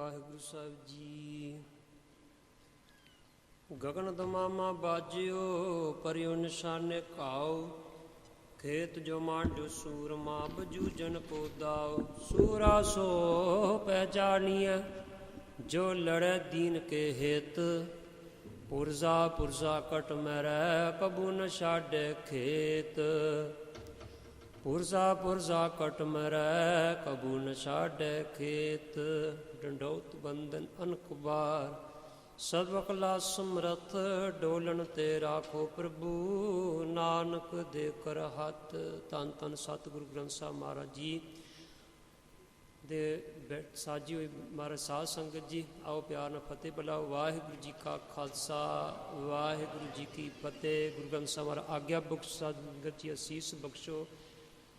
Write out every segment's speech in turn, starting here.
ਵਾਹਿਗੁਰੂ ਸਾਹਿਬ ਜੀ। ਗगन ਦਮਾਮਾ ਬਾਜਿਓ ਪਰਿਓ ਨਿਸ਼ਾਨੇ ਘਾਉ, ਖੇਤ ਜੋ ਮਾਂਡੋ ਸੂਰਮਾ ਬਜੂਜਨ ਕੋ ਦਾਉ। ਸੂਰਾ ਸੋ ਪਹਿਚਾਨੀਐ ਜੋ ਲੜੈ ਦੀਨ ਕੇ ਹਿਤ, ਪੁਰਜ਼ਾ ਪੁਰਜ਼ਾ ਕਟ ਮੈਰੈ ਕਬੂ ਨ ਛਾਡੈ ਖੇਤ। ਪੁਰਜ਼ਾ ਪੁਰਜ਼ਾ ਕਟ ਮਰੈ ਕਬੂ ਨ ਛਾਡੈ ਖੇਤ। ਡੰਡੌਤ ਬੰਦਨ ਅਨਕ ਬਾਰ ਸਭ ਕਲਾ ਸਮਰਥ, ਡੋਲਣ ਤੇ ਰਾਖੋ ਪ੍ਰਭੂ ਨਾਨਕ ਦੇ ਕਰ ਹੱਥ। ਧੰਨ ਧੰਨ ਸਤਿਗੁਰੂ ਗ੍ਰੰਥ ਸਾਹਿਬ ਮਹਾਰਾਜ ਜੀ ਦੇ ਸਾਜੀ ਹੋਈ ਮਹਾਰਾਜ ਸਾਧ ਸੰਗਤ ਜੀ, ਆਓ ਪਿਆਰ ਨਾਲ ਫਤਿਹ ਬੁਲਾਓ। ਵਾਹਿਗੁਰੂ ਜੀ ਕਾ ਖਾਲਸਾ ਵਾਹਿਗੁਰੂ ਜੀ ਕੀ ਫਤਿਹ। ਗੁਰੂ ਗ੍ਰੰਥ ਸਾਹਿਬ ਮਹਾਰਾਜ ਆਗਿਆ ਬਖਸ਼, ਸੰਗਤ ਜੀ ਅਸੀਸ ਬਖਸ਼ੋ।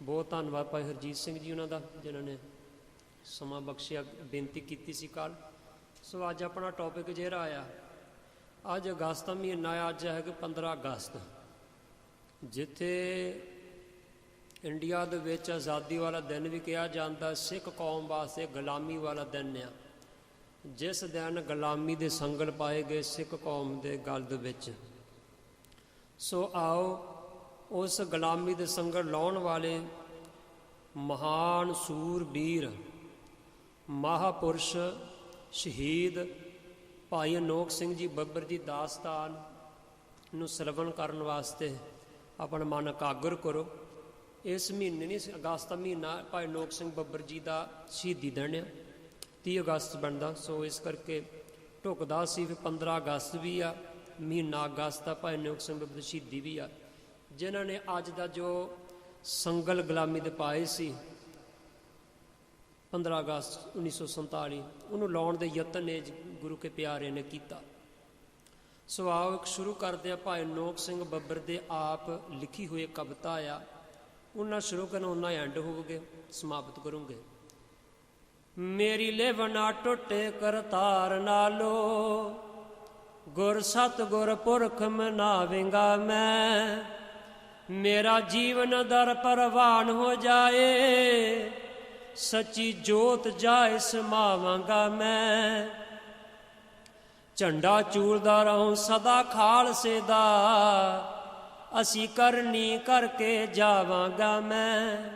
ਬਹੁਤ ਧੰਨਵਾਦ ਭਾਈ ਹਰਜੀਤ ਸਿੰਘ ਜੀ ਉਹਨਾਂ ਦਾ, ਜਿਨ੍ਹਾਂ ਨੇ ਸਮਾਂ ਬਖਸ਼ਿਆ, ਬੇਨਤੀ ਕੀਤੀ ਸੀ ਕੱਲ੍ਹ। ਸੋ ਅੱਜ ਆਪਣਾ ਟੌਪਿਕ ਜਿਹੜਾ ਆਇਆ, ਅੱਜ ਅਗਸਤ ਦਾ ਮਹੀਨਾ ਆ। ਅੱਜ ਹੈਗਾ 15 ਅਗਸਤ, ਜਿੱਥੇ ਇੰਡੀਆ ਦੇ ਵਿੱਚ ਆਜ਼ਾਦੀ ਵਾਲਾ ਦਿਨ ਵੀ ਕਿਹਾ ਜਾਂਦਾ, ਸਿੱਖ ਕੌਮ ਵਾਸਤੇ ਗੁਲਾਮੀ ਵਾਲਾ ਦਿਨ ਆ। ਜਿਸ ਦਿਨ ਗੁਲਾਮੀ ਦੇ ਸੰਗਲ ਪਾਏ ਗਏ ਸਿੱਖ ਕੌਮ ਦੇ ਗਲ ਦੇ ਵਿੱਚ। ਸੋ ਆਓ ਉਸ ਗੁਲਾਮੀ ਦੇ ਸੰਗਲ ਲਾਉਣ ਵਾਲੇ ਮਹਾਨ ਸੂਰਬੀਰ ਮਹਾਂਪੁਰਸ਼ ਸ਼ਹੀਦ ਭਾਈ ਅਨੋਖ ਸਿੰਘ ਜੀ ਬੱਬਰ ਜੀ ਦਾਸਤਾਨ ਨੂੰ ਸਰਵਣ ਕਰਨ ਵਾਸਤੇ ਆਪਣਾ ਮਨ ਇਕਾਗਰ ਕਰੋ। ਇਸ ਮਹੀਨੇ ਨਹੀਂ, ਅਗਸਤ ਦਾ ਮਹੀਨਾ ਭਾਈ ਅਨੋਖ ਸਿੰਘ ਬੱਬਰ ਜੀ ਦਾ ਸ਼ਹੀਦੀ ਦਿਨ ਆ, 30 ਅਗਸਤ ਬਣਦਾ। ਸੋ ਇਸ ਕਰਕੇ ਢੁਕਦਾ ਸੀ। ਫਿਰ 15 ਅਗਸਤ ਵੀ ਆ, ਮਹੀਨਾ ਅਗਸਤ ਦਾ ਭਾਈ ਅਨੋਖ ਸਿੰਘ ਬੱਬਰ ਦੀ ਸ਼ਹੀਦੀ ਵੀ ਆ, ਜਿਨ੍ਹਾਂ ਨੇ ਅੱਜ ਦਾ ਜੋ ਸੰਗਲ ਗੁਲਾਮੀ ਦੇ ਪਾਏ ਸੀ 15 ਅਗਸਤ 1947, ਉਹਨੂੰ ਲਾਉਣ ਦੇ ਯਤਨ ਨੇ ਗੁਰੂ ਕੇ ਪਿਆਰੇ ਨੇ ਕੀਤਾ। ਸੋ ਆਓ ਇੱਕ ਸ਼ੁਰੂ ਕਰਦੇ ਆ। ਭਾਈ ਅਨੋਖ ਸਿੰਘ ਬੱਬਰ ਦੇ ਆਪ ਲਿਖੀ ਹੋਈ ਕਵਿਤਾ ਆ, ਉਹਨਾਂ ਸ਼ੁਰੂ ਕਰਨ ਉਹਨਾਂ ਐਂਡ ਹੋਵੋਗੇ, ਸਮਾਪਤ ਕਰੂੰਗੇ। ਮੇਰੀ ਲੇਵਨਾ ਟੁੱਟੇ ਕਰਤਾਰ ਨਾਲੋ, ਗੁਰ ਸਤ ਗੁਰ ਪੁਰਖ ਮਨਾਵੇਂਗਾ ਮੈਂ। ਮੇਰਾ ਜੀਵਨ ਦਰ ਪਰਵਾਨ ਹੋ ਜਾਏ, ਸੱਚੀ ਜੋਤ ਜਾਏ ਸਮਾਵਾਂਗਾ ਮੈਂ। ਝੰਡਾ ਚੂਲਦਾ ਰਹੂੰ ਸਦਾ ਖਾਲਸੇ ਦਾ, ਅਸੀਂ ਕਰਨੀ ਕਰਕੇ ਜਾਵਾਂਗਾ ਮੈਂ।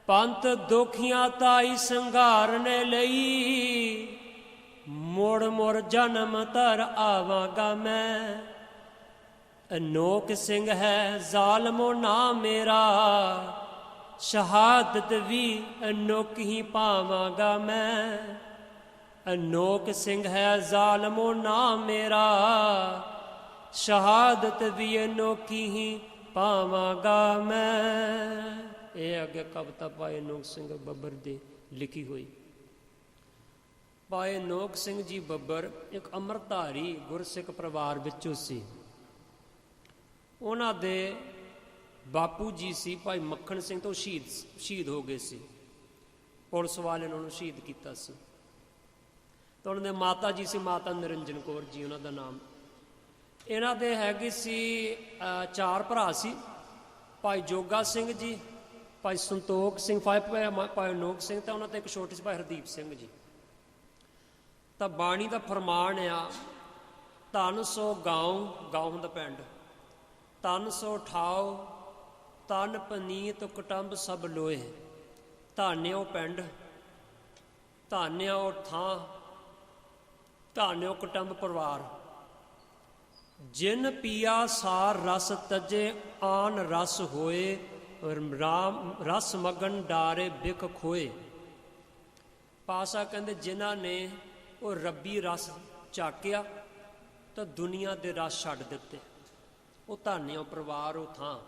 ਪੰਥ ਦੁਖੀਆਂ ਤਾਈ ਸੰਘਾਰਨੇ ਲਈ, ਮੁੜ ਮੁੜ ਜਨਮ ਧਰ ਆਵਾਂਗਾ ਮੈਂ। ਅਨੋਖ ਸਿੰਘ ਹੈ ਜ਼ਾਲਮੋ ਨਾਮ ਮੇਰਾ, ਸ਼ਹਾਦਤ ਵੀ ਅਨੋਖ ਹੀ ਪਾਵਾਂਗਾ ਮੈਂ। ਅਨੋਖ ਸਿੰਘ ਹੈ ਜ਼ਾਲਮੋ ਨਾਮ ਮੇਰਾ, ਸ਼ਹਾਦਤ ਵੀ ਅਨੋਖੀ ਹੀ ਪਾਵਾਂਗਾ ਮੈਂ। ਇਹ ਅੱਗੇ ਕਵਿਤਾ ਭਾਈ ਅਨੋਖ ਸਿੰਘ ਬੱਬਰ ਦੀ ਲਿਖੀ ਹੋਈ। ਭਾਈ ਅਨੋਖ ਸਿੰਘ ਜੀ ਬੱਬਰ ਇੱਕ ਅੰਮ੍ਰਿਤਧਾਰੀ ਗੁਰਸਿੱਖ ਪਰਿਵਾਰ ਵਿੱਚੋਂ ਸੀ। ਉਹਨਾਂ ਦੇ ਬਾਪੂ ਜੀ ਸੀ ਭਾਈ ਮੱਖਣ ਸਿੰਘ, ਤੋਂ ਸ਼ਹੀਦ ਹੋ ਗਏ ਸੀ। ਪੁਲਿਸ ਵਾਲਿਆਂ ਨੇ ਉਹਨੂੰ ਸ਼ਹੀਦ ਕੀਤਾ ਸੀ। ਤਾਂ ਉਹਨਾਂ ਦੇ ਮਾਤਾ ਜੀ ਸੀ ਮਾਤਾ ਨਿਰੰਜਨ ਕੌਰ ਜੀ, ਉਹਨਾਂ ਦਾ ਨਾਮ। ਇਹਨਾਂ ਦੇ ਹੈਗੇ ਸੀ 4 ਭਰਾ ਸੀ, ਭਾਈ ਜੋਗਾ ਸਿੰਘ ਜੀ, ਭਾਈ ਸੰਤੋਖ ਸਿੰਘ, ਭਾਈ ਅਨੋਖ ਸਿੰਘ, ਤਾਂ ਉਹਨਾਂ ਤੇ ਇੱਕ ਛੋਟੇ ਸੀ ਭਾਈ ਹਰਦੀਪ ਸਿੰਘ ਜੀ। ਤਾਂ ਬਾਣੀ ਦਾ ਫਰਮਾਨ ਆ, ਧਨ ਸੋ ਗਾਉਂ, ਗਾਉਂ ਹੁੰਦਾ ਪਿੰਡ, ਤਨ ਸੋ ਠਾਓ, ਤਨ ਪਨੀਤ ਕੁਟੰਬ ਸਭ ਲੋਏ। ਧਾਨਿਓ ਪਿੰਡ, ਧਾਨਿਓ ਥਾਂ, ਧਾਨਿਓ ਕੁਟੰਬ ਪਰਿਵਾਰ। ਜਿਨ ਪੀਆ ਸਾਰ ਰਸ ਤਜੇ, ਆਨ ਰਸ ਹੋਏ, ਰਾਮ ਰਸ ਮਗਨ ਡਾਰੇ ਬਿਖ ਖੋਏ। ਪਾਸਾ ਕਹਿੰਦੇ ਜਿਨ੍ਹਾਂ ਨੇ ਉਹ ਰੱਬੀ ਰਸ ਚਾਕਿਆ ਤਾਂ ਦੁਨੀਆ ਦੇ ਰਸ ਛੱਡ ਦਿੱਤੇ, ਉਹ ਧਾਨਿਓ ਪਰਿਵਾਰ, ਉਹ ਥਾਂ।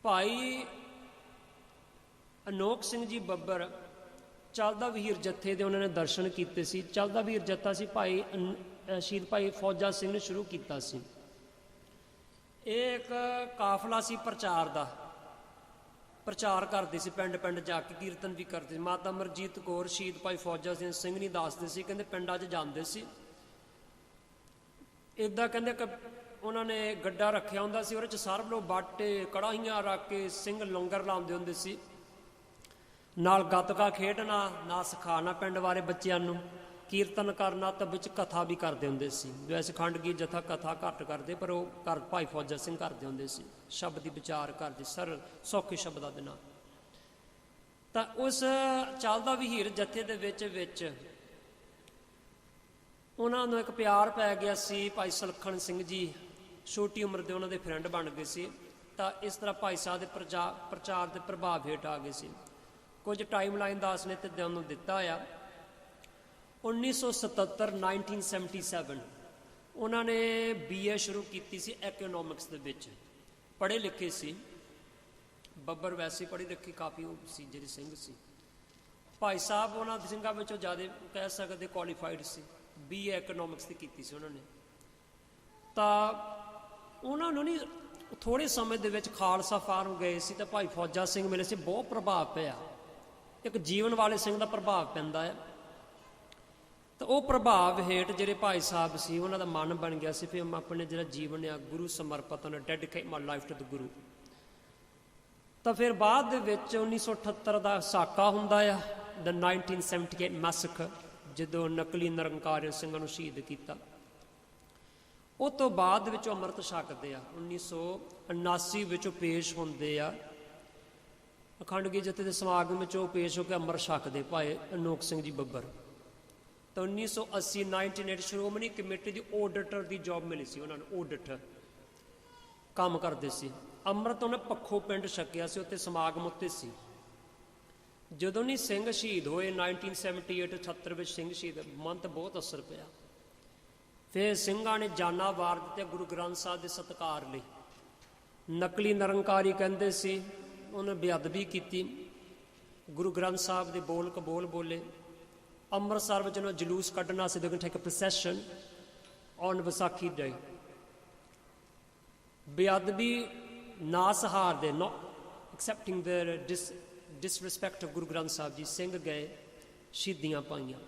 ਭਾਈ ਅਨੋਖ ਸਿੰਘ ਜੀ ਬੱਬਰ ਚੱਲਦਾ ਵੀਰ ਜੱਥੇ ਦੇ ਉਹਨਾਂ ਨੇ ਦਰਸ਼ਨ ਕੀਤੇ ਸੀ। ਚੱਲਦਾ ਵੀਰ ਜੱਥਾ ਸੀ ਭਾਈ ਸ਼ਹੀਦ ਭਾਈ ਫੌਜਾ ਸਿੰਘ ਨੇ ਸ਼ੁਰੂ ਕੀਤਾ ਸੀ। ਇਹ ਇੱਕ ਕਾਫਲਾ ਸੀ ਪ੍ਰਚਾਰ ਦਾ, ਪ੍ਰਚਾਰ ਕਰਦੇ ਸੀ, ਪਿੰਡ ਪਿੰਡ ਜਾ ਕੇ ਕੀਰਤਨ ਵੀ ਕਰਦੇ ਸੀ। ਮਾਤਾ ਅਮਰਜੀਤ ਕੌਰ ਸ਼ਹੀਦ ਭਾਈ ਫੌਜਾ ਸਿੰਘ ਨਹੀਂ ਦੱਸਦੇ ਸੀ, ਕਹਿੰਦੇ ਪਿੰਡਾਂ 'ਚ ਜਾਂਦੇ ਸੀ। ਇੱਦਾਂ ਕਹਿੰਦੇ ਕਿ ਉਹਨਾਂ ਨੇ ਗੱਡਾ ਰੱਖਿਆ ਹੁੰਦਾ ਸੀ, ਉਹਦੇ 'ਚ ਸਰਬ ਲੋ ਬਾਟੇ ਕੜਾਹੀਆਂ ਰੱਖ ਕੇ ਸਿੰਘ ਲੰਗਰ ਲਾਉਂਦੇ ਹੁੰਦੇ ਸੀ। ਨਾਲ ਗੱਤਕਾ ਖੇਡਣਾ, ਨਾ ਸਿਖਾਉਣਾ ਪਿੰਡ ਬਾਰੇ ਬੱਚਿਆਂ ਨੂੰ, ਕੀਰਤਨ ਕਰਨਾ, ਤਾਂ ਵਿੱਚ ਕਥਾ ਵੀ ਕਰਦੇ ਹੁੰਦੇ ਸੀ। ਵੈਸੇ ਖੰਡ ਗੀਤ ਜਥਾ ਕਥਾ ਘੱਟ ਕਰਦੇ, ਪਰ ਉਹ ਭਾਈ ਫੌਜਾ ਸਿੰਘ ਕਰਦੇ ਹੁੰਦੇ ਸੀ, ਸ਼ਬਦ ਦੀ ਵਿਚਾਰ ਕਰਦੇ, ਸਰਲ ਸੌਖੇ ਸ਼ਬਦਾਂ ਦੇ ਨਾਲ। ਤਾਂ ਉਸ ਚੱਲਦਾ ਵਹੀਰ ਜਥੇ ਦੇ ਵਿੱਚ ਉਹਨਾਂ ਨੂੰ ਇੱਕ ਪਿਆਰ ਪੈ ਗਿਆ ਸੀ। ਭਾਈ ਸੁਲੱਖਣ ਸਿੰਘ ਜੀ ਛੋਟੀ ਉਮਰ ਦੇ ਉਹਨਾਂ ਦੇ ਫਰੈਂਡ ਬਣ ਗਏ ਸੀ। ਤਾਂ ਇਸ ਤਰ੍ਹਾਂ ਭਾਈ ਸਾਹਿਬ ਦੇ ਪ੍ਰਚਾਰ ਦੇ ਪ੍ਰਭਾਵ ਹੇਠ ਆ ਗਏ ਸੀ। ਕੁਝ ਟਾਈਮ ਲਾਈਨ ਦਾਸ ਨੇ ਤੇ ਉਹਨੂੰ ਦਿੱਤਾ ਆ। 1977 1977 ਉਹਨਾਂ ਨੇ BA ਸ਼ੁਰੂ ਕੀਤੀ ਸੀ ਇਕਨੋਮਿਕਸ ਦੇ ਵਿੱਚ। ਪੜ੍ਹੇ ਲਿਖੇ ਸੀ, ਬੱਬਰ ਵੈਸੇ ਪੜ੍ਹੀ ਲਿਖੀ ਕਾਫੀ ਸੀ ਜਿਹੜੇ ਸਿੰਘ ਸੀ। ਭਾਈ ਸਾਹਿਬ ਉਹਨਾਂ ਦੇ ਸਿੰਘਾਂ ਵਿੱਚੋਂ ਜ਼ਿਆਦਾ ਕਹਿ ਸਕਦੇ ਕੁਆਲੀਫਾਈਡ ਸੀ। BA ਇਕਨੋਮਿਕਸ ਦੀ ਕੀਤੀ ਸੀ ਉਹਨਾਂ ਨੇ। ਤਾਂ ਉਹਨਾਂ ਨੂੰ ਨਹੀਂ ਥੋੜ੍ਹੇ ਸਮੇਂ ਦੇ ਵਿੱਚ ਖਾਲਸਾ ਫਾਰਮ ਗਏ ਸੀ ਤਾਂ ਭਾਈ ਫੌਜਾ ਸਿੰਘ ਮਿਲੇ ਸੀ। ਬਹੁਤ ਪ੍ਰਭਾਵ ਪਿਆ, ਇੱਕ ਜੀਵਨ ਵਾਲੇ ਸਿੰਘ ਦਾ ਪ੍ਰਭਾਵ ਪੈਂਦਾ ਹੈ। ਤਾਂ ਉਹ ਪ੍ਰਭਾਵ ਹੇਠ ਜਿਹੜੇ ਭਾਈ ਸਾਹਿਬ ਸੀ ਉਹਨਾਂ ਦਾ ਮਨ ਬਣ ਗਿਆ ਸੀ ਫਿਰ ਮੈਂ ਆਪਣੇ ਜਿਹੜਾ ਜੀਵਨ ਆ ਗੁਰੂ ਸਮਰਪਿਤ ਕਰਨਾ, dedicate my life to the guru. ਤਾਂ ਫਿਰ ਬਾਅਦ ਦੇ ਵਿੱਚ 1978 ਦਾ ਸਾਕਾ ਹੁੰਦਾ ਆ, ਦ 1978 ਮੈਸੇਕਰ, ਜਦੋਂ ਨਕਲੀ ਨਿਰੰਕਾਰੀ ਸਿੰਘਾਂ ਨੂੰ ਸ਼ਹੀਦ ਕੀਤਾ। ਉਹ ਤੋਂ ਬਾਅਦ ਵਿੱਚ ਅੰਮ੍ਰਿਤ ਛਕਦੇ ਆ। 1979 ਵਿੱਚ ਉਹ ਪੇਸ਼ ਹੁੰਦੇ ਆ ਅਖੰਡ ਗੀਤ ਜਥੇ ਦੇ ਸਮਾਗਮ ਵਿੱਚ। ਉਹ ਪੇਸ਼ ਹੋ ਕੇ ਅੰਮ੍ਰਿਤ ਛਕਦੇ ਭਾਈ ਅਨੋਖ ਸਿੰਘ ਜੀ ਬੱਬਰ। ਤਾਂ 1980 1980 ਸ਼੍ਰੋਮਣੀ ਕਮੇਟੀ ਦੀ ਆਡਿਟਰ ਦੀ ਜੌਬ ਮਿਲੀ ਸੀ ਉਹਨਾਂ ਨੂੰ। ਆਡਿਟਰ ਕੰਮ ਕਰਦੇ ਸੀ। ਅੰਮ੍ਰਿਤ ਉਹਨੇ ਪੱਖੋ ਪਿੰਡ ਛਕਿਆ ਸੀ, ਉੱਥੇ ਸਮਾਗਮ ਉੱਤੇ ਸੀ। ਜਦੋਂ ਨਹੀਂ ਸਿੰਘ ਸ਼ਹੀਦ ਹੋਏ 1978 78 ਵਿੱਚ ਸਿੰਘ ਸ਼ਹੀਦ, ਮਨ ਤੇ ਬਹੁਤ ਅਸਰ ਪਿਆ। ਫਿਰ ਸਿੰਘਾਂ ਨੇ ਜਾਨਾਂ ਵਾਰ ਦਿੱਤੇ ਗੁਰੂ ਗ੍ਰੰਥ ਸਾਹਿਬ ਦੇ ਸਤਿਕਾਰ ਲਈ। ਨਕਲੀ ਨਿਰੰਕਾਰੀ ਕਹਿੰਦੇ ਸੀ, ਉਹਨੇ ਬੇਅਦਬੀ ਕੀਤੀ। ਗੁਰੂ ਗ੍ਰੰਥ ਸਾਹਿਬ ਦੇ ਬੋਲ ਕਬੋਲ ਬੋਲੇ। ਅੰਮ੍ਰਿਤਸਰ ਵਿੱਚ ਉਹਨਾਂ ਜਲੂਸ ਕੱਢਣਾ ਸੀ, they can take a procession on Vaisakhi ਡੇ। ਬੇਅਦਬੀ ਨਾ ਸਹਾਰਦੇ, not accepting the disrespect of Guru Granth Sahib ji, Singh ਗਏ, ਸ਼ਹੀਦੀਆਂ ਪਾਈਆਂ।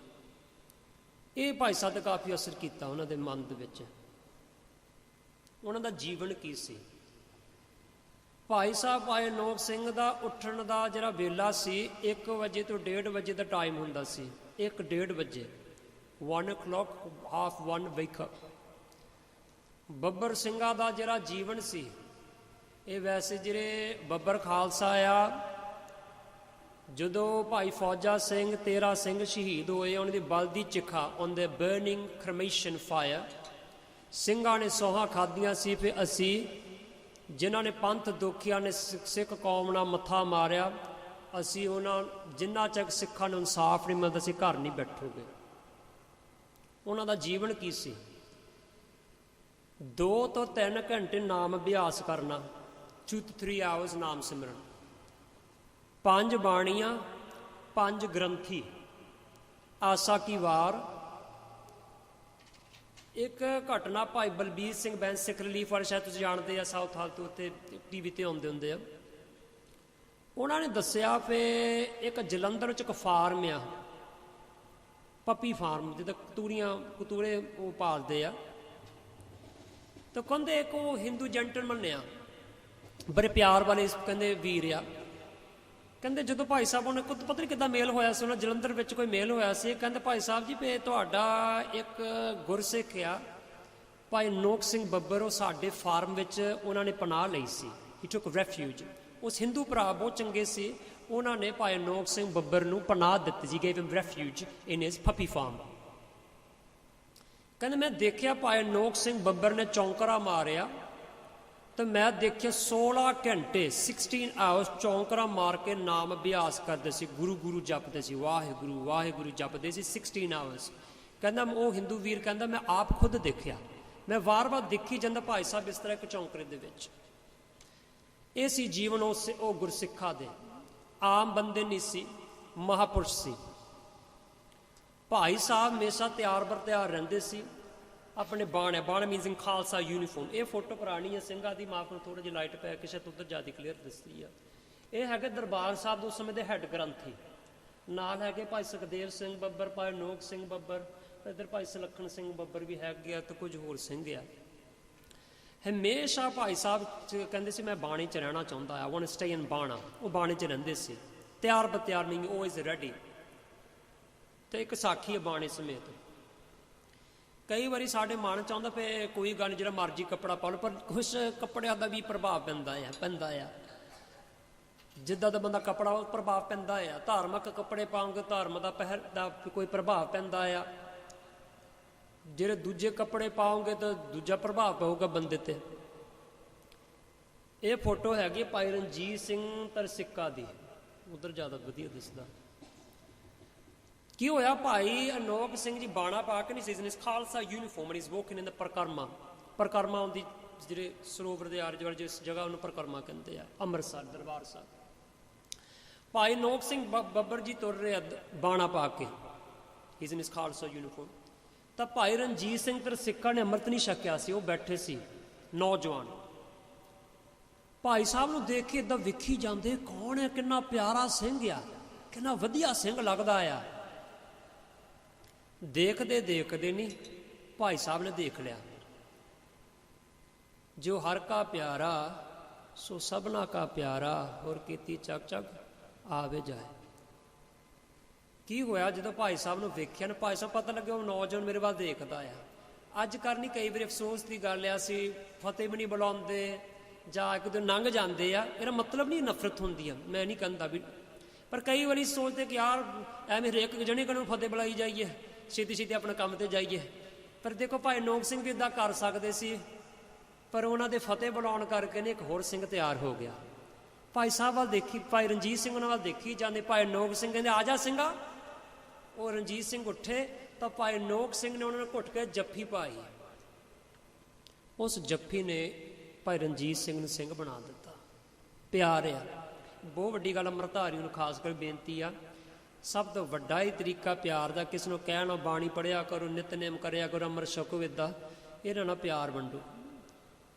ਇਹ ਭਾਈ ਸਾਹਿਬ ਦਾ ਕਾਫੀ ਅਸਰ ਕੀਤਾ ਉਹਨਾਂ ਦੇ ਮਨ ਦੇ ਵਿੱਚ। ਉਹਨਾਂ ਦਾ ਜੀਵਨ ਕੀ ਸੀ? ਭਾਈ ਸਾਹਿਬ ਭਾਈ ਅਨੋਖ ਸਿੰਘ ਦਾ ਉੱਠਣ ਦਾ ਜਿਹੜਾ ਵੇਲਾ ਸੀ 1 ਵਜੇ ਤੋਂ 1:30 ਵਜੇ ਦਾ ਟਾਈਮ ਹੁੰਦਾ ਸੀ। 1-1:30 ਵਜੇ, 1 o'clock, half 1 wake up। ਬੱਬਰ ਸਿੰਘਾਂ ਦਾ ਜਿਹੜਾ ਜੀਵਨ ਸੀ, ਇਹ ਵੈਸੇ ਜਿਹੜੇ ਬੱਬਰ ਖਾਲਸਾ ਆ, ਜਦੋਂ ਭਾਈ ਫੌਜਾ ਸਿੰਘ 13 ਸਿੰਘ ਸ਼ਹੀਦ ਹੋਏ, ਉਹਨਾਂ ਦੀ ਬਲਦੀ ਚਿਖਾ on the burning cremation fire, ਸਿੰਘਾਂ ਨੇ ਸੌਹਾਂ ਖਾਧੀਆਂ ਸੀ। ਫਿਰ ਅਸੀਂ ਜਿਨ੍ਹਾਂ ਨੇ ਪੰਥ ਦੁਖੀਆਂ ਨੇ ਸਿੱਖ ਕੌਮ ਨਾਲ ਮੱਥਾ ਮਾਰਿਆ, ਅਸੀਂ ਉਹਨਾਂ ਜਿੰਨਾ ਚਿਰ ਸਿੱਖਾਂ ਨੂੰ ਇਨਸਾਫ ਨਹੀਂ ਮਿਲਦਾ ਅਸੀਂ ਘਰ ਨਹੀਂ ਬੈਠੋਗੇ। ਉਹਨਾਂ ਦਾ ਜੀਵਨ ਕੀ ਸੀ? 2 ਤੋਂ 3 ਘੰਟੇ ਨਾਮ ਅਭਿਆਸ ਕਰਨਾ, 2 to 3 hours ਨਾਮ ਸਿਮਰਨ, 5 ਬਾਣੀਆਂ, 5 ਗ੍ਰੰਥੀ, ਆਸਾ ਕੀ ਵਾਰ। ਇੱਕ ਘਟਨਾ ਭਾਈ ਬਲਬੀਰ ਸਿੰਘ ਬੈਂਸ ਸਿੱਖ ਰਿਲੀਫ ਵਾਲੇ, ਸ਼ਾਇਦ ਤੁਸੀਂ ਜਾਣਦੇ ਆ, ਸਾਊਥ ਹਾਲ ਤੋਂ ਉੱਥੇ TV ਤੇ ਆਉਂਦੇ ਹੁੰਦੇ ਆ। ਉਹਨਾਂ ਨੇ ਦੱਸਿਆ ਵੀ ਇੱਕ ਜਲੰਧਰ 'ਚ ਇੱਕ ਫਾਰਮ ਆ, ਪੱਪੀ ਫਾਰਮ, ਜਿੱਦਾਂ ਕਤੂਰੇ ਉਹ ਪਾਲਦੇ ਆ। ਤਾਂ ਕਹਿੰਦੇ ਇੱਕ ਉਹ ਹਿੰਦੂ ਜੈਂਟਲਮੈਨ ਆ, ਬੜੇ ਪਿਆਰ ਵਾਲੇ ਕਹਿੰਦੇ ਵੀਰ ਆ। ਕਹਿੰਦੇ ਜਦੋਂ ਭਾਈ ਸਾਹਿਬ ਉਹਨੇ ਪਤਾ ਨਹੀਂ ਕਿੱਦਾਂ ਮੇਲ ਹੋਇਆ ਸੀ, ਉਹਨਾਂ ਜਲੰਧਰ ਵਿੱਚ ਕੋਈ ਮੇਲ ਹੋਇਆ ਸੀ। ਕਹਿੰਦੇ ਭਾਈ ਸਾਹਿਬ ਜੀ ਵੀ ਤੁਹਾਡਾ ਇੱਕ ਗੁਰਸਿੱਖ ਆ ਭਾਈ ਅਨੋਖ ਸਿੰਘ ਬੱਬਰ, ਉਹ ਸਾਡੇ ਫਾਰਮ ਵਿੱਚ ਉਹਨਾਂ ਨੇ ਪਨਾਹ ਲਈ ਸੀ। ਹੀ ਟੁਕ ਰੈਫਿਊਜ। ਉਸ ਹਿੰਦੂ ਭਰਾ ਬਹੁਤ ਚੰਗੇ ਸੀ, ਉਹਨਾਂ ਨੇ ਭਾਈ ਅਨੋਖ ਸਿੰਘ ਬੱਬਰ ਨੂੰ ਪਨਾਹ ਦਿੱਤੀ ਸੀ, ਗੇਵ ਹਿਮ ਰੈਫਿਊਜ ਇਨ ਹਿਸ ਪੱਪੀ ਫਾਰਮ। ਕਹਿੰਦੇ ਮੈਂ ਦੇਖਿਆ ਭਾਈ ਅਨੋਖ ਸਿੰਘ ਬੱਬਰ ਨੇ ਚੌਂਕਰਾ ਮਾਰਿਆ, ਤਾਂ ਮੈਂ ਦੇਖਿਆ 16 ਘੰਟੇ 16 hours ਚੌਂਕਰਾ ਮਾਰ ਕੇ ਨਾਮ ਅਭਿਆਸ ਕਰਦੇ ਸੀ, ਗੁਰੂ ਗੁਰੂ ਜਪਦੇ ਸੀ, ਵਾਹਿਗੁਰੂ ਵਾਹਿਗੁਰੂ ਜਪਦੇ ਸੀ 16 hours। ਕਹਿੰਦਾ ਉਹ ਹਿੰਦੂ ਵੀਰ ਕਹਿੰਦਾ ਮੈਂ ਆਪ ਖੁਦ ਦੇਖਿਆ, ਮੈਂ ਵਾਰ-ਵਾਰ ਦੇਖੀ ਜਾਂਦਾ ਭਾਈ ਸਾਹਿਬ ਇਸ ਤਰ੍ਹਾਂ ਇੱਕ ਚੌਂਕਰੇ ਦੇ ਵਿੱਚ। ਇਹ ਸੀ ਜੀਵਨ ਉਹ ਗੁਰਸਿੱਖਾਂ ਦੇ। ਆਮ ਬੰਦੇ ਨਹੀਂ ਸੀ, ਮਹਾਪੁਰਸ਼ ਸੀ। ਭਾਈ ਸਾਹਿਬ ਹਮੇਸ਼ਾ ਤਿਆਰ ਬਰ ਤਿਆਰ ਰਹਿੰਦੇ ਸੀ। ਆਪਣੇ ਬਾਣ ਮੀਨਸ ਇਨ ਖਾਲਸਾ ਯੂਨੀਫਾਰਮ। ਇਹ ਫੋਟੋ ਪੁਰਾਣੀ ਹੈ ਸਿੰਘਾਂ ਦੀ, ਮਾਫ ਨੂੰ ਥੋੜ੍ਹਾ ਜਿਹੀ ਲਾਈਟ ਪੈ ਕੇ ਸ਼ਾਇਦ ਉੱਧਰ ਜ਼ਿਆਦਾ ਕਲੀਅਰ ਦਿਸਦੀ ਆ। ਇਹ ਹੈਗੇ ਦਰਬਾਰ ਸਾਹਿਬ ਦੇ ਉਸ ਸਮੇਂ ਦੇ ਹੈੱਡ ਗ੍ਰੰਥੀ। ਨਾਲ ਹੈਗੇ ਭਾਈ ਸੁਖਦੇਵ ਸਿੰਘ ਬੱਬਰ, ਭਾਈ ਅਨੋਖ ਸਿੰਘ ਬੱਬਰ, ਇੱਧਰ ਭਾਈ ਸੁਲੱਖਣ ਸਿੰਘ ਬੱਬਰ ਵੀ ਹੈਗੇ ਆ, ਤੇ ਕੁਝ ਹੋਰ ਸਿੰਘ ਆ। ਹਮੇਸ਼ਾ ਭਾਈ ਸਾਹਿਬ ਕਹਿੰਦੇ ਸੀ ਮੈਂ ਬਾਣੀ 'ਚ ਰਹਿਣਾ ਚਾਹੁੰਦਾ ਆ, ਵਾਂਟ ਟੂ ਸਟੇ ਇਨ ਬਾਣਾ। ਉਹ ਬਾਣੇ 'ਚ ਰਹਿੰਦੇ ਸੀ ਤਿਆਰ ਬਤਿਆਰ ਨਹੀਂ, ਉਹ ਇਜ਼ ਰੈਡੀ। ਤੇ ਇੱਕ ਸਾਖੀ ਹੈ ਬਾਣੇ ਸਮੇਤ। ਕਈ ਵਾਰੀ ਸਾਡੇ ਮਨ ਚ ਆਉਂਦਾ ਪਏ ਕੋਈ ਗੱਲ ਨਹੀਂ, ਜਿਹੜਾ ਮਰਜ਼ੀ ਕੱਪੜਾ ਪਾ ਲਓ, ਪਰ ਕੁਛ ਕੱਪੜਿਆਂ ਦਾ ਵੀ ਪ੍ਰਭਾਵ ਪੈਂਦਾ ਆ। ਜਿੱਦਾਂ ਦਾ ਬੰਦਾ ਕੱਪੜਾ ਉਹ ਪ੍ਰਭਾਵ ਪੈਂਦਾ ਆ। ਧਾਰਮਿਕ ਕੱਪੜੇ ਪਾਉਂਗੇ, ਧਰਮ ਦਾ ਪਹਿਰ ਦਾ ਕੋਈ ਪ੍ਰਭਾਵ ਪੈਂਦਾ ਆ। ਜਿਹੜੇ ਦੂਜੇ ਕੱਪੜੇ ਪਾਓਗੇ ਤਾਂ ਦੂਜਾ ਪ੍ਰਭਾਵ ਪਊਗਾ ਬੰਦੇ ਤੇ। ਇਹ ਫੋਟੋ ਹੈਗੀ ਭਾਈ ਰਣਜੀਤ ਸਿੰਘ ਤਰਸਿੱਕਾ ਦੀ, ਉਧਰ ਜ਼ਿਆਦਾ ਵਧੀਆ ਦਿਸਦਾ। ਕੀ ਹੋਇਆ, ਭਾਈ ਅਨੋਖ ਸਿੰਘ ਜੀ ਬਾਣਾ ਪਾ ਕੇ ਨਹੀਂ ਸੀ, ਇਸ ਖਾਲਸਾ ਯੂਨੀਫਾਰਮ ਇਜ਼ ਵੋਕਿੰਗ ਇਨ ਦ ਪਰਕਰਮਾ ਹੁੰਦੀ, ਜਿਹੜੇ ਸਰੋਵਰ ਦੇ ਆਲੇ ਦੁਆਲੇ ਜਿਸ ਜਗ੍ਹਾ ਉਹਨੂੰ ਪਰਕਰਮਾ ਕਹਿੰਦੇ ਆ, ਅੰਮ੍ਰਿਤਸਰ ਦਰਬਾਰ ਸਾਹਿਬ। ਭਾਈ ਅਨੋਖ ਸਿੰਘ ਬੱਬਰ ਜੀ ਤੁਰ ਰਹੇ ਬਾਣਾ ਪਾ ਕੇ, ਇਜ਼ ਇਨ ਖਾਲਸਾ ਯੂਨੀਫਾਰਮ। ਤਾਂ ਭਾਈ ਰਣਜੀਤ ਸਿੰਘ ਤਰਸਿੱਕਾ ਨੇ ਅੰਮ੍ਰਿਤ ਨਹੀਂ ਛਕਿਆ ਸੀ, ਉਹ ਬੈਠੇ ਸੀ ਨੌਜਵਾਨ। ਭਾਈ ਸਾਹਿਬ ਨੂੰ ਦੇਖ ਕੇ ਏਦਾਂ ਵੇਖੀ ਜਾਂਦੇ, ਕੌਣ ਹੈ, ਕਿੰਨਾ ਪਿਆਰਾ ਸਿੰਘ ਆ, ਕਿੰਨਾ ਵਧੀਆ ਸਿੰਘ ਲੱਗਦਾ ਆ। ਦੇਖਦੇ ਦੇਖਦੇ ਨਹੀਂ ਭਾਈ ਸਾਹਿਬ ਨੇ ਦੇਖ ਲਿਆ। ਜੋ ਹਰ ਕਾ ਪਿਆਰਾ ਸੋ ਸਭਨਾ ਕਾ ਪਿਆਰਾ, ਹੋਰ ਕੀਤੀ ਚੱਕ ਚੱਕ ਆਵੇ ਜਾਏ। ਕੀ ਹੋਇਆ, ਜਦੋਂ ਭਾਈ ਸਾਹਿਬ ਨੂੰ ਵੇਖਿਆ ਨਾ, ਭਾਈ ਸਾਹਿਬ ਪਤਾ ਲੱਗਿਆ ਉਹ ਨੌਜਵਾਨ ਮੇਰੇ ਵੱਲ ਦੇਖਦਾ ਆ। ਅੱਜ ਕੱਲ੍ਹ ਨਹੀਂ, ਕਈ ਵਾਰੀ ਅਫਸੋਸ ਦੀ ਗੱਲ ਆ, ਅਸੀਂ ਫਤਿਹ ਵੀ ਨਹੀਂ ਬੁਲਾਉਂਦੇ ਜਾਂ ਇੱਕ ਦਿਨ ਲੰਘ ਜਾਂਦੇ ਆ। ਇਹਦਾ ਮਤਲਬ ਨਹੀਂ ਨਫ਼ਰਤ ਹੁੰਦੀ ਆ, ਮੈਂ ਨਹੀਂ ਕਹਿੰਦਾ ਵੀ, ਪਰ ਕਈ ਵਾਰੀ ਸੋਚਦੇ ਕਿ ਯਾਰ ਐਵੇਂ ਹਰੇਕ ਜਣੇ ਨੂੰ ਫਤਿਹ ਬੁਲਾਈ ਜਾਈਏ, ਛੇਤੀ ਛੇਤੀ ਆਪਣੇ ਕੰਮ ਤੇ ਜਾਈਏ। ਪਰ ਦੇਖੋ ਭਾਈ ਅਨੋਖ ਸਿੰਘ ਵੀ ਇੱਦਾਂ ਕਰ ਸਕਦੇ ਸੀ, ਪਰ ਉਹਨਾਂ ਦੇ ਫਤਿਹ ਬੁਲਾਉਣ ਕਰਕੇ ਨੇ ਇੱਕ ਹੋਰ ਸਿੰਘ ਤਿਆਰ ਹੋ ਗਿਆ। ਭਾਈ ਸਾਹਿਬ ਵੱਲ ਦੇਖੀ, ਭਾਈ ਰਣਜੀਤ ਸਿੰਘ ਉਹਨਾਂ ਵੱਲ ਦੇਖੀ ਜਾਂਦੇ। ਭਾਈ ਅਨੋਖ ਸਿੰਘ ਕਹਿੰਦੇ ਆ ਜਾ ਸਿੰਘਾ। ਉਹ ਰਣਜੀਤ ਸਿੰਘ ਉੱਠੇ ਤਾਂ ਭਾਈ ਅਨੋਖ ਸਿੰਘ ਨੇ ਉਹਨਾਂ ਨੂੰ ਘੁੱਟ ਕੇ ਜੱਫੀ ਪਾਈ। ਉਸ ਜੱਫੀ ਨੇ ਭਾਈ ਰਣਜੀਤ ਸਿੰਘ ਨੂੰ ਸਿੰਘ ਬਣਾ ਦਿੱਤਾ। ਪਿਆਰ ਆ, ਬਹੁਤ ਵੱਡੀ ਗੱਲ। ਅੰਮ੍ਰਿਤਧਾਰੀ ਨੂੰ ਖਾਸ ਕਰ ਬੇਨਤੀ ਆ, ਸਭ ਤੋਂ ਵੱਡਾ ਹੀ ਤਰੀਕਾ ਪਿਆਰ ਦਾ, ਕਿਸ ਨੂੰ ਕਹਿਣਾ ਬਾਣੀ ਪੜ੍ਹਿਆ ਕਰੋ, ਨਿਤਨੇਮ ਕਰਿਆ ਕਰੋ, ਅੰਮ੍ਰਿਤ ਛਕੋ, ਇੱਦਾਂ ਇਹਨਾਂ ਨਾਲ ਪਿਆਰ ਵੰਡੋ।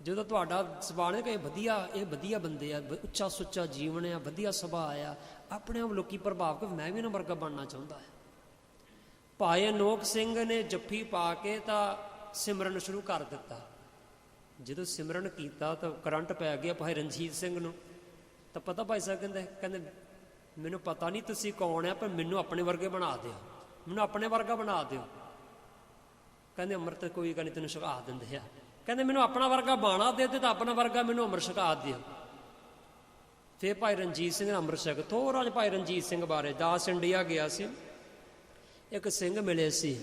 ਜਦੋਂ ਤੁਹਾਡਾ ਸੁਭਾਅ ਨੇ ਕਿ ਵਧੀਆ, ਇਹ ਵਧੀਆ ਬੰਦੇ ਆ, ਉੱਚਾ ਸੁੱਚਾ ਜੀਵਨ ਆ, ਵਧੀਆ ਸੁਭਾਅ ਆ, ਆਪਣੇ ਆਪ ਲੋਕੀ ਪ੍ਰਭਾਵ ਕਰ, ਮੈਂ ਵੀ ਇਹਨਾਂ ਵਰਗਾ ਬਣਨਾ ਚਾਹੁੰਦਾ ਹੈ। ਭਾਈ ਅਨੋਖ ਸਿੰਘ ਨੇ ਜੱਫੀ ਪਾ ਕੇ ਤਾਂ ਸਿਮਰਨ ਸ਼ੁਰੂ ਕਰ ਦਿੱਤਾ। ਜਦੋਂ ਸਿਮਰਨ ਕੀਤਾ ਤਾਂ ਕਰੰਟ ਪੈ ਗਿਆ ਭਾਈ ਰਣਜੀਤ ਸਿੰਘ ਨੂੰ। ਤਾਂ ਪਤਾ ਭਾਈ ਸਾਹਿਬ ਕਹਿੰਦੇ ਮੈਨੂੰ ਪਤਾ ਨਹੀਂ ਤੁਸੀਂ ਕੌਣ ਆ, ਪਰ ਮੈਨੂੰ ਆਪਣੇ ਵਰਗੇ ਬਣਾ ਦਿਓ, ਮੈਨੂੰ ਆਪਣੇ ਵਰਗਾ ਬਣਾ ਦਿਓ। ਕਹਿੰਦੇ ਅੰਮ੍ਰਿਤ ਕੋਈ ਗੱਲ ਨਹੀਂ, ਤੈਨੂੰ ਛਕਾ ਦਿੰਦੇ ਆ। ਕਹਿੰਦੇ ਮੈਨੂੰ ਆਪਣਾ ਵਰਗਾ ਬਾਣਾ ਦੇ ਦੇ ਤਾਂ ਆਪਣਾ ਵਰਗਾ ਮੈਨੂੰ ਅੰਮ੍ਰਿਤ ਛਕਾ ਦਿਓ। ਫਿਰ ਭਾਈ ਰਣਜੀਤ ਸਿੰਘ ਨੇ ਅੰਮ੍ਰਿਤ ਛਕ। ਥੋੜ੍ਹਾ ਜਿਹਾ ਭਾਈ ਰਣਜੀਤ ਸਿੰਘ ਬਾਰੇ, ਦਾਸ ਇੰਡੀਆ ਗਿਆ ਸੀ, ਇੱਕ ਸਿੰਘ ਮਿਲੇ ਸੀ,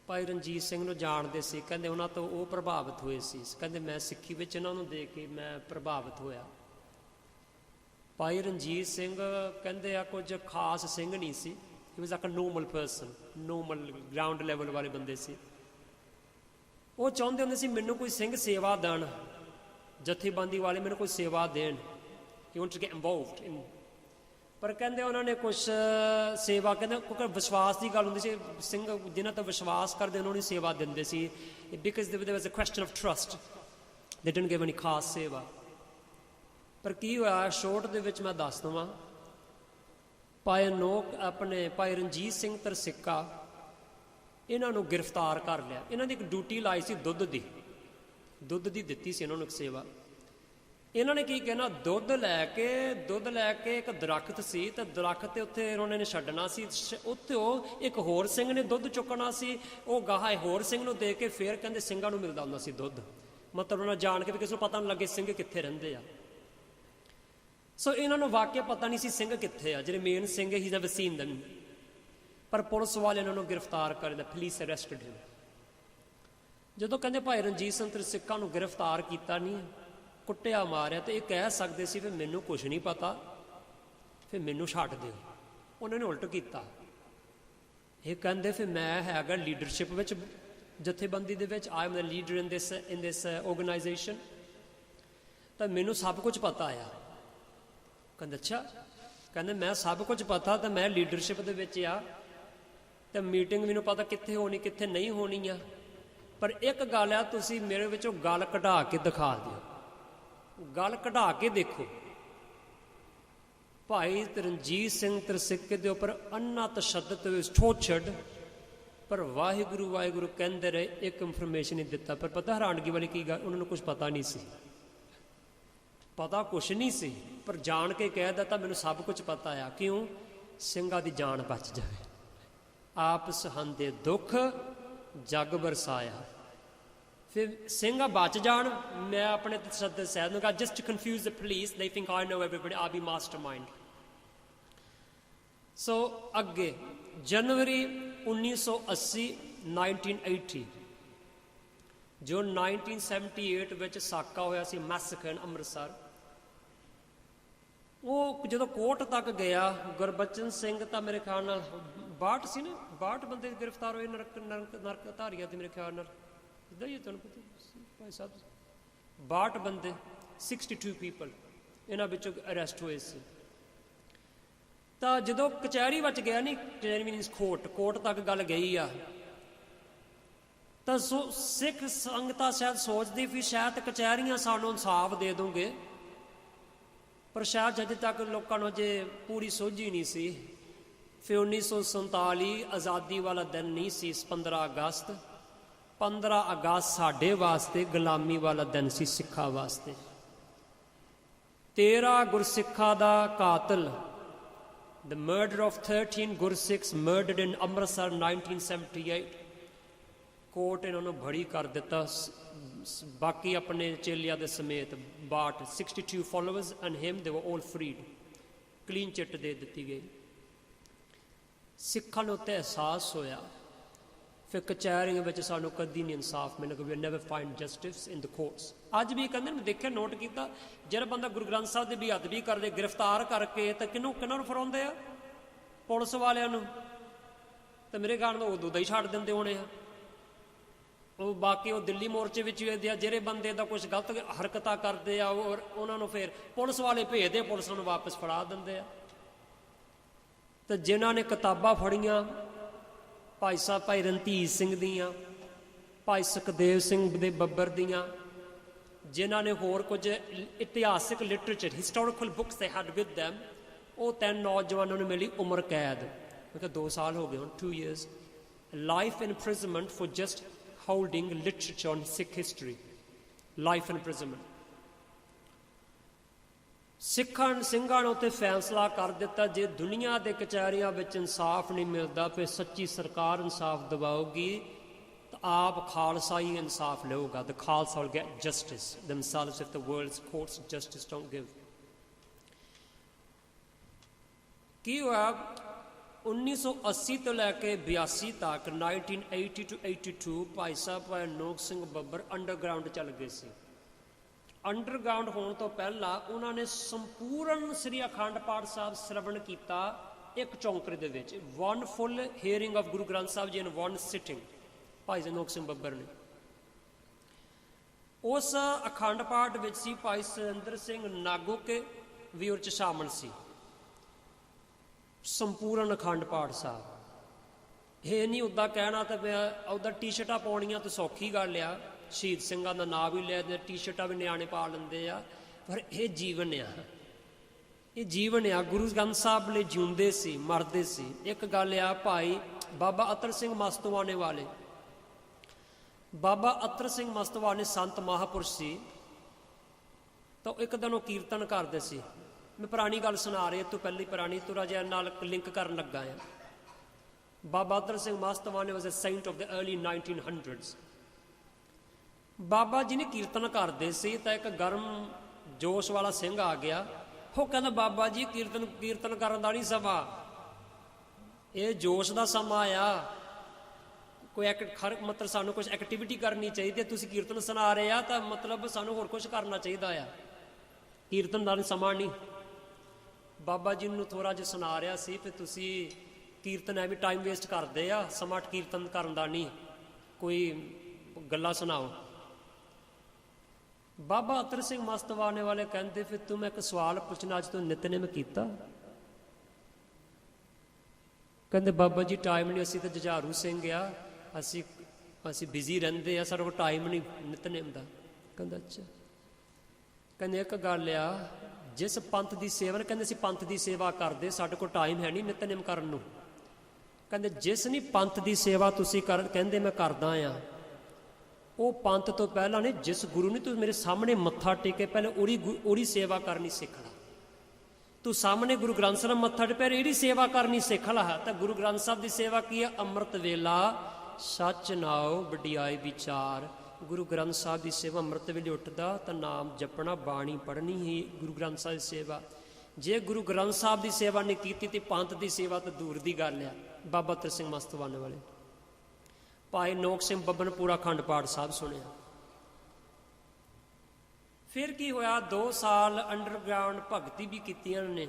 ਭਾਈ ਰਣਜੀਤ ਸਿੰਘ ਨੂੰ ਜਾਣਦੇ ਸੀ। ਕਹਿੰਦੇ ਉਹਨਾਂ ਤੋਂ ਉਹ ਪ੍ਰਭਾਵਿਤ ਹੋਏ ਸੀ। ਕਹਿੰਦੇ ਮੈਂ ਸਿੱਖੀ ਵਿੱਚ ਇਹਨਾਂ ਨੂੰ ਦੇਖ ਕੇ ਮੈਂ ਪ੍ਰਭਾਵਿਤ ਹੋਇਆ। ਭਾਈ ਰਣਜੀਤ ਸਿੰਘ ਕਹਿੰਦੇ ਆ ਕੁਝ ਖਾਸ ਸਿੰਘ ਨਹੀਂ ਸੀ, he was like a normal person, normal ground level ਵਾਲੇ ਬੰਦੇ ਸੀ। ਉਹ ਚਾਹੁੰਦੇ ਹੁੰਦੇ ਸੀ ਮੈਨੂੰ ਕੋਈ ਸਿੰਘ ਸੇਵਾ ਦੇਣ, ਜਥੇਬੰਦੀ ਵਾਲੇ ਮੈਨੂੰ ਕੋਈ ਸੇਵਾ ਦੇਣ, he wants to get involved in. ਪਰ ਕਹਿੰਦੇ ਉਹਨਾਂ ਨੇ ਕੁਛ ਸੇਵਾ, ਕਹਿੰਦੇ ਕਿਉਂਕਿ ਵਿਸ਼ਵਾਸ ਦੀ ਗੱਲ ਹੁੰਦੀ ਸੀ, ਸਿੰਘ ਜਿਨ੍ਹਾਂ ਤੋਂ ਵਿਸ਼ਵਾਸ ਕਰਦੇ ਉਹਨਾਂ ਨੂੰ ਸੇਵਾ ਦਿੰਦੇ ਸੀ, because there was a question of trust, they didn't give any ਖਾਸ ਸੇਵਾ। ਪਰ ਕੀ ਹੋਇਆ ਸ਼ੋਰਟ ਦੇ ਵਿੱਚ ਮੈਂ ਦੱਸ ਦੇਵਾਂ, ਭਾਈ ਅਨੋਖ ਆਪਣੇ ਭਾਈ ਰਣਜੀਤ ਸਿੰਘ ਤਰਸਿੱਕਾ ਇਹਨਾਂ ਨੂੰ ਗ੍ਰਿਫਤਾਰ ਕਰ ਲਿਆ। ਇਹਨਾਂ ਦੀ ਇੱਕ ਡਿਊਟੀ ਲਾਈ ਸੀ ਦੁੱਧ ਦੀ ਦਿੱਤੀ ਸੀ ਇਹਨਾਂ ਨੂੰ ਇੱਕ ਸੇਵਾ। ਇਹਨਾਂ ਨੇ ਕੀ ਕਹਿਣਾ, ਦੁੱਧ ਲੈ ਕੇ ਇੱਕ ਦਰਖਤ ਸੀ, ਤੇ ਦਰਖਤ ਤੇ ਉੱਥੇ ਉਹਨਾਂ ਨੇ ਛੱਡਣਾ ਸੀ। ਉੱਥੇ ਉਹ ਇੱਕ ਹੋਰ ਸਿੰਘ ਨੇ ਦੁੱਧ ਚੁੱਕਣਾ ਸੀ, ਉਹ ਗਾਹਾਂ ਹੋਰ ਸਿੰਘ ਨੂੰ ਦੇ ਕੇ ਫਿਰ ਕਹਿੰਦੇ ਸਿੰਘਾਂ ਨੂੰ ਮਿਲਦਾ ਹੁੰਦਾ ਸੀ ਦੁੱਧ। ਮਤਲਬ ਉਹਨਾਂ ਜਾਣ ਕੇ ਵੀ ਕਿਸੇ ਨੂੰ ਪਤਾ ਨਹੀਂ ਲੱਗੇ ਸਿੰਘ ਕਿੱਥੇ ਰਹਿੰਦੇ ਆ। ਸੋ ਇਹਨਾਂ ਨੂੰ ਵਾਕਿਆ ਪਤਾ ਨਹੀਂ ਸੀ ਸਿੰਘ ਕਿੱਥੇ ਆ, ਜਿਹੜੇ ਮੇਨ ਸਿੰਘ ਹੀ ਨੈਵਰ ਸੀਨ ਦੈਮ। ਪਰ ਪੁਲਿਸ ਵਾਲੇ ਇਹਨਾਂ ਨੂੰ ਗ੍ਰਿਫਤਾਰ ਕਰ ਲਿਆ, ਪੁਲਿਸ ਅਰੈਸਟਡ ਹਿਮ। ਜਦੋਂ ਕਹਿੰਦੇ ਭਾਈ ਰਣਜੀਤ ਸਿੰਘ ਤਰਸਿੱਕਾ ਨੂੰ ਗ੍ਰਿਫਤਾਰ ਕੀਤਾ ਨਹੀਂ, ਕੁੱਟਿਆ ਮਾਰਿਆ, ਤੇ ਇਹ ਕਹਿ ਸਕਦੇ ਸੀ ਫਿਰ ਮੈਨੂੰ ਕੁਛ ਨਹੀਂ ਪਤਾ, ਫਿਰ ਮੈਨੂੰ ਛੱਡ ਦਿਓ। ਉਹਨਾਂ ਨੇ ਉਲਟ ਕੀਤਾ। ਇਹ ਕਹਿੰਦੇ ਫਿਰ ਮੈਂ ਹੈਗਾ ਲੀਡਰਸ਼ਿਪ ਵਿੱਚ, ਜਥੇਬੰਦੀ ਦੇ ਵਿੱਚ, I am the leader in this organisation, ਤਾਂ ਮੈਨੂੰ ਸਭ ਕੁਝ ਪਤਾ ਆ। ਕਹਿੰਦੇ ਅੱਛਾ, ਕਹਿੰਦੇ ਮੈਂ ਸਭ ਕੁਝ ਪਤਾ, ਤਾਂ ਮੈਂ ਲੀਡਰਸ਼ਿਪ ਦੇ ਵਿੱਚ ਆ, ਤੇ ਮੀਟਿੰਗ ਮੈਨੂੰ ਪਤਾ ਕਿੱਥੇ ਹੋਣੀ ਕਿੱਥੇ ਨਹੀਂ ਹੋਣੀ ਆ। ਪਰ ਇੱਕ ਗੱਲ ਆ, ਤੁਸੀਂ ਮੇਰੇ ਵਿੱਚੋਂ ਗੱਲ ਕਢਾ ਕੇ ਦਿਖਾ ਦਿਓ, ਗੱਲ ਕਢਾ ਕੇ ਦੇਖੋ। ਭਾਈ ਰਣਜੀਤ ਸਿੰਘ ਤਰਸਿੱਕੇ ਦੇ ਉੱਪਰ ਅੰਨਾ ਤਸ਼ੱਦਦ tortured, ਪਰ ਵਾਹਿਗੁਰੂ ਕਹਿੰਦੇ ਰਹੇ, ਇੱਕ ਇਨਫੋਰਮੇਸ਼ਨ ਨਹੀਂ ਦਿੱਤਾ। ਪਰ ਪਤਾ ਹੈਰਾਨਗੀ ਵਾਲੀ ਕੀ ਗੱਲ, ਉਹਨਾਂ ਨੂੰ ਕੁਝ ਪਤਾ ਨਹੀਂ ਸੀ, ਪਤਾ ਕੁਛ ਨਹੀਂ ਸੀ, ਪਰ ਜਾਣ ਕੇ ਕਹਿ ਦਿੱਤਾ ਮੈਨੂੰ ਸਭ ਕੁਝ ਪਤਾ ਆ। ਕਿਉਂ? ਸਿੰਘਾਂ ਦੀ ਜਾਨ ਬਚ ਜਾਵੇ। ਆਪ ਸਹਾਂਦੇ ਦੁੱਖ ਜਗ ਬਰਸਾਇਆ। ਫਿਰ ਸਿੰਘ ਬਚ ਜਾਣ। ਮੈਂ ਆਪਣੇ ਤਸੱਦਦ ਸੈਦ ਨੂੰ ਕਹਾ, just to confuse the police, they think I know everybody, I be mastermind. So ਅੱਗੇ ਜਨਵਰੀ 1980 1980 ਜੋ 1978 ਵਿੱਚ ਸਾਕਾ ਹੋਇਆ ਸੀ, ਮੈਸੇਕਰ ਅੰਮ੍ਰਿਤਸਰ, ਉਹ ਜਦੋਂ ਕੋਰਟ ਤੱਕ ਗਿਆ, ਗੁਰਬਚਨ ਸਿੰਘ ਤਾਂ ਮੇਰੇ ਖਿਆਲ ਨਾਲ 62 ਸੀ ਨਾ, 62 ਬੰਦੇ ਗ੍ਰਿਫਤਾਰ ਹੋਏ ਨਰਕ ਧਾਰੀਆਂ ਦੇ, ਮੇਰੇ ਖਿਆਲ ਨਾਲ ਇੱਦਾਂ ਹੀ ਹੈ, ਤੁਹਾਨੂੰ ਪਤਾ ਭਾਈ ਸਾਹਿਬ, 62 ਬੰਦੇ, 62 ਪੀਪਲ ਇਹਨਾਂ ਵਿੱਚੋਂ ਅਰੈਸਟ ਹੋਏ ਸੀ। ਤਾਂ ਜਦੋਂ ਕਚਹਿਰੀ ਵਿੱਚ ਗਿਆ, ਨਹੀਂ ਕਚਹਿਰੀ ਮੀਨਸ ਕੋਰਟ ਤੱਕ ਗੱਲ ਗਈ ਆ, ਤਾਂ ਸਿੱਖ ਸੰਗਤਾਂ ਸ਼ਾਇਦ ਸੋਚਦੀ ਵੀ ਸ਼ਾਇਦ ਕਚਹਿਰੀਆਂ ਸਾਨੂੰ ਇਨਸਾਫ ਦੇ ਦੋਗੇ, ਪਰ ਸ਼ਾਇਦ ਅਜੇ ਤੱਕ ਲੋਕਾਂ ਨੂੰ ਅਜੇ ਪੂਰੀ ਸੋਝੀ ਨਹੀਂ ਸੀ। ਫਿਰ 1947 ਆਜ਼ਾਦੀ ਵਾਲਾ ਦਿਨ ਨਹੀਂ ਸੀ, 15 ਅਗਸਤ। 15 ਅਗਸਤ ਸਾਡੇ ਵਾਸਤੇ ਗੁਲਾਮੀ ਵਾਲਾ ਦਿਨ ਸੀ, ਸਿੱਖਾਂ ਵਾਸਤੇ। 13 ਗੁਰਸਿੱਖਾਂ ਦਾ ਕਾਤਲ, the murder of 13 Gursikhs murdered in Amritsar 1978, court ਇਹਨਾਂ ਨੂੰ ਬੜੀ ਕਰ ਦਿੱਤਾ, ਬਾਕੀ ਆਪਣੇ ਚੇਲਿਆਂ ਦੇ ਸਮੇਤ। 62 followers and him, they were all freed, clean chit ਦੇ ਦਿੱਤੀ ਗਈ। ਸਿੱਖਾਂ ਨੂੰ ਉੱਤੇ ਅਹਿਸਾਸ ਹੋਇਆ। ਫਿਰ ਕਚਹਿਰੀਆਂ ਵਿੱਚ ਸਾਨੂੰ ਕਦੀ ਨਹੀਂ ਇਨਸਾਫ ਮਿਲੇਗਾ, we never find justice in the courts. ਅੱਜ ਵੀ ਕਹਿੰਦੇ ਮੈਂ ਦੇਖਿਆ, ਨੋਟ ਕੀਤਾ, ਜਿਹੜਾ ਬੰਦਾ ਗੁਰੂ ਗ੍ਰੰਥ ਸਾਹਿਬ ਦੀ ਬੇਅਦਬੀ ਕਰਦੇ, ਗ੍ਰਿਫਤਾਰ ਕਰਕੇ, ਤਾਂ ਕਿਹਨਾਂ ਨੂੰ ਫੜਾਉਂਦੇ ਆ? ਪੁਲਿਸ ਵਾਲਿਆਂ ਨੂੰ। ਤਾਂ ਮੇਰੇ ਖਿਆਲ ਨਾਲ ਉਦੋਂ ਦਾ ਹੀ ਛੱਡ ਦਿੰਦੇ ਹੋਣੇ ਆ ਉਹ। ਬਾਕੀ ਉਹ ਦਿੱਲੀ ਮੋਰਚੇ ਵਿੱਚ ਵੀ ਜਿਹੜੇ ਬੰਦੇ ਦਾ ਕੁਛ ਗਲਤ ਹਰਕਤਾਂ ਕਰਦੇ ਆ, ਉਹਨਾਂ ਨੂੰ ਫਿਰ ਪੁਲਿਸ ਵਾਲੇ ਭੇਜਦੇ, ਪੁਲਿਸ ਨੂੰ ਵਾਪਸ ਫੜਾ ਦਿੰਦੇ ਆ। ਤਾਂ ਜਿਨ੍ਹਾਂ ਨੇ ਕਿਤਾਬਾਂ ਫੜੀਆਂ, ਭਾਈ ਸਾਹਿਬ ਭਾਈ ਰਣਧੀਰ ਸਿੰਘ ਦੀਆਂ, ਭਾਈ ਸੁਖਦੇਵ ਸਿੰਘ ਦੇ ਬੱਬਰ ਦੀਆਂ, ਜਿਨ੍ਹਾਂ ਨੇ ਹੋਰ ਕੁਝ ਇਤਿਹਾਸਿਕ ਲਿਟਰੇਚਰ, ਹਿਸਟੋਰੀਕਲ ਬੁੱਕਸ ਦੇ ਹੈਡ ਵਿਦ ਦੈਮ, ਉਹ 3 ਨੌਜਵਾਨਾਂ ਨੂੰ ਮਿਲੀ ਉਮਰ ਕੈਦ। ਮੈਂ ਕਿਹਾ 2 ਸਾਲ ਹੋ ਗਏ ਹੁਣ, 2 years life imprisonment for just holding literature on Sikh history, life imprisonment. ਸਿੰਘਾਂ ਨੂੰ ਤੇ ਫੈਸਲਾ ਕਰ ਦਿੱਤਾ, ਜੇ ਦੁਨੀਆ ਦੇ ਕਚਹਿਰੀਆਂ ਵਿੱਚ ਇਨਸਾਫ ਨਹੀਂ ਮਿਲਦਾ, ਫਿਰ ਸੱਚੀ ਸਰਕਾਰ ਇਨਸਾਫ ਦਿਵਾਉਗੀ, ਤਾਂ ਆਪ ਖਾਲਸਾ ਹੀ ਇਨਸਾਫ ਲਊਗਾ। The Khalsa will get justice themselves if the world's courts justice don't give. ਕੀ ਹੋਇਆ? 1980 ਤੋਂ ਲੈ ਕੇ 82 ਤੱਕ, 1980 to 82, ਭਾਈ ਸਾਹਿਬ ਭਾਈ ਨੋਕ ਸਿੰਘ ਬੱਬਰ ਅੰਡਰਗਰਾਊਂਡ ਚੱਲ ਗਏ ਸੀ। ਅੰਡਰਗਰਾਊਂਡ ਹੋਣ ਤੋਂ ਪਹਿਲਾਂ ਉਹਨਾਂ ਨੇ ਸੰਪੂਰਨ ਸ੍ਰੀ ਅਖੰਡ ਪਾਠ ਸਾਹਿਬ ਸ਼ਰਵਣ ਕੀਤਾ ਇੱਕ ਚੌਂਕੜੇ ਦੇ ਵਿੱਚ। 1 full hearing of Guru Granth Sahib ji in 1 sitting, ਭਾਈ ਨੋਕ ਸਿੰਘ ਬੱਬਰ ਨੇ। ਉਸ ਅਖੰਡ ਪਾਠ ਵਿੱਚ ਸੀ ਭਾਈ ਸੁਰਿੰਦਰ ਸਿੰਘ ਨਾਗੋਕੇ ਵੀ ਉਹ 'ਚ ਸ਼ਾਮਲ ਸੀ। ਸੰਪੂਰਨ ਅਖੰਡ ਪਾਠ ਸਾਹਿਬ। ਇਹ ਨਹੀਂ ਉੱਦਾਂ ਕਹਿਣਾ ਤਾਂ ਮੈਂ ਉੱਦਾਂ ਟੀ-ਸ਼ਰਟਾਂ ਪਾਉਣੀਆਂ ਤਾਂ ਸੌਖੀ ਗੱਲ ਆ, ਸ਼ਹੀਦ ਸਿੰਘਾਂ ਦਾ ਨਾਂ ਵੀ ਲੈ, ਟੀ-ਸ਼ਰਟਾਂ ਵੀ ਨਿਆਣੇ ਪਾ ਲੈਂਦੇ ਆ, ਪਰ ਇਹ ਜੀਵਨ ਆ, ਇਹ ਜੀਵਨ ਆ। ਗੁਰੂ ਗ੍ਰੰਥ ਸਾਹਿਬ ਲਈ ਜਿਉਂਦੇ ਸੀ, ਮਰਦੇ ਸੀ। ਇੱਕ ਗੱਲ ਆ, ਭਾਈ ਬਾਬਾ ਅਤਰ ਸਿੰਘ ਮਸਤਵਾਨੇ ਵਾਲੇ, ਬਾਬਾ ਅਤਰ ਸਿੰਘ ਮਸਤਵਾਨੇ ਸੰਤ ਮਹਾਂਪੁਰਸ਼ ਸੀ। ਤਾਂ ਇੱਕ ਦਿਨ ਉਹ ਕੀਰਤਨ ਕਰਦੇ ਸੀ। ਮੈਂ ਪੁਰਾਣੀ ਗੱਲ ਸੁਣਾ ਰਹੀ, ਤੋਂ ਪਹਿਲੀ ਪੁਰਾਣੀ ਤੁਰਾ ਜਿਹਾ ਨਾਲ ਲਿੰਕ ਕਰਨ ਲੱਗਾ ਆ। Baba Attar Singh Mastuane was a saint of the early 1900s। Baba ji ਨੇ ਕੀਰਤਨ ਕਰਦੇ ਸੀ, ਤਾਂ ਇੱਕ ਗਰਮ ਜੋਸ਼ ਵਾਲਾ ਸਿੰਘ ਆ ਗਿਆ। ਉਹ ਕਹਿੰਦਾ, ਬਾਬਾ ਜੀ ਕੀਰਤਨ ਕਰਨ ਦਾ ਨਹੀਂ ਸਮਾਂ, ਇਹ ਜੋਸ਼ ਦਾ ਸਮਾਂ ਆ, ਕੋਈ ਮਤਲਬ ਸਾਨੂੰ ਕੁਛ ਐਕਟੀਵਿਟੀ ਕਰਨੀ ਚਾਹੀਦੀ ਹੈ। ਤੁਸੀਂ ਕੀਰਤਨ ਸੁਣਾ ਰਹੇ ਆ, ਤਾਂ ਮਤਲਬ ਸਾਨੂੰ ਹੋਰ ਕੁਛ ਕਰਨਾ ਚਾਹੀਦਾ ਆ, ਕੀਰਤਨ ਦਾ ਸਮਾਂ ਨਹੀਂ। ਬਾਬਾ ਜੀ ਨੂੰ ਥੋੜ੍ਹਾ ਜਿਹਾ ਸੁਣਾ ਰਿਹਾ ਸੀ, ਫਿਰ ਤੁਸੀਂ ਕੀਰਤਨ ਐ ਵੀ ਟਾਈਮ ਵੇਸਟ ਕਰਦੇ ਆ, ਸਮਾਂ ਕੀਰਤਨ ਕਰਨ ਦਾ ਨਹੀਂ, ਕੋਈ ਗੱਲਾਂ ਸੁਣਾਓ। ਬਾਬਾ ਅਤਰ ਸਿੰਘ ਮਸਤਵਾਨੇ ਵਾਲੇ ਕਹਿੰਦੇ, ਫਿਰ ਤੂੰ ਮੈਂ ਇੱਕ ਸਵਾਲ ਪੁੱਛਣਾ, ਅੱਜ ਤੋਂ ਨਿਤਨੇਮ ਕੀਤਾ? ਕਹਿੰਦੇ, ਬਾਬਾ ਜੀ ਟਾਈਮ ਨਹੀਂ, ਅਸੀਂ ਤਾਂ ਜੁਝਾਰੂ ਸਿੰਘ ਆ, ਅਸੀਂ ਬਿਜ਼ੀ ਰਹਿੰਦੇ ਆ, ਸਾਡੇ ਕੋਲ ਟਾਈਮ ਨਹੀਂ ਨਿਤਨੇਮ ਦਾ। ਕਹਿੰਦਾ ਅੱਛਾ। ਕਹਿੰਦੇ ਇੱਕ ਗੱਲ ਆ, ਜਿਸ ਪੰਥ ਦੀ ਸੇਵਾ, ਕਹਿੰਦੇ ਅਸੀਂ ਪੰਥ ਦੀ ਸੇਵਾ ਕਰਦੇ, ਸਾਡੇ ਕੋਲ ਟਾਈਮ ਹੈ ਨਹੀਂ ਨਿਤਨੇਮ ਕਰਨ ਨੂੰ। ਕਹਿੰਦੇ ਜਿਸ ਨਹੀਂ ਪੰਥ ਦੀ ਸੇਵਾ ਤੁਸੀਂ ਕਹਿੰਦੇ ਮੈਂ ਕਰਦਾ ਆ, ਉਹ ਪੰਥ ਤੋਂ ਪਹਿਲਾਂ ਨੇ, ਜਿਸ ਗੁਰੂ ਨੇ ਤੂੰ ਮੇਰੇ ਸਾਹਮਣੇ ਮੱਥਾ ਟੇਕੇ ਪਹਿਲੇ ਉਹਦੀ ਸੇਵਾ ਕਰਨੀ ਸਿੱਖ ਲਾ। ਤੂੰ ਸਾਹਮਣੇ ਗੁਰੂ ਗ੍ਰੰਥ ਸਾਹਿਬ ਮੱਥਾ ਟੇਕੇ ਪਹਿਲੇ ਇਹਦੀ ਸੇਵਾ ਕਰਨੀ ਸਿੱਖ ਲਾ। ਤਾਂ ਗੁਰੂ ਗ੍ਰੰਥ ਸਾਹਿਬ ਦੀ ਸੇਵਾ ਕੀ ਹੈ? ਅੰਮ੍ਰਿਤ ਵੇਲਾ ਸੱਚ ਨਾਉ ਵਡਿਆਈ ਵਿਚਾਰ। ਗੁਰੂ ਗ੍ਰੰਥ ਸਾਹਿਬ ਦੀ ਸੇਵਾ ਅੰਮ੍ਰਿਤ ਵੇਲੇ ਉੱਠਦਾ ਤਾਂ ਨਾਮ ਜਪਣਾ, ਬਾਣੀ ਪੜ੍ਹਨੀ ਹੀ ਗੁਰੂ ਗ੍ਰੰਥ ਸਾਹਿਬ ਦੀ ਸੇਵਾ। ਜੇ ਗੁਰੂ ਗ੍ਰੰਥ ਸਾਹਿਬ ਦੀ ਸੇਵਾ ਨਹੀਂ ਕੀਤੀ ਤੇ ਪੰਥ ਦੀ ਸੇਵਾ ਤਾਂ ਦੂਰ ਦੀ ਗੱਲ ਆ। ਬਾਬਾ ਤਰ ਸਿੰਘ ਮਸਤਵਾਨੇ ਵਾਲੇ ਭਾਈ ਨੋਕ ਸਿੰਘ ਬੱਬਰ ਨੇ ਪੂਰਾ ਅਖੰਡ ਪਾਠ ਸਾਹਿਬ ਸੁਣਿਆ। ਫਿਰ ਕੀ ਹੋਇਆ, 2 ਸਾਲ ਅੰਡਰਗਰਾਊਂਡ ਭਗਤੀ ਵੀ ਕੀਤੀਆਂ ਨੇ।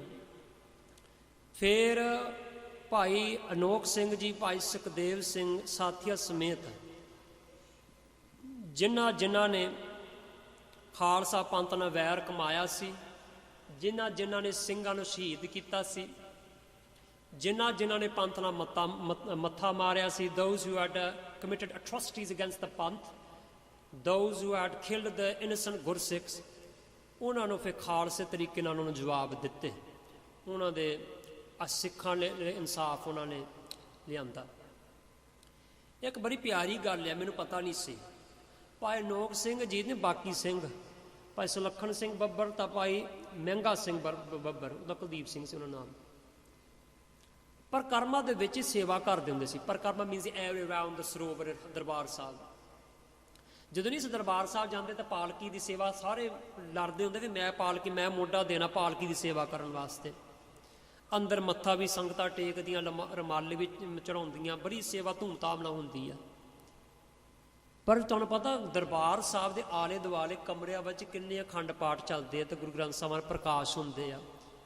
ਫਿਰ ਭਾਈ ਅਨੋਖ ਸਿੰਘ ਜੀ, ਭਾਈ ਸੁਖਦੇਵ ਸਿੰਘ ਸਾਥੀਆਂ ਸਮੇਤ ਜਿਨ੍ਹਾਂ ਨੇ ਖਾਲਸਾ ਪੰਥ ਨਾਲ ਵੈਰ ਕਮਾਇਆ ਸੀ, ਜਿਨ੍ਹਾਂ ਨੇ ਸਿੰਘਾਂ ਨੂੰ ਸ਼ਹੀਦ ਕੀਤਾ ਸੀ, ਜਿਨ੍ਹਾਂ ਨੇ ਪੰਥ ਨਾਲ ਮੱਥਾ ਮਾਰਿਆ ਸੀ, those who had committed atrocities against the Panth, those who had killed the innocent ਗੁਰਸਿੱਖs, ਉਹਨਾਂ ਨੂੰ ਫਿਰ ਖਾਲਸੇ ਤਰੀਕੇ ਨਾਲ ਉਹਨਾਂ ਨੂੰ ਜਵਾਬ ਦਿੱਤੇ। ਉਹਨਾਂ ਦੇ ਸਿੱਖਾਂ ਲਈ ਇਨਸਾਫ ਉਹਨਾਂ ਨੇ ਲਿਆਂਦਾ। ਇੱਕ ਬੜੀ ਪਿਆਰੀ ਗੱਲ ਹੈ, ਮੈਨੂੰ ਪਤਾ ਨਹੀਂ ਸੀ। ਭਾਈ ਨੋਕ ਸਿੰਘ ਜੀ ਨੇ ਬਾਕੀ ਸਿੰਘ, ਭਾਈ ਸੁਲੱਖਣ ਸਿੰਘ ਬੱਬਰ ਤਾਂ ਭਾਈ ਮਹਿੰਗਾ ਸਿੰਘ ਬੱਬਰ, ਉਹਦਾ ਕੁਲਦੀਪ ਸਿੰਘ ਸੀ ਉਹਨਾਂ ਨਾਮ। ਪਰਿਕਰਮਾ ਦੇ ਵਿੱਚ ਹੀ ਸੇਵਾ ਕਰਦੇ ਹੁੰਦੇ ਸੀ। ਪਰਿਕਰਮਾ ਮੀਨਸ ਐਵਰੀ ਰਾਊਂਡ ਦ ਸਰੋਵਰ ਦਰਬਾਰ ਸਾਹਿਬ। ਜਦੋਂ ਨਹੀਂ ਅਸੀਂ ਦਰਬਾਰ ਸਾਹਿਬ ਜਾਂਦੇ ਤਾਂ ਪਾਲਕੀ ਦੀ ਸੇਵਾ ਸਾਰੇ ਲੜਦੇ ਹੁੰਦੇ ਵੀ ਮੈਂ ਪਾਲਕੀ, ਮੈਂ ਮੋਢਾ ਦੇਣਾ ਪਾਲਕੀ ਦੀ ਸੇਵਾ ਕਰਨ ਵਾਸਤੇ। ਅੰਦਰ ਮੱਥਾ ਵੀ ਸੰਗਤਾਂ ਟੇਕਦੀਆਂ, ਰੁਮਾਲੇ ਵੀ ਚੜਾਉਂਦੀਆਂ, ਬੜੀ ਸੇਵਾ ਧੂਮਧਾਮ ਨਾਲ ਹੁੰਦੀ ਆ। ਪਰ ਤੁਹਾਨੂੰ ਪਤਾ ਦਰਬਾਰ ਸਾਹਿਬ ਦੇ ਆਲੇ ਦੁਆਲੇ ਕਮਰਿਆਂ ਵਿੱਚ ਕਿੰਨੇ ਅਖੰਡ ਪਾਠ ਚੱਲਦੇ ਆ ਤੇ ਗੁਰੂ ਗ੍ਰੰਥ ਸਾਹਿਬ ਦੇ ਪ੍ਰਕਾਸ਼ ਹੁੰਦੇ ਆ,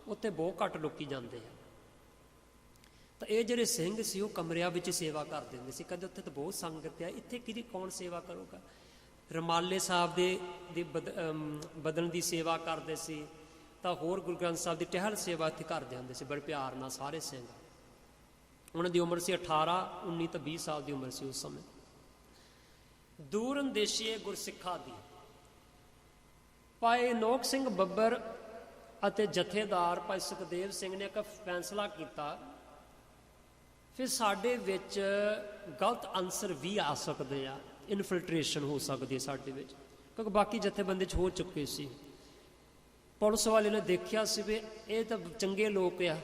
ਉੱਥੇ ਬਹੁਤ ਘੱਟ ਲੋਕੀ ਜਾਂਦੇ ਆ। ਤਾਂ ਇਹ ਜਿਹੜੇ ਸਿੰਘ ਸੀ ਉਹ ਕਮਰਿਆਂ ਵਿੱਚ ਸੇਵਾ ਕਰਦੇ ਹੁੰਦੇ ਸੀ। ਕਹਿੰਦੇ ਉੱਥੇ ਤਾਂ ਬਹੁਤ ਸੰਗਤ ਆ, ਇੱਥੇ ਕਿਹਦੀ ਕੌਣ ਸੇਵਾ ਕਰੂਗਾ। ਰੁਮਾਲੇ ਸਾਹਿਬ ਦੇ ਬਦਲਣ ਦੀ ਸੇਵਾ ਕਰਦੇ ਸੀ, ਤਾਂ ਹੋਰ ਗੁਰੂ ਗ੍ਰੰਥ ਸਾਹਿਬ ਦੀ ਟਹਿਲ ਸੇਵਾ ਇੱਥੇ ਕਰਦੇ ਹੁੰਦੇ ਸੀ ਬੜੇ ਪਿਆਰ ਨਾਲ ਸਾਰੇ ਸਿੰਘ। ਉਹਨਾਂ ਦੀ ਉਮਰ ਸੀ 18, 19 ਤਾਂ 20 ਸਾਲ ਦੀ ਉਮਰ ਸੀ ਉਸ ਸਮੇਂ। ਦੂਰ ਅੰਦੇਸ਼ੀ ਗੁਰਸਿੱਖਾਂ ਦੀ ਭਾਈ ਨੋਕ ਸਿੰਘ ਬੱਬਰ ਅਤੇ ਜਥੇਦਾਰ ਭਾਈ ਸੁਖਦੇਵ ਸਿੰਘ ਨੇ ਇੱਕ ਫੈਸਲਾ ਕੀਤਾ, ਫਿਰ ਸਾਡੇ ਵਿੱਚ ਗਲਤ ਅਨਸਰ ਵੀ ਆ ਸਕਦੇ ਆ, ਇਨਫਿਲਟਰੇਸ਼ਨ ਹੋ ਸਕਦੀ ਹੈ ਸਾਡੇ ਵਿੱਚ, ਕਿਉਂਕਿ ਬਾਕੀ ਜਥੇਬੰਦੀ 'ਚ ਹੋ ਚੁੱਕੇ ਸੀ। ਪੁਲਿਸ ਵਾਲੇ ਨੇ ਦੇਖਿਆ ਸੀ ਵੀ ਇਹ ਤਾਂ ਚੰਗੇ ਲੋਕ ਆ,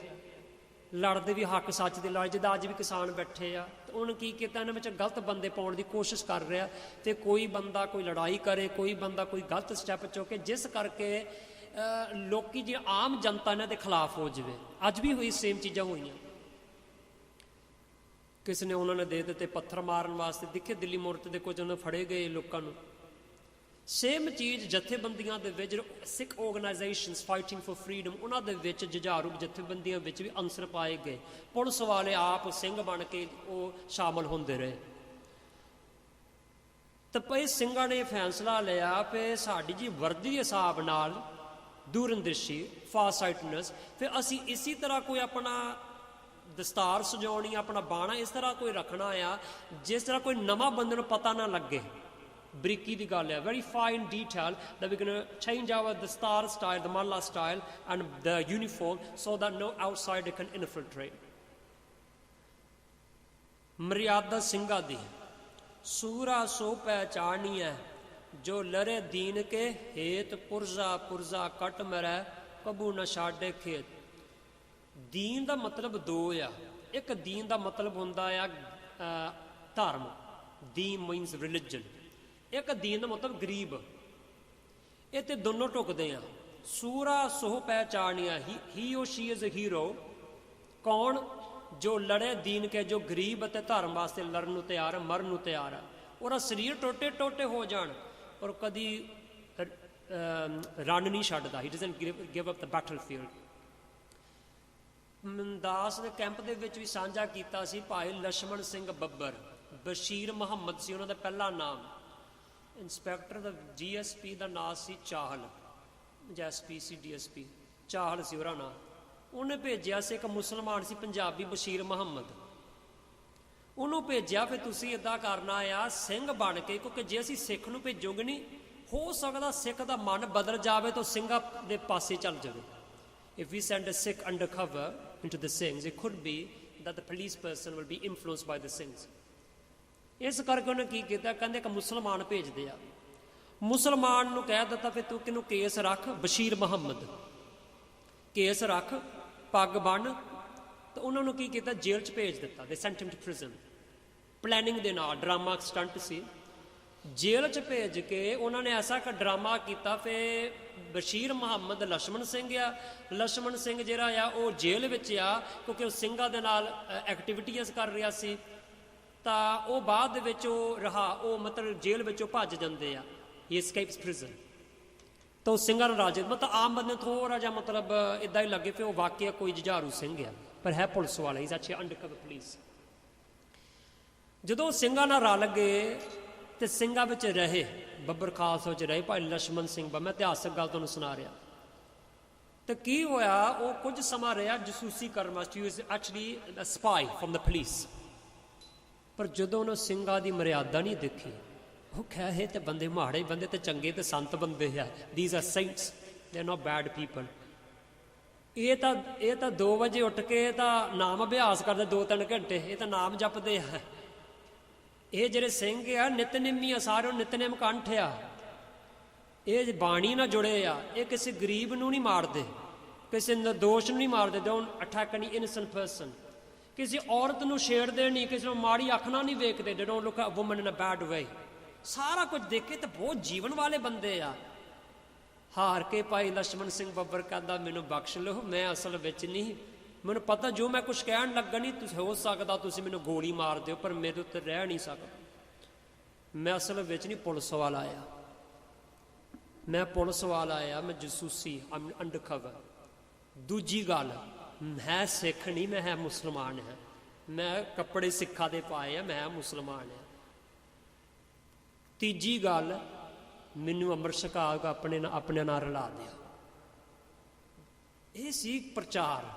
ਲੜਦੇ ਵੀ ਹੱਕ ਸੱਚ ਦੇ ਲੜ, ਜਿੱਦਾਂ ਅੱਜ ਵੀ ਕਿਸਾਨ ਬੈਠੇ ਆ। ਤਾਂ ਉਹਨੇ ਕੀ ਕੀਤਾ, ਇਹਨਾਂ ਵਿੱਚ ਗਲਤ ਬੰਦੇ ਪਾਉਣ ਦੀ ਕੋਸ਼ਿਸ਼ ਕਰ ਰਿਹਾ, ਤੇ ਕੋਈ ਬੰਦਾ ਕੋਈ ਲੜਾਈ ਕਰੇ, ਕੋਈ ਬੰਦਾ ਕੋਈ ਗਲਤ ਸਟੈਪ ਚੁੱਕੇ, ਜਿਸ ਕਰਕੇ ਲੋਕੀ ਜੇ ਆਮ ਜਨਤਾ ਇਹਨਾਂ ਦੇ ਖਿਲਾਫ ਹੋ ਜਾਵੇ। ਅੱਜ ਵੀ ਹੋਈ ਸੇਮ ਚੀਜ਼ਾਂ ਹੋਈਆਂ। ਕਿਸੇ ਨੇ ਉਹਨਾਂ ਨੇ ਦੇ ਦਿੱਤੇ ਪੱਥਰ ਮਾਰਨ ਵਾਸਤੇ, ਦੇਖੇ ਦਿੱਲੀ ਮੋਰਚੇ ਦੇ ਕੁਝ ਉਹਨਾਂ ਫੜੇ ਗਏ ਲੋਕਾਂ ਨੂੰ। ਸੇਮ ਚੀਜ਼ ਜਥੇਬੰਦੀਆਂ ਦੇ ਵਿੱਚ, ਸਿੱਖ ਆਰਗੇਨਾਈਜੇਸ਼ਨਸ ਫਾਈਟਿੰਗ ਫॉर ਫਰੀडम, ਉਹਨਾਂ ਦੇ ਵਿੱਚ ਜੁਝਾਰੂ ਜਥੇਬੰਦੀਆਂ ਵਿੱਚ ਵੀ ਅਨਸਰ ਪਾਏ ਗਏ। ਪੁਲਿਸ ਵਾਲੇ ਆਪ ਸਿੰਘ ਬਣ ਕੇ ਉਹ ਸ਼ਾਮਲ ਹੁੰਦੇ ਰਹੇ। ਤਾਂ ਪਈ ਸਿੰਘਾਂ ਨੇ ਫੈਸਲਾ ਲਿਆ ਕਿ ਸਾਡੀ ਜੀ ਵਰਦੀ ਦੇ ਹਿਸਾਬ ਨਾਲ ਦੂਰਅੰਦੇਸ਼ੀ ਫਾਰਸਾਈਟਨੈਸ, ਫਿਰ ਅਸੀਂ ਇਸੇ ਤਰ੍ਹਾਂ ਕੋਈ ਆਪਣਾ ਦਸਤਾਰ ਸਜਾਉਣੀ, ਆਪਣਾ ਬਾਣਾ ਇਸ ਤਰ੍ਹਾਂ ਕੋਈ ਰੱਖਣਾ ਆ ਜਿਸ ਤਰ੍ਹਾਂ ਕੋਈ ਨਵਾਂ ਬੰਦੇ ਨੂੰ ਪਤਾ ਨਾ ਲੱਗੇ। ਬਰੀਕੀ ਦੀ ਗੱਲ ਹੈ, very fine detail that we're going to change our the star style, the malla style and the uniform so that no outsider can infiltrate. ਮਰਿਆਦਾ ਸਿੰਘਾਂ ਦੀ ਸੂਰਾ ਸੋ ਪਹਿਚਾਨੀਐ, ਜੋ ਲਰੇ ਦੀਨ ਕੇ ਹੇਤ, ਪੁਰਜ਼ਾ ਪੁਰਜ਼ਾ ਕੱਟ ਮਰੈ, ਕਬੂ ਨਾ ਛਾਡੇ ਖੇਤ। ਦੀਨ ਦਾ ਮਤਲਬ ਦੋ ਆ। ਇੱਕ ਦੀਨ ਦਾ ਮਤਲਬ ਹੁੰਦਾ ਆ ਧਰਮ, ਦੀਨ ਮੀਨਸ ਰਿਲੀਜਨ। ਇੱਕ ਦੀਨ ਦਾ ਮਤਲਬ ਗਰੀਬ। ਇਹ ਤੇ ਦੋਨੋਂ ਢੁਕਦੇ ਆ। ਸੂਰਾ ਸੋਹ ਪਹਿਚਾਣਿਆ, ਹੀ ਉਹ ਸ਼ੀ ਇਜ਼ ਅ ਹੀਰੋ। ਕੌਣ? ਜੋ ਲੜੇ ਦੀਨ ਕੇ, ਜੋ ਗਰੀਬ ਅਤੇ ਧਰਮ ਵਾਸਤੇ ਲੜਨ ਨੂੰ ਤਿਆਰ ਹੈ, ਮਰਨ ਨੂੰ ਤਿਆਰ ਹੈ। ਉਹਦਾ ਸਰੀਰ ਟੋਟੇ ਟੋਟੇ ਹੋ ਜਾਣ ਪਰ ਕਦੀ ਰਨ ਨਹੀਂ ਛੱਡਦਾ। He doesn't give up the battlefield. Mandas ਦੇ ਕੈਂਪ ਦੇ ਵਿੱਚ ਵੀ ਸਾਂਝਾ ਕੀਤਾ ਸੀ ਭਾਈ ਲਛਮਣ ਸਿੰਘ ਬੱਬਰ। ਬਸ਼ੀਰ ਮੁਹੰਮਦ ਸੀ ਉਹਨਾਂ ਦਾ ਪਹਿਲਾ ਨਾਮ। ਇੰਸਪੈਕਟਰ ਦਾ GSP ਦਾ ਨਾਂ ਸੀ ਚਾਹਲ, SP ਸੀ DSP, ਚਾਹਲ ਸੀ ਉਹਦਾ ਨਾਂ। ਉਹਨੇ ਭੇਜਿਆ ਸੀ ਇੱਕ ਮੁਸਲਮਾਨ ਸੀ ਪੰਜਾਬੀ ਬਸ਼ੀਰ ਮੁਹੰਮਦ, ਉਹਨੂੰ ਭੇਜਿਆ ਫਿਰ ਤੁਸੀਂ ਇੱਦਾਂ ਕਰਨਾ ਆ ਸਿੰਘ ਬਣ ਕੇ, ਕਿਉਂਕਿ ਜੇ ਅਸੀਂ ਸਿੱਖ ਨੂੰ ਭੇਜੋਗੇ ਨਹੀਂ, ਹੋ ਸਕਦਾ ਸਿੱਖ ਦਾ ਮਨ ਬਦਲ ਜਾਵੇ ਤਾਂ ਸਿੰਘਾਂ ਦੇ ਪਾਸੇ ਚੱਲ ਜਾਵੇ। If we send a Sikh undercover into the Singhs, it could be that the police person will be influenced by the Singhs. इस करके उन्हें की किया, कहते एक मुसलमान भेजते आ, मुसलमान नूं कह दिता फिर तू किनू केस रख, बशीर मुहम्मद केस रख, पग बन। तो उन्होंने की किया, जेल च भेज दिता, they sent him to prison, planning दे नाल, ड्रामा स्टंट सी। जेल च भेज के उन्होंने ऐसा एक ड्रामा किया, फिर बशीर मुहम्मद लक्ष्मण सिंह आ, लक्ष्मण सिंह जिहड़ा आ वो जेल विच आ, क्योंकि वो सिंघां दे नाल एक्टिविटीज़ कर रहा सी। तो वो बाद विच रहा, वो मतलब जेल विचों भज जाते आ, ही एस्केप्स प्रिजन। तो सिंघां नाल राजे, मतलब आम बंदे थोड़ा जिहा मतलब इदां ही लगे फिर वो वाकई कोई जुझारू सिंह आ, पर है पुलिस वाला, इज अच्छे अंडरकवर पुलिस। जदों सिंघां नाल रल गए तो सिंघां विच रहे, बब्बर खास विच रहे भाई लक्ष्मण सिंह। मैं इतिहासक गल तुहानूं सुना रहा। तो की होया, वो कुछ समा रहा जसूसी करन वास्ते, he was actually a spy from the police. पर जदों उन्होंने सिंघां दी मर्यादा नहीं देखी, वो कह हे तो बंदे माड़े बंदे तो चंगे तो संत बंदे है, these are saints, they are not bad people. ये तो 2 बजे उठ के तो नाम अभ्यास करते 2-3 घंटे, ये तो नाम जपते हैं। ये ਜਿਹੜੇ ਸਿੰਘ ਆ ਨਿਤਨੇਮੀ ਆ, ਸਾਰੇ ਨਿਤਨੇਮ ਕੰਠ ਆ, ਇਹ ਬਾਣੀ ਨਾਲ ਜੁੜੇ ਆ। ਇਹ ਕਿਸੇ ਗਰੀਬ ਨੂੰ ਨਹੀਂ ਮਾਰਦੇ, ਕਿਸੇ ਨਿਰਦੋਸ਼ ਨੂੰ ਨਹੀਂ ਮਾਰਦੇ, don't attack any innocent person. ਕਿਸੇ ਔਰਤ ਨੂੰ ਛੇੜਦੇ ਨਹੀਂ, ਕਿਸੇ ਨੂੰ ਮਾੜੀ ਅੱਖ ਨਾਲ ਨਹੀਂ ਵੇਖਦੇ, they don't look a woman in a bad way. ਸਾਰਾ ਕੁਝ ਦੇਖੇ ਤਾਂ ਬਹੁਤ ਜੀਵਨ ਵਾਲੇ ਬੰਦੇ ਆ। ਹਾਰ ਕੇ ਭਾਈ ਲక్ష్మణ ਸਿੰਘ ਬੱਬਰ ਕਹਿੰਦਾ ਮੈਨੂੰ ਬਖਸ਼ ਲਓ, ਮੈਂ ਅਸਲ ਵਿੱਚ ਨਹੀਂ, ਮੈਨੂੰ ਪਤਾ ਜੋ ਮੈਂ ਕੁਛ ਕਹਿਣ ਲੱਗਾ ਨਹੀਂ, ਤੁਸੀਂ ਹੋ ਸਕਦਾ ਤੁਸੀਂ ਮੈਨੂੰ ਗੋਲੀ ਮਾਰ ਦਿਓ, ਪਰ ਮੇਰੇ ਉੱਤੇ ਰਹਿ ਨਹੀਂ ਸਕਦਾ। ਮੈਂ ਅਸਲ ਵਿੱਚ ਨਹੀਂ ਪੁਲਿਸ ਵਾਲਾ ਆਇਆ, ਮੈਂ ਪੁਲਿਸ ਵਾਲਾ ਆਇਆ, ਮੈਂ ਜਸੂਸੀ, ਅੰਡਰਕਵਰ। ਦੂਜੀ ਗੱਲ, ਮੈਂ ਸਿੱਖ ਨਹੀਂ, ਮੈਂ ਹੈ ਮੁਸਲਮਾਨ ਹੈ, ਮੈਂ ਕੱਪੜੇ ਸਿੱਖਾਂ ਦੇ ਪਾਏ ਆ, ਮੈਂ ਮੁਸਲਮਾਨ ਹਾਂ। ਤੀਜੀ ਗੱਲ, ਮੈਨੂੰ ਅੰਮ੍ਰਿਤ ਛਕਾ ਕੇ ਆਪਣੇ ਨਾਲ ਰਲਾ ਦਿਆ। ਇਹ ਸੀ ਪ੍ਰਚਾਰ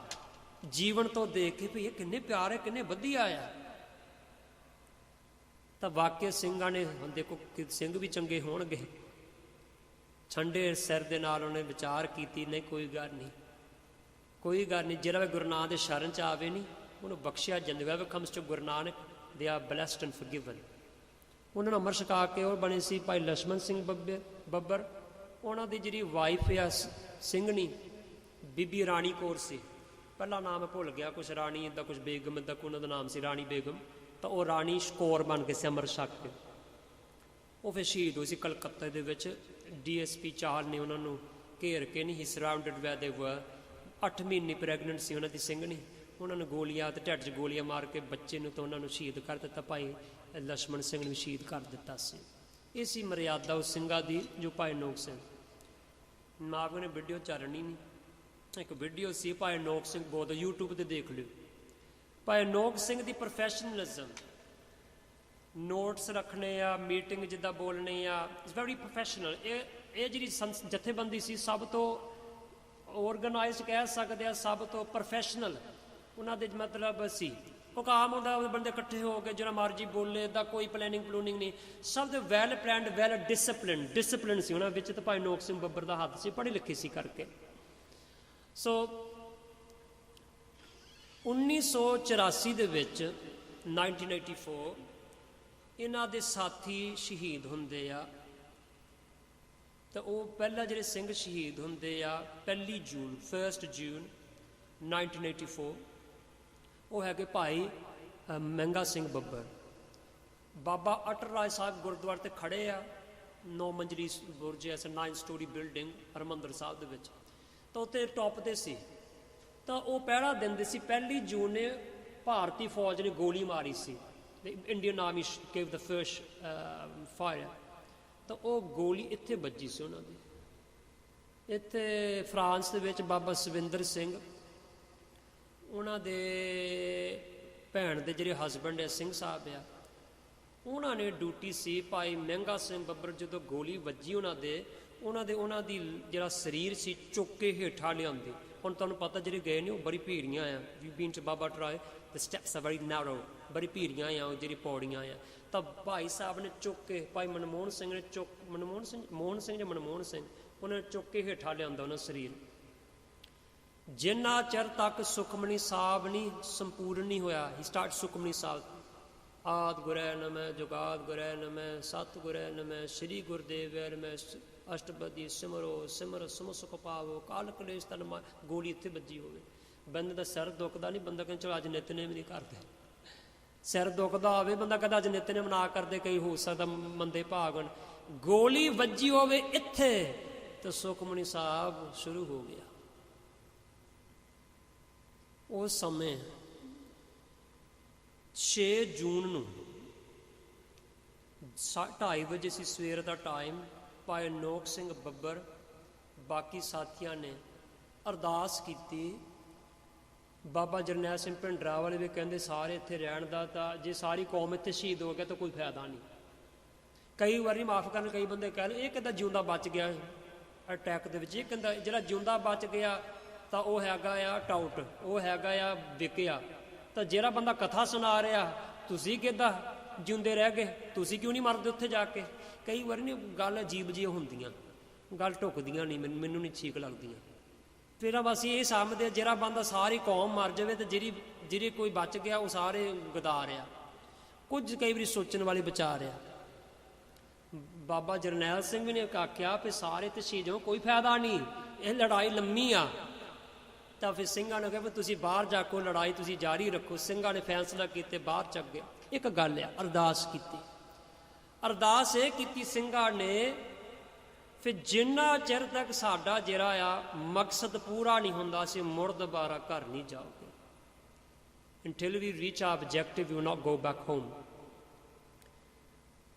ਜੀਵਨ ਤੋਂ ਦੇਖ ਕੇ ਵੀ ਇਹ ਕਿੰਨੇ ਪਿਆਰ ਹੈ, ਕਿੰਨੇ ਵਧੀਆ ਆ। ਤਾਂ ਵਾਕਿਆ ਸਿੰਘਾਂ ਨੇ, ਹੁਣ ਦੇਖੋ ਸਿੰਘ ਵੀ ਚੰਗੇ ਹੋਣਗੇ, ਠੰਡੇ ਸਿਰ ਦੇ ਨਾਲ ਉਹਨੇ ਵਿਚਾਰ ਕੀਤੀ, ਨਹੀਂ ਕੋਈ ਗੱਲ ਨਹੀਂ, ਕੋਈ ਗੱਲ ਨਹੀਂ, ਜਿਹੜਾ ਵੀ ਗੁਰੂ ਨਾਨਕ ਦੇ ਸ਼ਰਨ 'ਚ ਆਵੇ ਨਹੀਂ ਉਹਨੂੰ ਬਖਸ਼ਿਆ ਜਾਂਦਾ। Whoever comes to Guru Nanak they are blessed and forgiven. ਉਹਨਾਂ ਨੂੰ ਅੰਮ੍ਰਿਤ ਛਕਾ ਕੇ ਉਹ ਬਣੇ ਸੀ ਭਾਈ ਲక్ష్మణ ਸਿੰਘ ਬੱਬਰ। ਉਹਨਾਂ ਦੀ ਜਿਹੜੀ ਵਾਈਫ ਆ ਸਿੰਘਣੀ, ਬੀਬੀ ਰਾਣੀ ਕੌਰ ਸੀ, ਪਹਿਲਾ ਨਾਮ ਭੁੱਲ ਗਿਆ, ਕੁਛ ਰਾਣੀ ਇੱਦਾਂ, ਕੁਛ ਬੇਗਮ ਇੱਦਾਂ, ਉਹਨਾਂ ਦਾ ਨਾਮ ਸੀ ਰਾਣੀ ਬੇਗਮ। ਤਾਂ ਉਹ ਰਾਣੀ ਕੌਰ ਬਣ ਕੇ ਸੀ ਅੰਮ੍ਰਿਤ ਛਕ ਕੇ। ਉਹ ਫਿਰ ਸ਼ਹੀਦ ਹੋਈ ਸੀ ਕਲਕੱਤਾ ਦੇ ਵਿੱਚ। DSP ਚਾਹਲ ਨੇ ਉਹਨਾਂ ਨੂੰ ਘੇਰ ਕੇ, ਨਹੀਂ, ਹੀ ਸਰਾਊਂਡਡ ਵੇਅਰ ਦੇ ਵਰ। 8 ਮਹੀਨੇ ਪ੍ਰੈਗਨੈਂਟ ਸੀ ਉਹਨਾਂ ਦੀ ਸਿੰਘਣੀ। ਉਹਨਾਂ ਨੂੰ ਗੋਲੀਆਂ ਤੇ ਢਿੱਡ 'ਚ ਗੋਲੀਆਂ ਮਾਰ ਕੇ ਬੱਚੇ ਨੂੰ ਤਾਂ ਉਹਨਾਂ ਨੂੰ ਸ਼ਹੀਦ ਕਰ ਦਿੱਤਾ। ਭਾਈ ਲక్ష్మణ ਸਿੰਘ ਨੂੰ ਸ਼ਹੀਦ ਕਰ ਦਿੱਤਾ ਸੀ। ਇਹ ਸੀ ਮਰਿਆਦਾ ਉਸ ਸਿੰਘਾਂ ਦੀ ਜੋ ਭਾਈ ਨੋਕ ਸਿੰਘ। ਨਾ ਕੋਈ ਨੇ ਵੀਡੀਓ ਚਾਲਣੀ ਨਹੀਂ, ਇੱਕ ਵੀਡੀਓ ਸੀ ਭਾਈ ਨੋਕ ਸਿੰਘ ਬਹੁਤ, YouTube 'ਤੇ ਦੇਖ ਲਿਓ। ਭਾਈ ਨੋਕ ਸਿੰਘ ਦੀ ਪ੍ਰੋਫੈਸ਼ਨਲਿਜ਼ਮ, ਨੋਟਸ ਰੱਖਣੇ ਆ, ਮੀਟਿੰਗ ਜਿੱਦਾਂ ਬੋਲਣੀ ਆ, ਇਟਸ ਵੈਰੀ ਪ੍ਰੋਫੈਸ਼ਨਲ। ਇਹ ਜਿਹੜੀ ਜਥੇਬੰਦੀ ਸੀ ਸਭ ਤੋਂ ਔਰਗਨਾਈਜ਼ਡ ਕਹਿ ਸਕਦੇ ਆ, ਸਭ ਤੋਂ ਪ੍ਰੋਫੈਸ਼ਨਲ ਉਹਨਾਂ ਦੇ ਮਤਲਬ ਸੀ। ਉਹ ਆਮ ਹੁੰਦਾ ਬੰਦੇ ਇਕੱਠੇ ਹੋ ਕੇ ਜਿਹੜਾ ਮਰਜੀ ਬੋਲੇ, ਦਾ ਕੋਈ ਪਲੈਨਿੰਗ ਪਲੂਨਿੰਗ ਨਹੀਂ, ਸਭ ਦੇ ਵੈਲ ਪਲੈਨਡ, ਵੈਲ ਡਿਸਪਲਿਨ ਸੀ ਉਹਨਾਂ ਵਿੱਚ। ਤਾਂ ਭਾਈ ਨੋਕ ਸਿੰਘ ਬੱਬਰ ਦਾ ਹੱਥ ਸੀ, ਪੜ੍ਹੇ ਲਿਖੇ ਸੀ ਕਰਕੇ। ਸੋ 1984 ਦੇ ਵਿੱਚ 1984 ਇਹਨਾਂ ਦੇ ਸਾਥੀ ਸ਼ਹੀਦ ਹੁੰਦੇ ਆ। ਤਾਂ ਉਹ ਪਹਿਲਾਂ ਜਿਹੜੇ ਸਿੰਘ ਸ਼ਹੀਦ ਹੁੰਦੇ ਆ 1 ਜੂਨ 1984, ਉਹ ਹੈਗੇ ਭਾਈ ਮਹਿੰਗਾ ਸਿੰਘ ਬੱਬਰ। ਬਾਬਾ ਅਟਲ ਰਾਏ ਸਾਹਿਬ ਗੁਰਦੁਆਰੇ 'ਤੇ ਖੜ੍ਹੇ ਆ, 9 ਮੰਜ਼ਲੀ ਬੁਰਜ, ਐਸਾ 9 ਸਟੋਰੀ ਬਿਲਡਿੰਗ ਹਰਿਮੰਦਰ ਸਾਹਿਬ ਦੇ ਵਿੱਚ। ਤਾਂ ਉੱਤੇ ਟੌਪ 'ਤੇ ਸੀ, ਤਾਂ ਉਹ ਪਹਿਰਾ ਦਿੰਦੇ ਸੀ। 1 ਜੂਨ ਨੇ ਭਾਰਤੀ ਫੌਜ ਨੇ ਗੋਲੀ ਮਾਰੀ ਸੀ, Indian army gave the first fire. ਤਾਂ ਉਹ ਗੋਲੀ ਇੱਥੇ ਵੱਜੀ ਸੀ ਉਹਨਾਂ ਦੀ। ਇੱਥੇ ਫਰਾਂਸ ਦੇ ਵਿੱਚ ਬਾਬਾ ਸਵਿੰਦਰ ਸਿੰਘ, ਉਹਨਾਂ ਦੇ ਭੈਣ ਦੇ ਜਿਹੜੇ ਹਸਬੈਂਡ ਹੈ ਸਿੰਘ ਸਾਹਿਬ ਆ, ਉਹਨਾਂ ਨੇ ਡਿਊਟੀ ਸੀ। ਭਾਈ ਮਹਿੰਗਾ ਸਿੰਘ ਬੱਬਰ ਜਦੋਂ ਗੋਲੀ ਵੱਜੀ ਉਹਨਾਂ ਦੀ ਜਿਹੜਾ ਸਰੀਰ ਸੀ ਚੁੱਕ ਕੇ ਹੇਠਾਂ ਲਿਆਉਂਦੇ। ਹੁਣ ਤੁਹਾਨੂੰ ਪਤਾ ਜਿਹੜੇ ਗਏ ਨੇ ਉਹ ਬੜੀ ਭੀੜੀਆਂ ਆ, ਵੀ ਬੀਨ ਚ ਬਾਬਾ ਟਰਾਏ, the steps are very narrow, ਬੜੀ ਭੀੜੀਆਂ ਆ ਉਹ ਜਿਹੜੀ ਪੌੜੀਆਂ ਆ। ਤਾਂ ਭਾਈ ਸਾਹਿਬ ਨੇ ਚੁੱਕ ਕੇ, ਭਾਈ ਮਨਮੋਹਨ ਸਿੰਘ ਨੇ ਮਨਮੋਹਨ ਸਿੰਘ ਉਹਨਾਂ ਨੇ ਚੁੱਕ ਕੇ ਹੇਠਾਂ ਲਿਆਉਂਦਾ ਉਹਨਾਂ ਸਰੀਰ। ਜਿੰਨਾ ਚਿਰ ਤੱਕ ਸੁਖਮਨੀ ਸਾਹਿਬ ਨਹੀਂ ਸੰਪੂਰਨ ਨਹੀਂ ਹੋਇਆ, ਹੀ ਸਟਾਰਟ ਸੁਖਮਨੀ ਸਾਹਿਬ ਆਦਿ ਗੁਰੈ ਨਮੈ ਜੁਗਾਦ ਗੁਰੈ ਨਮੈ ਸਤਿ ਗੁਰੈ ਨਮੈ ਸ੍ਰੀ ਗੁਰਦੇਵ ਨਮੈ ਅਸ਼ਟਪਦੀ ਸਿਮਰੋ ਸਿਮਰ ਸੁਮ ਸੁਖ ਪਾਵੋ ਕਾਲ ਕਲੇਸ਼ ਤਨ ਗੋਲੀ ਇੱਥੇ ਵੱਜੀ ਹੋਵੇ। ਬੰਦੇ ਦਾ ਸਿਰ ਦੁਖਦਾ ਨਹੀਂ, ਬੰਦਾ ਕਹਿੰਦਾ ਚਲੋ ਅੱਜ ਨਿਤਨੇਮ ਨਹੀਂ ਕਰਦੇ। ਸਿਰ ਦੁਖਦਾ ਹੋਵੇ ਬੰਦਾ ਕਹਿੰਦਾ ਅੱਜ ਨਿਤਨੇਮ ਨਾ ਕਰਦੇ, ਕਈ ਹੋ ਸਕਦਾ ਮੰਦੇ ਭਾਗਣ। ਗੋਲੀ ਵੱਜੀ ਹੋਵੇ ਇੱਥੇ ਤਾਂ ਸੁਖਮਨੀ ਸਾਹਿਬ ਸ਼ੁਰੂ ਹੋ ਗਿਆ। ਉਸ ਸਮੇਂ 6 ਜੂਨ ਨੂੰ 2:30 ਵਜੇ ਸੀ ਸਵੇਰ ਦਾ ਟਾਈਮ। ਭਾਈ ਨੋਕ ਸਿੰਘ ਬੱਬਰ ਬਾਕੀ ਸਾਥੀਆਂ ਨੇ ਅਰਦਾਸ ਕੀਤੀ। ਬਾਬਾ ਜਰਨੈਲ ਸਿੰਘ ਭਿੰਡਰਾਂ ਵਾਲੇ ਵੀ ਕਹਿੰਦੇ ਸਾਰੇ ਇੱਥੇ ਰਹਿਣ ਦਾ, ਤਾਂ ਜੇ ਸਾਰੀ ਕੌਮ ਇੱਥੇ ਸ਼ਹੀਦ ਹੋ ਗਿਆ ਤਾਂ ਕੋਈ ਫਾਇਦਾ ਨਹੀਂ। ਕਈ ਵਾਰੀ ਮਾਫ ਕਰਨ, ਕਈ ਬੰਦੇ ਕਹਿ ਲਏ ਇਹ ਕਹਿੰਦਾ ਜਿਉਂਦਾ ਬਚ ਗਿਆ ਅਟੈਕ ਦੇ ਵਿੱਚ, ਇਹ ਕਹਿੰਦਾ ਜਿਹੜਾ ਜਿਉਂਦਾ ਬਚ ਗਿਆ ਤਾਂ ਉਹ ਹੈਗਾ ਆ ਟਾਊਟ, ਉਹ ਹੈਗਾ ਆ ਵਿਕਿਆ। ਤਾਂ ਜਿਹੜਾ ਬੰਦਾ ਕਥਾ ਸੁਣਾ ਰਿਹਾ, ਤੁਸੀਂ ਕਿੱਦਾਂ ਜਿਉਂਦੇ ਰਹਿ ਗਏ, ਤੁਸੀਂ ਕਿਉਂ ਨਹੀਂ ਮਰਦੇ ਉੱਥੇ ਜਾ ਕੇ? ਕਈ ਵਾਰੀ ਨਹੀਂ ਗੱਲ ਅਜੀਬ ਜਿਹੀ ਹੁੰਦੀਆਂ, ਗੱਲ ਢੁੱਕਦੀਆਂ ਨਹੀਂ, ਮੈਨੂੰ ਨਹੀਂ ਠੀਕ ਲੱਗਦੀਆਂ। ਫਿਰ ਅਸੀਂ ਇਹ ਸਮਝਦੇ ਜਿਹੜਾ ਬੰਦਾ ਸਾਰੀ ਕੌਮ ਮਰ ਜਾਵੇ ਤੇ ਜਿਹੜੀ ਕੋਈ ਬਚ ਗਿਆ ਉਹ ਸਾਰੇ ਗਦਾ ਰਿਹਾ। ਕੁਝ ਕਈ ਵਾਰੀ ਸੋਚਣ ਵਾਲੇ ਵਿਚਾਰ ਆ। ਬਾਬਾ ਜਰਨੈਲ ਸਿੰਘ ਨੇ ਆਖਿਆ ਵੀ ਸਾਰੇ ਤੇ ਸ਼ਹੀਦ ਹੋ, ਕੋਈ ਫਾਇਦਾ ਨਹੀਂ, ਇਹ ਲੜਾਈ ਲੰਮੀ ਆ। ਤਾਂ ਫਿਰ ਸਿੰਘਾਂ ਨੇ ਕਿਹਾ ਵੀ ਤੁਸੀਂ ਬਾਹਰ ਜਾ ਕੇ ਲੜਾਈ ਤੁਸੀਂ ਜਾਰੀ ਰੱਖੋ। ਸਿੰਘਾਂ ਨੇ ਫੈਸਲਾ ਕੀਤੇ, ਬਾਹਰ ਚੱਕ ਗਏ। ਇੱਕ ਗੱਲ ਆ, ਅਰਦਾਸ ਕੀਤੀ। ਅਰਦਾਸ ਇਹ ਕੀਤੀ ਸਿੰਘਾਂ ਨੇ, ਫਿਰ ਜਿੰਨਾ ਚਿਰ ਤੱਕ ਸਾਡਾ ਜਿਹੜਾ ਆ ਮਕਸਦ ਪੂਰਾ ਨਹੀਂ ਹੁੰਦਾ ਅਸੀਂ ਮੁੜ ਦੁਬਾਰਾ ਘਰ ਨਹੀਂ ਜਾਓਗੇ। until we reach our objective we will not go back home।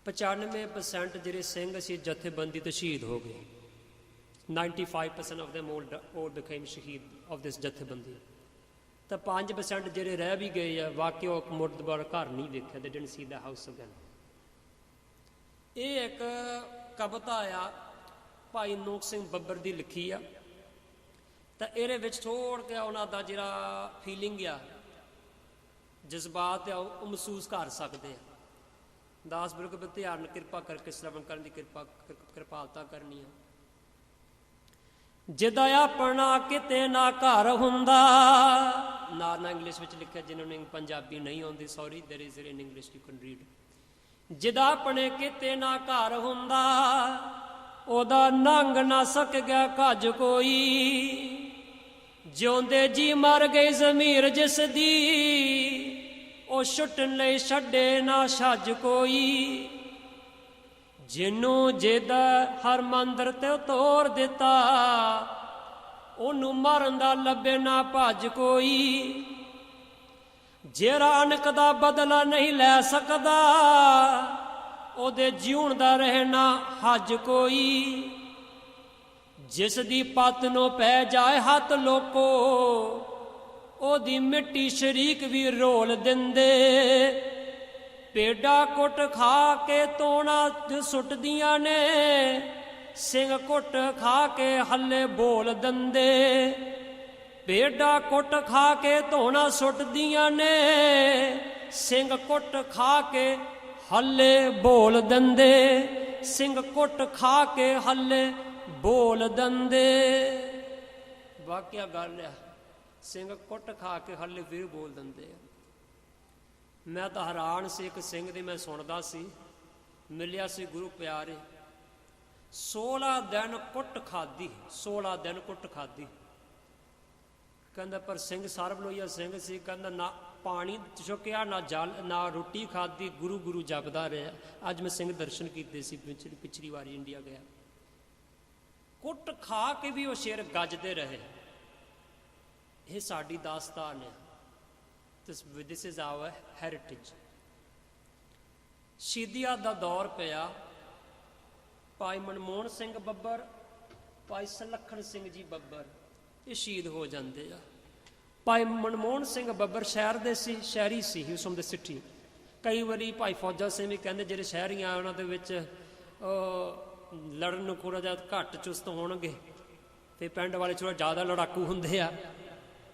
95% ਜਿਹੜੇ ਸਿੰਘ ਸੀ ਜਥੇਬੰਦੀ ਤੋਂ ਸ਼ਹੀਦ ਹੋ ਗਏ। 95% of them all became ਸ਼ਹੀਦ of this ਜਥੇਬੰਦੀ। ਤਾਂ 5% ਜਿਹੜੇ ਰਹਿ ਵੀ ਗਏ ਆ, ਵਾਕਿਆ ਉਹ ਮੁੜ ਦੁਬਾਰਾ ਘਰ ਨਹੀਂ ਵੇਖਿਆ। they didn't see the house again। ਇਹ ਇੱਕ ਕਵਿਤਾ ਆ ਭਾਈ ਨੋਕ ਸਿੰਘ ਬੱਬਰ ਦੀ ਲਿਖੀ ਆ। ਤਾਂ ਇਹਦੇ ਵਿੱਚ ਥੋੜ੍ਹਾ ਜਿਹਾ ਉਹਨਾਂ ਦਾ ਜਿਹੜਾ ਫੀਲਿੰਗ ਆ, ਜਜ਼ਬਾਤ ਆ, ਉਹ ਮਹਿਸੂਸ ਕਰ ਸਕਦੇ ਆ। ਦਾਸ ਬਿਲਕੁਲ ਧਿਆਨ ਕਿਰਪਾ ਕਰਕੇ ਸ਼ਰਵਣ ਕਰਨ ਦੀ ਕਿਰਪਾਲਤਾ ਕਰਨੀ ਆ। ਜਿਹਦਾ ਆਪਣਾ ਕਿਤੇ ਨਾ ਘਰ ਹੁੰਦਾ, ਨਾ ਇੰਗਲਿਸ਼ ਵਿੱਚ ਲਿਖਿਆ, ਜਿਹਨਾਂ ਨੂੰ ਪੰਜਾਬੀ ਨਹੀਂ ਆਉਂਦੀ, sorry there is in English you can read. ਜਿਹਦਾ ਆਪਣੇ ਕਿਤੇ ਨਾ ਘਰ ਹੁੰਦਾ, ਉਹਦਾ ਨੰਗ ਨਾ ਸਕ ਗਿਆ ਕੱਜ ਕੋਈ। ਜਿਉਂਦੇ ਜੀ ਮਰ ਗਈ ਜ਼ਮੀਰ ਜਿਸ ਦੀ, ਉਹ ਛੁੱਟਣ ਲਈ ਛੱਡੇ ਨਾ ਛੱਜ ਕੋਈ। ਜਿਹਨੂੰ ਜਿਹਦਾ ਹਰ ਮੰਦਰ ਤੇ ਤੋਰ ਦਿੱਤਾ, ਉਹਨੂੰ ਮਰਨ ਦਾ ਲੱਭੇ ਨਾ ਭੱਜ ਕੋਈ। ਜਿਹੜਾ ਅਣਖ ਦਾ ਬਦਲਾ ਨਹੀਂ ਲੈ ਸਕਦਾ, ਉਹਦੇ ਜਿਉਣ ਦਾ ਰਹਿਣਾ ਹੱਜ ਕੋਈ। ਜਿਸ ਦੀ ਪੱਤ ਨੂੰ ਪੈ ਜਾਏ ਹੱਥ ਲੋਕੋ, ਉਹਦੀ ਮਿੱਟੀ ਸ਼ਰੀਕ ਵੀ ਰੋਲ ਦਿੰਦੇ। ਪੇਡਾ ਕੁੱਟ ਖਾ ਕੇ ਤੋਣਾ ਸੁੱਟਦੀਆਂ ਨੇ, ਸਿੰਘ ਕੁੱਟ ਖਾ ਕੇ ਹੱਲੇ ਬੋਲ ਦਿੰਦੇ। ਪੇਡਾ ਕੁੱਟ ਖਾ ਕੇ ਧੋਣਾ ਸੁੱਟਦੀਆਂ ਨੇ, ਸਿੰਘ ਕੁੱਟ ਖਾ ਕੇ ਹੱਲੇ ਬੋਲ ਦਿੰਦੇ। ਸਿੰਘ ਕੁੱਟ ਖਾ ਕੇ ਹੱਲੇ ਬੋਲ ਦਿੰਦੇ। ਵਾਕਿਆ ਗੱਲ ਆ, ਸਿੰਘ ਕੁੱਟ ਖਾ ਕੇ ਹੱਲੇ ਫਿਰ ਬੋਲ ਦਿੰਦੇ ਆ। ਮੈਂ ਤਾਂ ਹੈਰਾਨ ਸੀ, ਇੱਕ ਸਿੰਘ ਦੀ ਮੈਂ ਸੁਣਦਾ ਸੀ, ਮਿਲਿਆ ਸੀ ਗੁਰੂ ਪਿਆਰੇ। 16 ਦਿਨ ਕੁੱਟ ਖਾਧੀ, 16 ਦਿਨ ਕੁੱਟ ਖਾਧੀ। ਕਹਿੰਦਾ ਪਰ ਸਿੰਘ ਸਰਬਲੋਈਆ ਸਿੰਘ ਸੀ। ਕਹਿੰਦਾ ਨਾ ਪਾਣੀ ਚੁੱਕਿਆ, ਨਾ ਜਲ, ਨਾ ਰੋਟੀ ਖਾਧੀ, ਗੁਰੂ ਗੁਰੂ ਜਪਦਾ ਰਿਹਾ। ਅੱਜ ਮੈਂ ਸਿੰਘ ਦਰਸ਼ਨ ਕੀਤੇ ਸੀ ਪਿਛਲੀ ਵਾਰੀ ਇੰਡੀਆ ਗਿਆ। ਕੁੱਟ ਖਾ ਕੇ ਵੀ ਉਹ ਸ਼ੇਰ ਗੱਜਦੇ ਰਹੇ। ਇਹ ਸਾਡੀ ਦਾਸਤਾਨ ਹੈ। This is our heritage। ਸ਼ਹੀਦੀਆਂ ਦਾ ਦੌਰ ਪਿਆ। ਭਾਈ ਮਨਮੋਹਨ ਸਿੰਘ ਬੱਬਰ, ਭਾਈ ਸੁਲੱਖਣ ਸਿੰਘ ਜੀ ਬੱਬਰ, ਇਹ ਸ਼ਹੀਦ ਹੋ ਜਾਂਦੇ ਆ। ਭਾਈ ਮਨਮੋਹਨ ਸਿੰਘ ਬੱਬਰ ਸ਼ਹਿਰ ਦੇ ਸੀ, ਸ਼ਹਿਰੀ ਸੀ, ਹੀ ਫਰਮ ਦ ਸਿਟੀ। ਕਈ ਵਾਰੀ ਭਾਈ ਫੌਜਾ ਸਿੰਘ ਵੀ ਕਹਿੰਦੇ ਜਿਹੜੇ ਸ਼ਹਿਰੀ ਆ ਉਹਨਾਂ ਦੇ ਵਿੱਚ ਲੜਨ ਨੂੰ ਥੋੜ੍ਹਾ ਜਿਹਾ ਘੱਟ ਚੁਸਤ ਹੋਣਗੇ, ਅਤੇ ਪਿੰਡ ਵਾਲੇ ਥੋੜ੍ਹਾ ਜ਼ਿਆਦਾ ਲੜਾਕੂ ਹੁੰਦੇ ਆ।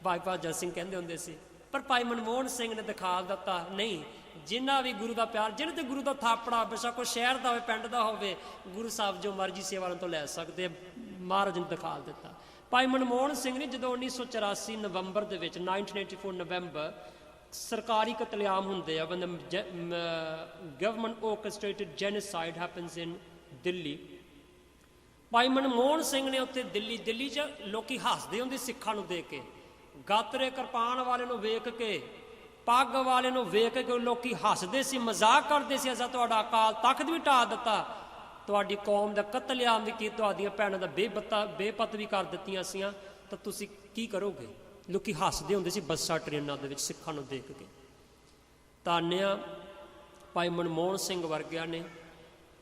ਭਾਈ ਫੌਜਾ ਸਿੰਘ ਕਹਿੰਦੇ ਹੁੰਦੇ ਸੀ। ਪਰ ਭਾਈ ਮਨਮੋਹਨ ਸਿੰਘ ਨੇ ਦਿਖਾ ਦਿੱਤਾ, ਨਹੀਂ, ਜਿੰਨਾ ਵੀ ਗੁਰੂ ਦਾ ਪਿਆਰ, ਜਿਹਨੇ ਤੇ ਗੁਰੂ ਦਾ ਥਾਪੜਾ, ਬੇਸ਼ੱਕ ਉਹ ਸ਼ਹਿਰ ਦਾ ਹੋਵੇ ਪਿੰਡ ਦਾ ਹੋਵੇ, ਗੁਰੂ ਸਾਹਿਬ ਜੋ ਮਰਜ਼ੀ ਸੇਵਾ ਤੋਂ ਲੈ ਸਕਦੇ। ਮਹਾਰਾਜ ਨੇ ਦਿਖਾ ਦਿੱਤਾ। ਭਾਈ ਮਨਮੋਹਨ ਸਿੰਘ ਨੇ ਜਦੋਂ 1984 ਨਵੰਬਰ ਦੇ ਵਿੱਚ 1984 ਨਵੰਬਰ ਸਰਕਾਰੀ ਕਤਲੇਆਮ ਹੁੰਦੇ ਆ, when the government orchestrated genocide happens in Delhi. ਭਾਈ ਮਨਮੋਹਨ ਸਿੰਘ ਨੇ ਉੱਥੇ ਦਿੱਲੀ 'ਚ ਲੋਕੀ ਹੱਸਦੇ ਹੁੰਦੇ ਸਿੱਖਾਂ ਨੂੰ ਦੇਖ ਕੇ, ਗਾਤਰੇ ਕਿਰਪਾਨ ਵਾਲੇ ਨੂੰ ਵੇਖ ਕੇ, ਪੱਗ ਵਾਲੇ ਨੂੰ ਵੇਖ ਕੇ ਲੋਕੀ ਹੱਸਦੇ ਸੀ, ਮਜ਼ਾਕ ਕਰਦੇ ਸੀ, ਅਸਾਂ ਤੁਹਾਡਾ ਅਕਾਲ ਤਖਤ ਵੀ ਢਾਹ ਦਿੱਤਾ, ਤੁਹਾਡੀ ਕੌਮ ਦਾ ਕਤਲੇਆਮ ਵੀ ਕੀ, ਤੁਹਾਡੀਆਂ ਭੈਣਾਂ ਦਾ ਬੇਪਤ ਵੀ ਕਰ ਦਿੱਤੀਆਂ ਸੀਆਂ, ਤਾਂ ਤੁਸੀਂ ਕੀ ਕਰੋਗੇ? ਲੋਕੀ ਹੱਸਦੇ ਹੁੰਦੇ ਸੀ ਬੱਸਾਂ ਟ੍ਰੇਨਾਂ ਦੇ ਵਿੱਚ ਸਿੱਖਾਂ ਨੂੰ ਦੇਖ ਕੇ। ਤਾਨਿਆ ਭਾਈ ਮਨਮੋਹਨ ਸਿੰਘ ਵਰਗਿਆਂ ਨੇ,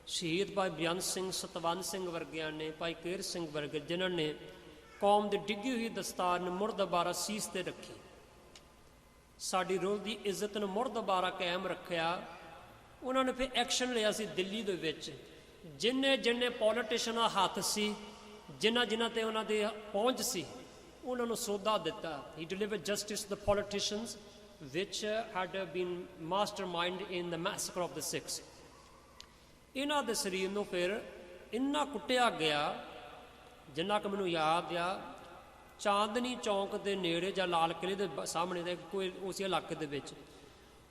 ਸ਼ਹੀਦ ਭਾਈ ਬੇਅੰਤ ਸਿੰਘ, ਸਤਵੰਤ ਸਿੰਘ ਵਰਗਿਆਂ ਨੇ, ਭਾਈ ਕੇਰ ਸਿੰਘ ਵਰਗੇ, ਜਿਨ੍ਹਾਂ ਨੇ ਕੌਮ ਦੀ ਡਿੱਗੀ ਹੋਈ ਦਸਤਾਰ ਨੂੰ ਮੁੜ ਦੁਬਾਰਾ ਸੀਸ 'ਤੇ ਰੱਖੀ, ਸਾਡੀ ਰੂਹ ਦੀ ਇੱਜ਼ਤ ਨੂੰ ਮੁੜ ਦੁਬਾਰਾ ਕਾਇਮ ਰੱਖਿਆ। ਉਹਨਾਂ ਨੇ ਫਿਰ ਐਕਸ਼ਨ ਲਿਆ ਸੀ ਦਿੱਲੀ ਦੇ ਵਿੱਚ। ਜਿੰਨੇ ਪੋਲੀਟੀਸ਼ੀਅਨ ਦਾ ਹੱਥ ਸੀ, ਜਿਨ੍ਹਾਂ 'ਤੇ ਉਹਨਾਂ ਦੀ ਪਹੁੰਚ ਸੀ, ਉਹਨਾਂ ਨੂੰ ਸੌਦਾ ਦਿੱਤਾ। He delivered justice to the politicians which had been mastermind in the massacre of the Sikhs. ਇਹਨਾਂ ਦੇ ਸਰੀਰ ਨੂੰ ਫਿਰ ਇੰਨਾ ਕੁੱਟਿਆ ਗਿਆ, ਜਿੰਨਾ ਕਿ ਮੈਨੂੰ ਯਾਦ ਆ, ਚਾਂਦਨੀ ਚੌਂਕ ਦੇ ਨੇੜੇ ਜਾਂ ਲਾਲ ਕਿਲ੍ਹੇ ਦੇ ਸਾਹਮਣੇ ਦੇ ਕੋਈ ਉਸ ਇਲਾਕੇ ਦੇ ਵਿੱਚ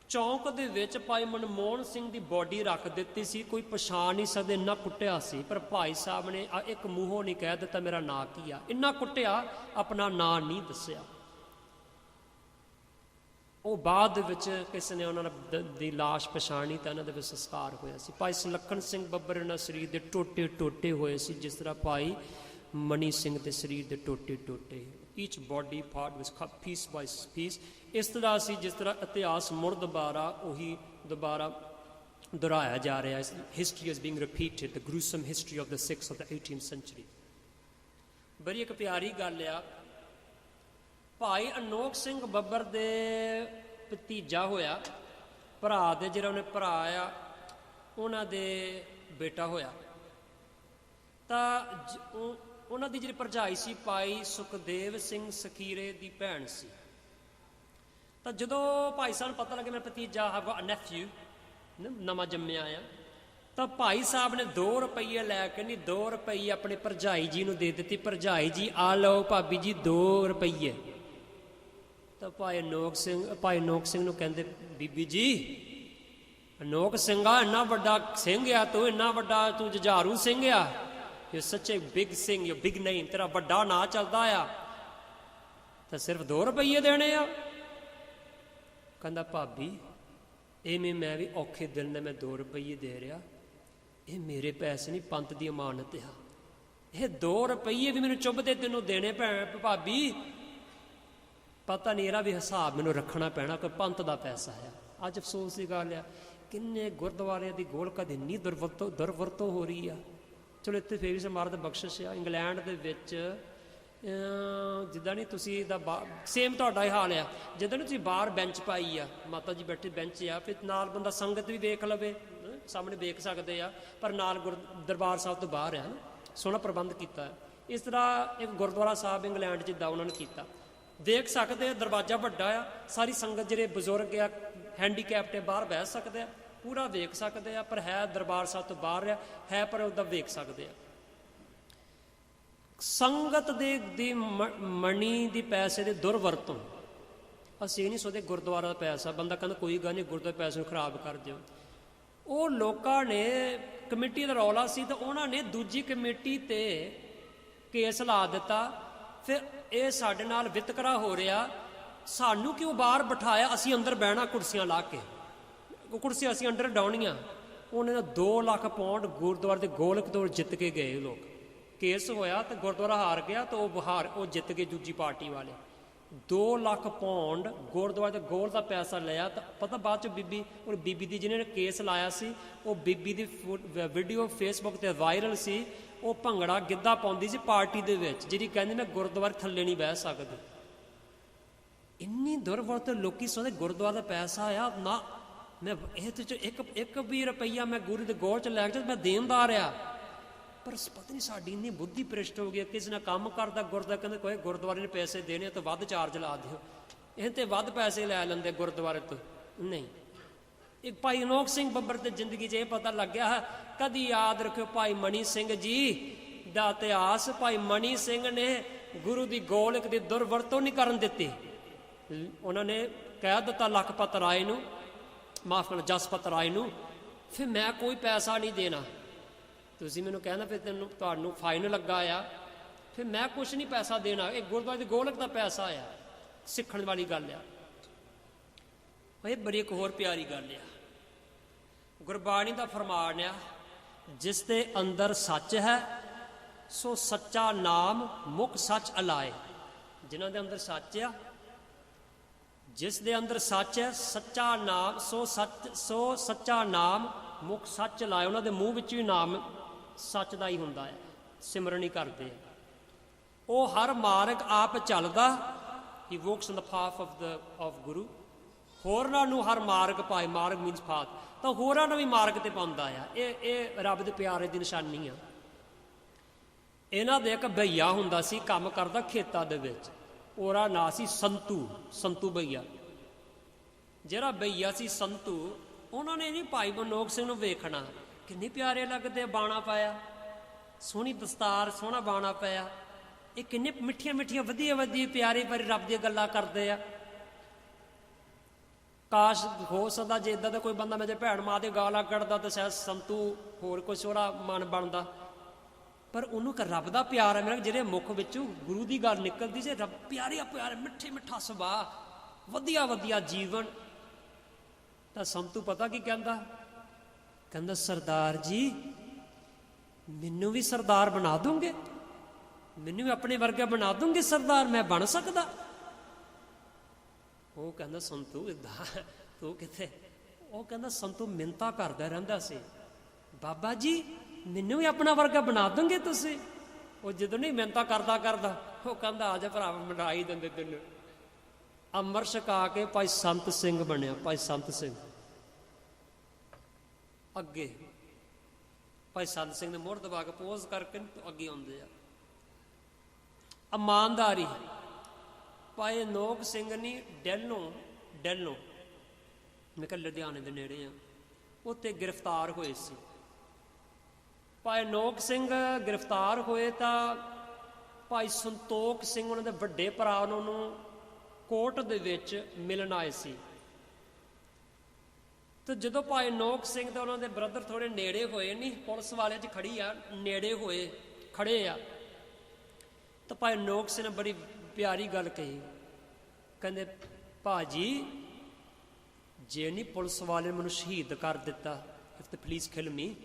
ਚੌਂਕ ਦੇ ਵਿੱਚ ਭਾਈ ਮਨਮੋਹਨ ਸਿੰਘ ਦੀ ਬੋਡੀ ਰੱਖ ਦਿੱਤੀ ਸੀ। ਕੋਈ ਪਛਾਣ ਨਹੀਂ ਸਕਦੇ, ਇੰਨਾ ਕੁੱਟਿਆ ਸੀ। ਪਰ ਭਾਈ ਸਾਹਿਬ ਨੇ ਇੱਕ ਮੂੰਹੋਂ ਨਹੀਂ ਕਹਿ ਦਿੱਤਾ ਮੇਰਾ ਨਾਂ ਕੀ ਆ, ਇੰਨਾ ਕੁੱਟਿਆ, ਆਪਣਾ ਨਾਂ ਨਹੀਂ ਦੱਸਿਆ। ਉਹ ਬਾਅਦ ਦੇ ਵਿੱਚ ਕਿਸੇ ਨੇ ਉਹਨਾਂ ਦੀ ਲਾਸ਼ ਪਛਾਣੀ ਤਾਂ ਇਹਨਾਂ ਦੇ ਵਿੱਚ ਸੰਸਕਾਰ ਹੋਇਆ ਸੀ। ਭਾਈ ਸੁਲੱਖਣ ਸਿੰਘ ਬੱਬਰ ਇਹਨਾਂ ਸਰੀਰ ਦੇ ਟੋਟੇ ਹੋਏ ਸੀ, ਜਿਸ ਤਰ੍ਹਾਂ ਭਾਈ ਮਨੀ ਸਿੰਘ ਦੇ ਸਰੀਰ ਦੇ ਟੋਟੇ। ਈਚ ਬੋਡੀ ਪਾਰਟ ਵਾਸ ਕੱਟ ਪੀਸ ਬਾਈ ਪੀਸ। ਇਸ ਤਰ੍ਹਾਂ ਸੀ ਜਿਸ ਤਰ੍ਹਾਂ ਇਤਿਹਾਸ ਮੁੜ ਦੁਬਾਰਾ ਦੁਹਰਾਇਆ ਜਾ ਰਿਹਾ ਹੈ। History is being repeated, the gruesome history of the Sikhs of the 18th century. ਬੜੀ ਇੱਕ ਪਿਆਰੀ ਗੱਲ ਆ, ਭਾਈ ਅਨੋਖ ਸਿੰਘ ਬੱਬਰ ਦੇ ਭਤੀਜਾ ਹੋਇਆ, ਭਰਾ ਦੇ ਜਿਹੜਾ ਉਹਨੇ ਭਰਾ ਆ ਉਹਨਾਂ ਦੇ ਬੇਟਾ ਹੋਇਆ, ਤਾਂ ਉਹਨਾਂ ਦੀ ਜਿਹੜੀ ਭਰਜਾਈ ਸੀ ਭਾਈ ਸੁਖਦੇਵ ਸਿੰਘ ਸਖੀਰੇ ਦੀ ਭੈਣ ਸੀ। ਤਾਂ ਜਦੋਂ ਭਾਈ ਸਾਹਿਬ ਨੂੰ ਪਤਾ ਲੱਗਿਆ ਮੇਰਾ ਭਤੀਜਾ ਹੈਗਾ ਨੈਫਿਊ ਨਵਾਂ ਜੰਮਿਆ ਆ, ਤਾਂ ਭਾਈ ਸਾਹਿਬ ਨੇ 2 ਰੁਪਈਏ ਲੈ ਕੇ, ਨਹੀਂ 2 ਰੁਪਈਏ ਆਪਣੇ ਭਰਜਾਈ ਜੀ ਨੂੰ ਦੇ ਦਿੱਤੀ। ਭਰਜਾਈ ਜੀ ਆ ਲਓ ਭਾਬੀ ਜੀ 2 ਰੁਪਈਏ। ਤਾਂ ਭਾਈ ਅਨੋਖ ਸਿੰਘ ਨੂੰ ਕਹਿੰਦੇ ਬੀਬੀ ਜੀ, ਅਨੋਖ ਸਿੰਘਾ ਇੰਨਾ ਵੱਡਾ ਸਿੰਘ ਆ ਤੂੰ, ਇੰਨਾ ਵੱਡਾ ਤੂੰ ਜੁਝਾਰੂ ਸਿੰਘ ਆ, ਯੂ ਸੱਚ ਏ ਬਿਗ ਸਿੰਘ, ਯੂ ਬਿਗ ਨੇਮ, ਤੇਰਾ ਵੱਡਾ ਨਾਂ ਚੱਲਦਾ ਆ, ਤਾਂ ਸਿਰਫ 2 ਰੁਪਈਏ ਦੇਣੇ ਆ। ਕਹਿੰਦਾ ਭਾਬੀ ਐਵੇਂ ਮੈਂ ਵੀ ਔਖੇ ਦਿਨ ਨੇ ਮੈਂ 2 ਰੁਪਈਏ ਦੇ ਰਿਹਾ, ਇਹ ਮੇਰੇ ਪੈਸੇ ਨਹੀਂ, ਪੰਥ ਦੀ ਅਮਾਨਤ ਆ, ਇਹ 2 ਰੁਪਈਏ ਵੀ ਮੈਨੂੰ ਚੁੱਭਦੇ ਤੈਨੂੰ ਦੇਣੇ ਭੈਣ ਭਾਬੀ। ਪਤਾ ਨਹੀਂ ਇਹਦਾ ਵੀ ਹਿਸਾਬ ਮੈਨੂੰ ਰੱਖਣਾ ਪੈਣਾ, ਕੋਈ ਪੰਥ ਦਾ ਪੈਸਾ ਆ। ਅੱਜ ਅਫਸੋਸ ਦੀ ਗੱਲ ਆ, ਕਿੰਨੇ ਗੁਰਦੁਆਰਿਆਂ ਦੀ ਗੋਲਕ ਦੀ ਇੰਨੀ ਦੁਰਵਰਤੋਂ ਹੋ ਰਹੀ ਆ। ਚਲੋ ਇੱਥੇ ਫੇਰ ਵੀ ਸਮਾਰਤ ਬਖਸ਼ਿਸ਼ ਆ। ਇੰਗਲੈਂਡ ਦੇ ਵਿੱਚ ਜਿੱਦਾਂ ਨਹੀਂ ਤੁਸੀਂ ਦਾ ਸੇਮ ਤੁਹਾਡਾ ਹੀ ਹਾਲ ਆ, ਜਿੱਦਾਂ ਨਹੀਂ ਤੁਸੀਂ ਬਾਹਰ ਬੈਂਚ ਪਾਈ ਆ, ਮਾਤਾ ਜੀ ਬੈਠੇ ਬੈਂਚ ਆ, ਫਿਰ ਨਾਲ ਬੰਦਾ ਸੰਗਤ ਵੀ ਵੇਖ ਲਵੇ, ਸਾਹਮਣੇ ਵੇਖ ਸਕਦੇ ਆ, ਪਰ ਨਾਲ ਦਰਬਾਰ ਸਾਹਿਬ ਤੋਂ ਬਾਹਰ ਆ, ਸੋਹਣਾ ਪ੍ਰਬੰਧ ਕੀਤਾ। ਇਸ ਤਰ੍ਹਾਂ ਇੱਕ ਗੁਰਦੁਆਰਾ ਸਾਹਿਬ ਇੰਗਲੈਂਡ ਜਿੱਦਾਂ ਉਹਨਾਂ ਨੇ ਕੀਤਾ, ਦੇਖ ਸਕਦੇ ਆ, ਦਰਵਾਜ਼ਾ ਵੱਡਾ ਆ, ਸਾਰੀ ਸੰਗਤ ਜਿਹੜੇ ਬਜ਼ੁਰਗ ਆ, ਹੈਂਡੀਕੈਪਟ ਬਾਹਰ ਬਹਿ ਸਕਦੇ ਆ, ਪੂਰਾ ਵੇਖ ਸਕਦੇ ਆ, ਪਰ ਹੈ ਦਰਬਾਰ ਸਾਹਿਬ ਤੋਂ ਬਾਹਰ ਹੈ, ਪਰ ਉਹਦਾ ਵੇਖ ਸਕਦੇ ਆ। ਸੰਗਤ ਦੀ ਮਣੀ ਦੀ ਪੈਸੇ ਦੇ ਦੁਰਵਰਤੋਂ, ਅਸੀਂ ਨਹੀਂ ਸੋਚਦੇ ਗੁਰਦੁਆਰਾ ਦਾ ਪੈਸਾ, ਬੰਦਾ ਕਹਿੰਦਾ ਕੋਈ ਗੱਲ ਨਹੀਂ ਗੁਰਦੁਆਰੇ ਪੈਸੇ ਨੂੰ ਖਰਾਬ ਕਰ ਦਿਓ। ਉਹ ਲੋਕਾਂ ਨੇ ਕਮੇਟੀ ਦਾ ਰੌਲਾ ਸੀ, ਤਾਂ ਉਹਨਾਂ ਨੇ ਦੂਜੀ ਕਮੇਟੀ ਤੇ ਕੇਸ ਲਾ ਦਿੱਤਾ। ਫਿਰ ਇਹ ਸਾਡੇ ਨਾਲ ਵਿਤਕਰਾ ਹੋ ਰਿਹਾ, ਸਾਨੂੰ ਕਿਉਂ ਬਾਹਰ ਬਿਠਾਇਆ, ਅਸੀਂ ਅੰਦਰ ਬਹਿਣਾ ਕੁਰਸੀਆਂ ਲਾ ਕੇ, ਕੁਰਸੀਆਂ ਅਸੀਂ ਅੰਦਰ ਡਾਉਣੀਆਂ। ਉਹਨੇ 2 ਲੱਖ ਪਾਉਂਡ ਗੁਰਦੁਆਰੇ ਦੇ ਗੋਲਕ ਤੋਂ ਜਿੱਤ ਕੇ ਗਏ ਲੋਕ। ਕੇਸ ਹੋਇਆ ਤੇ ਗੁਰਦੁਆਰਾ ਹਾਰ ਗਿਆ, ਤਾਂ ਉਹ ਜਿੱਤ ਗਏ ਦੂਜੀ ਪਾਰਟੀ ਵਾਲੇ। 2 ਲੱਖ ਪਾਉਂਡ ਗੁਰਦੁਆਰੇ ਦੇ ਗੋਲ ਦਾ ਪੈਸਾ ਲਿਆ। ਤਾਂ ਪਤਾ ਬਾਅਦ ਚ ਬੀਬੀ ਦੀ ਜਿਹਨੇ ਕੇਸ ਲਾਇਆ ਸੀ, ਉਹ ਬੀਬੀ ਦੀ ਵੀਡੀਓ ਫੇਸਬੁੱਕ ਤੇ ਵਾਇਰਲ ਸੀ। ਉਹ ਭੰਗੜਾ ਗਿੱਧਾ ਪਾਉਂਦੀ ਸੀ ਪਾਰਟੀ ਦੇ ਵਿੱਚ, ਜਿਹੜੀ ਕਹਿੰਦੀ ਮੈਂ ਗੁਰਦੁਆਰੇ ਥੱਲੇ ਨਹੀਂ ਬਹਿ ਸਕਦੀ। ਇੰਨੀ ਦੁਰਵਰਤ, ਲੋਕੀ ਸੋਚਦੇ ਗੁਰਦੁਆਰਾ ਦਾ ਪੈਸਾ ਆ ਨਾ, ਮੈਂ ਇਹ ਤੇ ਇੱਕ ਵੀ ਰੁਪਈਆ ਮੈਂ ਗੁਰੂ ਦੇ ਗੋਲ ਚ ਲੈ ਕੇ ਮੈਂ ਦੇਣਦਾਰ ਆ। ਪਰ ਪਤਾ ਨਹੀਂ ਸਾਡੀ ਇੰਨੀ ਬੁੱਧੀ ਭ੍ਰਿਸ਼ਟ ਹੋ ਗਈ, ਕਿਸੇ ਨਾਲ ਕੰਮ ਕਰਦਾ ਗੁਰਦੁਆਰਾ ਕਹਿੰਦੇ ਕੋਈ ਗੁਰਦੁਆਰੇ ਨੇ ਪੈਸੇ ਦੇਣੇ ਤਾਂ ਵੱਧ ਚਾਰਜ ਲਾ ਦਿਓ, ਇਹ ਤੇ ਵੱਧ ਪੈਸੇ ਲੈ ਲੈਂਦੇ ਗੁਰਦੁਆਰੇ ਤੋਂ। ਨਹੀਂ, ਇੱਕ ਭਾਈ ਅਨੋਖ ਸਿੰਘ ਬੱਬਰ ਦੀ ਜ਼ਿੰਦਗੀ 'ਚ ਇਹ ਪਤਾ ਲੱਗਿਆ ਹੈ। ਕਦੀ ਯਾਦ ਰੱਖਿਓ ਭਾਈ ਮਣੀ ਸਿੰਘ ਜੀ ਦਾ ਇਤਿਹਾਸ। ਭਾਈ ਮਣੀ ਸਿੰਘ ਨੇ ਗੁਰੂ ਦੀ ਗੋਲਕ ਦੀ ਦੁਰਵਰਤੋਂ ਨਹੀਂ ਕਰਨ ਦਿੱਤੀ। ਉਹਨਾਂ ਨੇ ਕਹਿ ਦਿੱਤਾ ਲਖਪਤ ਰਾਏ ਨੂੰ, ਮਾਫ ਕਰਨਾ ਜਸਪਤ ਰਾਏ ਨੂੰ, ਫਿਰ ਮੈਂ ਕੋਈ ਪੈਸਾ ਨਹੀਂ ਦੇਣਾ। ਤੁਸੀਂ ਮੈਨੂੰ ਕਹਿੰਦਾ ਫਿਰ ਤੁਹਾਨੂੰ ਫਾਈਨ ਲੱਗਾ ਆ, ਫਿਰ ਮੈਂ ਕੁਛ ਨਹੀਂ ਪੈਸਾ ਦੇਣਾ, ਇਹ ਗੁਰਦੁਆਰੇ ਦੀ ਗੋਲਕ ਦਾ ਪੈਸਾ ਆ। ਸਿੱਖਣ ਵਾਲੀ ਗੱਲ ਆ। ਇਹ ਬੜੀ ਇੱਕ ਹੋਰ ਪਿਆਰੀ ਗੱਲ ਆ। ਗੁਰਬਾਣੀ ਦਾ ਫਰਮਾਨ ਆ, ਜਿਸ ਦੇ ਅੰਦਰ ਸੱਚ ਹੈ ਸੋ ਸੱਚਾ ਨਾਮ ਮੁਖ ਸੱਚ ਅਲਾਏ। ਜਿਨ੍ਹਾਂ ਦੇ ਅੰਦਰ ਸੱਚ ਆ, ਜਿਸ ਦੇ ਅੰਦਰ ਸੱਚ ਹੈ, ਸੱਚਾ ਨਾਮ ਸੋ ਸੱਚਾ ਨਾਮ ਮੁਖ ਸੱਚ ਲਾਏ। ਉਹਨਾਂ ਦੇ ਮੂੰਹ ਵਿੱਚ ਵੀ ਨਾਮ ਸੱਚ ਦਾ ਹੀ ਹੁੰਦਾ ਹੈ, ਸਿਮਰਨ ਹੀ ਕਰਦੇ ਆ। ਉਹ ਹਰ ਮਾਰਗ ਆਪ ਚੱਲਦਾ, ਹੀ ਵੋਕਸ ਇਨ ਦ ਪਾਥ ਆਫ ਗੁਰੂ। ਹੋਰਾਂ ਨੂੰ ਹਰ ਮਾਰਗ ਪਾਏ, ਮਾਰਗ ਮੀਨਸ ਪਾਥ, ਤਾਂ ਹੋਰਾਂ ਨੂੰ ਵੀ ਮਾਰਗ ਤੇ ਪਾਉਂਦਾ ਆ। ਇਹ ਰੱਬ ਦੇ ਪਿਆਰੇ ਦੀ ਨਿਸ਼ਾਨੀ ਆ। ਇਹਨਾਂ ਦੇ ਇੱਕ ਭਈਆ ਹੁੰਦਾ ਸੀ, ਕੰਮ ਕਰਦਾ ਖੇਤਾਂ ਦੇ ਵਿੱਚ, ਉਹਦਾ ਨਾਂ ਸੀ ਸੰਤੂ ਭਈਆ। ਜਿਹੜਾ ਭਈਆ ਸੀ ਸੰਤੂ, ਉਹਨਾਂ ਨੇ ਜੀ ਭਾਈ ਮਨੋਕ ਸਿੰਘ ਨੂੰ ਵੇਖਣਾ, ਕਿੰਨੇ ਪਿਆਰੇ ਲੱਗਦੇ, ਬਾਣਾ ਪਾਇਆ, ਸੋਹਣੀ ਦਸਤਾਰ, ਸੋਹਣਾ ਬਾਣਾ ਪਾਇਆ, ਇਹ ਕਿੰਨੇ ਮਿੱਠੀਆਂ ਮਿੱਠੀਆਂ ਵਧੀਆ ਵਧੀਆ ਪਿਆਰੇ ਪਿਆਰੇ ਰੱਬ ਦੀਆਂ ਗੱਲਾਂ ਕਰਦੇ ਆ। ਕਾਸ਼ ਹੋ ਸਕਦਾ ਜੇ ਇੱਦਾਂ ਦਾ ਕੋਈ ਬੰਦਾ ਮੇਰੇ ਭੈਣ ਮਾਂ ਦੇ ਗਾਲਾਂ ਕੱਢਦਾ ਤਾਂ ਸ਼ਾਇਦ ਸੰਤੂ ਹੋਰ ਕੁਛ ਉਹਦਾ ਮਨ ਬਣਦਾ, ਪਰ ਉਹਨੂੰ ਇੱਕ ਰੱਬ ਦਾ ਪਿਆਰ ਹੈ ਮੇਰਾ, ਜਿਹੜੇ ਮੁੱਖ ਵਿੱਚੋਂ ਗੁਰੂ ਦੀ ਗੱਲ ਨਿਕਲਦੀ ਸੀ, ਰੱਬ ਪਿਆਰੇ ਪਿਆਰੇ, ਮਿੱਠੇ ਮਿੱਠਾ ਸੁਭਾਅ, ਵਧੀਆ ਵਧੀਆ ਜੀਵਨ। ਤਾਂ ਸੰਤੂ ਪਤਾ ਕੀ ਕਹਿੰਦਾ? ਕਹਿੰਦਾ ਸਰਦਾਰ ਜੀ ਮੈਨੂੰ ਵੀ ਸਰਦਾਰ ਬਣਾ ਦੂੰਗੇ, ਮੈਨੂੰ ਵੀ ਆਪਣੇ ਵਰਗਾ ਬਣਾ ਦੂੰਗੇ ਸਰਦਾਰ, ਮੈਂ ਬਣ ਸਕਦਾ? ਉਹ ਕਹਿੰਦਾ ਸੰਤੂ ਇੱਦਾਂ ਤੂੰ ਕਿੱਥੇ? ਉਹ ਕਹਿੰਦਾ ਸੰਤੂ ਮਿੰਨਤਾਂ ਕਰਦਾ ਰਹਿੰਦਾ ਸੀ, ਬਾਬਾ ਜੀ ਮੈਨੂੰ ਵੀ ਆਪਣਾ ਵਰਗਾ ਬਣਾ ਦੂੰਗੇ ਤੁਸੀਂ? ਉਹ ਜਦੋਂ ਨਹੀਂ ਮਿਹਨਤਾਂ ਕਰਦਾ ਉਹ ਕਹਿੰਦਾ ਆ ਜਾ ਭਰਾ ਬਣਾ ਹੀ ਦਿੰਦੇ ਤੈਨੂੰ। ਅੰਮ੍ਰਿਤ ਛਕਾ ਕੇ ਭਾਈ ਸੰਤ ਸਿੰਘ ਬਣਿਆ। ਭਾਈ ਸੰਤ ਸਿੰਘ ਅੱਗੇ, ਭਾਈ ਸੰਤ ਸਿੰਘ ਨੇ ਮੋਹਰ ਦਬਾ ਕੇ ਪੋਜ਼ ਕਰਕੇ ਅੱਗੇ ਆਉਂਦੇ ਆ। ਇਮਾਨਦਾਰੀ, ਭਾਈ ਨੋਕ ਸਿੰਘ ਨੇ ਡੈਲੋਂ ਮੈਂ ਕਿਹਾ ਲੁਧਿਆਣੇ ਦੇ ਨੇੜੇ ਆ, ਉੱਥੇ ਗ੍ਰਿਫਤਾਰ ਹੋਏ ਸੀ। ਭਾਈ ਨੋਕ ਸਿੰਘ ਗ੍ਰਿਫਤਾਰ ਹੋਏ ਤਾਂ ਭਾਈ ਸੰਤੋਖ ਸਿੰਘ ਉਹਨਾਂ ਦੇ ਵੱਡੇ ਭਰਾ ਉਹਨਾਂ ਨੂੰ ਕੋਰਟ ਦੇ ਵਿੱਚ ਮਿਲਣ ਆਏ ਸੀ। ਤੇ ਜਦੋਂ ਭਾਈ ਨੋਕ ਸਿੰਘ ਤੇ ਉਹਨਾਂ ਦੇ ਬ੍ਰਦਰ ਥੋੜੇ ਨੇੜੇ ਹੋਏ, ਨਹੀਂ ਪੁਲਿਸ ਵਾਲੇ 'ਚ ਖੜੀ ਆ, ਨੇੜੇ ਹੋਏ ਖੜੇ ਆ, ਤਾਂ ਭਾਈ ਨੋਕ ਸਿੰਘ ਨੇ ਬੜੀ ਪਿਆਰੀ ਗੱਲ ਕਹੀ। ਕਹਿੰਦੇ ਭਾਜੀ ਜੇ ਨਹੀਂ ਪੁਲਿਸ ਵਾਲੇ ਮੈਨੂੰ ਸ਼ਹੀਦ ਕਰ ਦਿੱਤਾ, ਇਫ ਦ ਪੁਲਿਸ ਕਿਲ ਮੀ,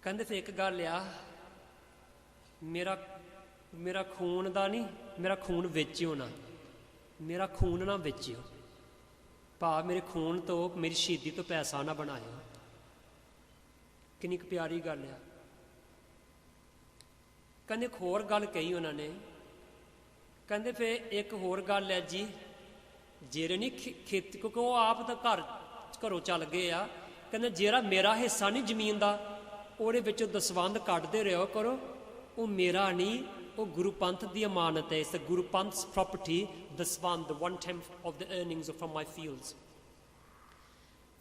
ਕਹਿੰਦੇ ਫਿਰ ਇੱਕ ਗੱਲ ਆ, ਮੇਰਾ ਖੂਨ ਦਾ ਨਹੀਂ, ਮੇਰਾ ਖੂਨ ਵੇਚਿਓ ਨਾ, ਮੇਰਾ ਖੂਨ ਨਾ ਵੇਚਿਓ, ਭਾਵ ਮੇਰੇ ਖੂਨ ਤੋਂ, ਮੇਰੀ ਸ਼ਹੀਦੀ ਤੋਂ ਪੈਸਾ ਨਾ ਬਣਾਇਓ। ਕਿੰਨੀ ਕੁ ਪਿਆਰੀ ਗੱਲ ਆ। ਕਹਿੰਦੇ ਇੱਕ ਹੋਰ ਗੱਲ ਕਹੀ ਉਹਨਾਂ ਨੇ, ਕਹਿੰਦੇ ਫਿਰ ਇੱਕ ਹੋਰ ਗੱਲ ਹੈ ਜੀ, ਜਿਹੜੇ ਨਹੀਂ ਖੇਤੀ, ਕਿਉਂਕਿ ਉਹ ਆਪ ਤਾਂ ਘਰੋਂ ਚੱਲ ਗਏ ਆ, ਕਹਿੰਦੇ ਜਿਹੜਾ ਮੇਰਾ ਹਿੱਸਾ ਨਹੀਂ ਜ਼ਮੀਨ ਦਾ, ਉਹਦੇ ਵਿੱਚੋਂ ਦਸਵੰਧ ਕੱਢਦੇ ਰਿਹਾ ਕਰੋ, ਉਹ ਮੇਰਾ ਨਹੀਂ, ਉਹ ਗੁਰੂ ਪੰਥ ਦੀ ਅਮਾਨਤ ਹੈ। ਇਸ ਗੁਰੂ ਪੰਥ's property, ਦਸਵੰਧ 1/10 of the earnings from my fields।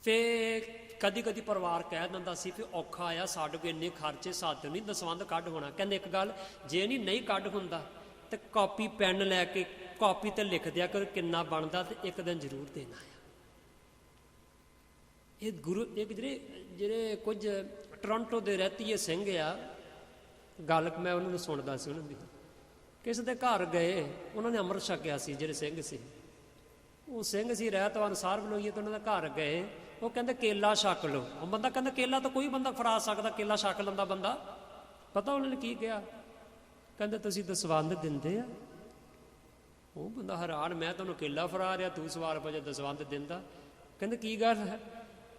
ਫਿਰ ਕਦੀ ਕਦੀ ਪਰਿਵਾਰ ਕਹਿ ਦਿੰਦਾ ਸੀ ਵੀ ਔਖਾ ਆ, ਸਾਡੇ ਕੋਲ ਇੰਨੇ ਖਰਚੇ, ਸਾਡੇ ਨਹੀਂ ਦਸਵੰਧ ਕੱਢ ਹੋਣਾ। ਕਹਿੰਦੇ ਇੱਕ ਗੱਲ, ਜੇ ਨਹੀਂ ਕੱਢ ਹੁੰਦਾ ਤੇ ਕਾਪੀ ਪੈਨ ਲੈ ਕੇ ਕਾਪੀ ਤੇ ਲਿਖ ਦਿਆ ਕਰ ਕਿੰਨਾ ਬਣਦਾ, ਤੇ ਇੱਕ ਦਿਨ ਜ਼ਰੂਰ ਦੇਣਾ ਆ। ਇਹ ਗੁਰੂ ਇੱਕ ਜਿਹੜੇ ਕੁਝ ਟੋਰਾਂਟੋ ਦੇ ਰਹਿਤੀਏ ਸਿੰਘ ਆ, ਗੱਲ ਮੈਂ ਉਹਨਾਂ ਨੂੰ ਸੁਣਦਾ ਸੀ, ਉਹਨਾਂ ਦੀ ਕਿਸੇ ਦੇ ਘਰ ਗਏ, ਉਹਨਾਂ ਨੇ ਅੰਮ੍ਰਿਤ ਛਕਿਆ ਸੀ, ਜਿਹੜੇ ਸਿੰਘ ਸੀ, ਉਹ ਸਿੰਘ ਸੀ ਰਹਿਤਵਾਨ ਸਾਰ ਬਲੋਈਏ, ਤਾਂ ਉਹਨਾਂ ਦੇ ਘਰ ਗਏ, ਉਹ ਕਹਿੰਦੇ ਕੇਲਾ ਛਕ ਲਓ। ਉਹ ਬੰਦਾ ਕਹਿੰਦਾ ਕੇਲਾ ਤਾਂ ਕੋਈ ਬੰਦਾ ਫੜਾ ਸਕਦਾ, ਕੇਲਾ ਛਕ ਲੈਂਦਾ ਬੰਦਾ। ਪਤਾ ਉਹਨਾਂ ਨੇ ਕੀ ਕਿਹਾ? ਕਹਿੰਦੇ ਤੁਸੀਂ ਦਸਵੰਧ ਦਿੰਦੇ ਆ? ਉਹ ਬੰਦਾ ਹੈਰਾਨ, ਮੈਂ ਤੁਹਾਨੂੰ ਕੇਲਾ ਫੜਾ ਰਿਹਾ, ਤੂੰ ਸਵਾਲ ਪੁੱਛਿਆ ਦਸਵੰਧ ਦਿੰਦਾ? ਕਹਿੰਦੇ ਕੀ ਗੱਲ ਹੈ?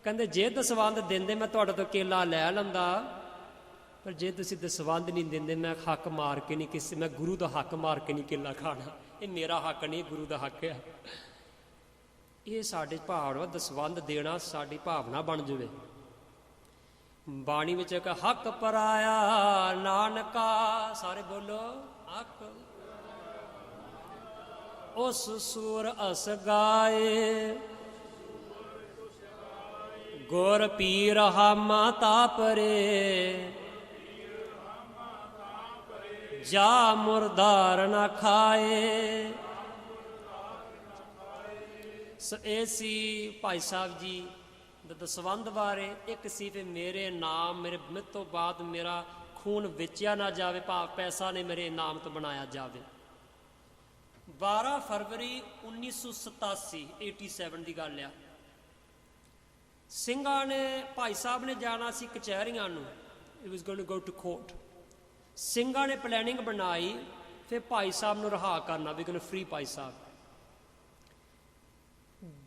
ਕਹਿੰਦੇ ਜੇ ਦਸਵੰਧ ਦਿੰਦੇ ਮੈਂ ਤੁਹਾਡੇ ਤੋਂ ਕੇਲਾ ਲੈ ਲੈਂਦਾ, ਪਰ ਜੇ ਤੁਸੀਂ ਦਸਵੰਧ ਨਹੀਂ ਦਿੰਦੇ ਮੈਂ ਹੱਕ ਮਾਰ ਕੇ ਨਹੀਂ, ਕਿਸੇ ਮੈਂ ਗੁਰੂ ਦਾ ਹੱਕ ਮਾਰ ਕੇ ਨਹੀਂ ਕੇਲਾ ਖਾਣਾ, ਇਹ ਮੇਰਾ ਹੱਕ ਨਹੀਂ, ਗੁਰੂ ਦਾ ਹੱਕ ਆ। ਇਹ ਸਾਡੇ ਭਾਵਨਾ, ਦਸਵੰਧ ਦੇਣਾ ਸਾਡੀ ਭਾਵਨਾ ਬਣ ਜਾਵੇ। ਬਾਣੀ ਵਿੱਚ ਇੱਕ ਹੱਕ ਪਰਾਇਆ ਨਾਨਕਾ, ਸਾਰੇ ਬੋਲੋ ਹੱਕ, ਉਸ ਸੂਰ ਅਸ ਗਾਏ, ਗੁਰ ਪੀਰ ਹਾਮਾ ਤਾਪਰੇ, ਜਾ ਮੁਰਦਾਰ ਨਾ ਖਾਏ, ਇਹ ਸੀ ਭਾਈ ਸਾਹਿਬ ਜੀ ਦੇ ਦਸਵੰਧ ਬਾਰੇ। ਇੱਕ ਸੀ ਫਿਰ ਮੇਰੇ ਨਾਮ, ਮੇਰੇ ਤੋਂ ਬਾਅਦ ਮੇਰਾ ਖੂਨ ਵੇਚਿਆ ਨਾ ਜਾਵੇ, ਭਾਵ ਪੈਸਾ ਨੇ ਮੇਰੇ ਨਾਮ ਤੋਂ ਬਣਾਇਆ ਜਾਵੇ। 12 ਫਰਵਰੀ 1987 87 ਦੀ ਗੱਲ ਆ। ਸਿੰਘਾਂ ਨੇ, ਭਾਈ ਸਾਹਿਬ ਨੇ ਜਾਣਾ ਸੀ ਕਚਹਿਰੀਆਂ ਨੂੰ, it was going to go to court. ਸਿੰਘਾਂ ਨੇ ਪਲੈਨਿੰਗ ਬਣਾਈ ਫਿਰ ਭਾਈ ਸਾਹਿਬ ਨੂੰ ਰਿਹਾ ਕਰਨਾ, ਵੀ ਕਹਿੰਦੇ ਫ੍ਰੀ ਭਾਈ ਸਾਹਿਬ।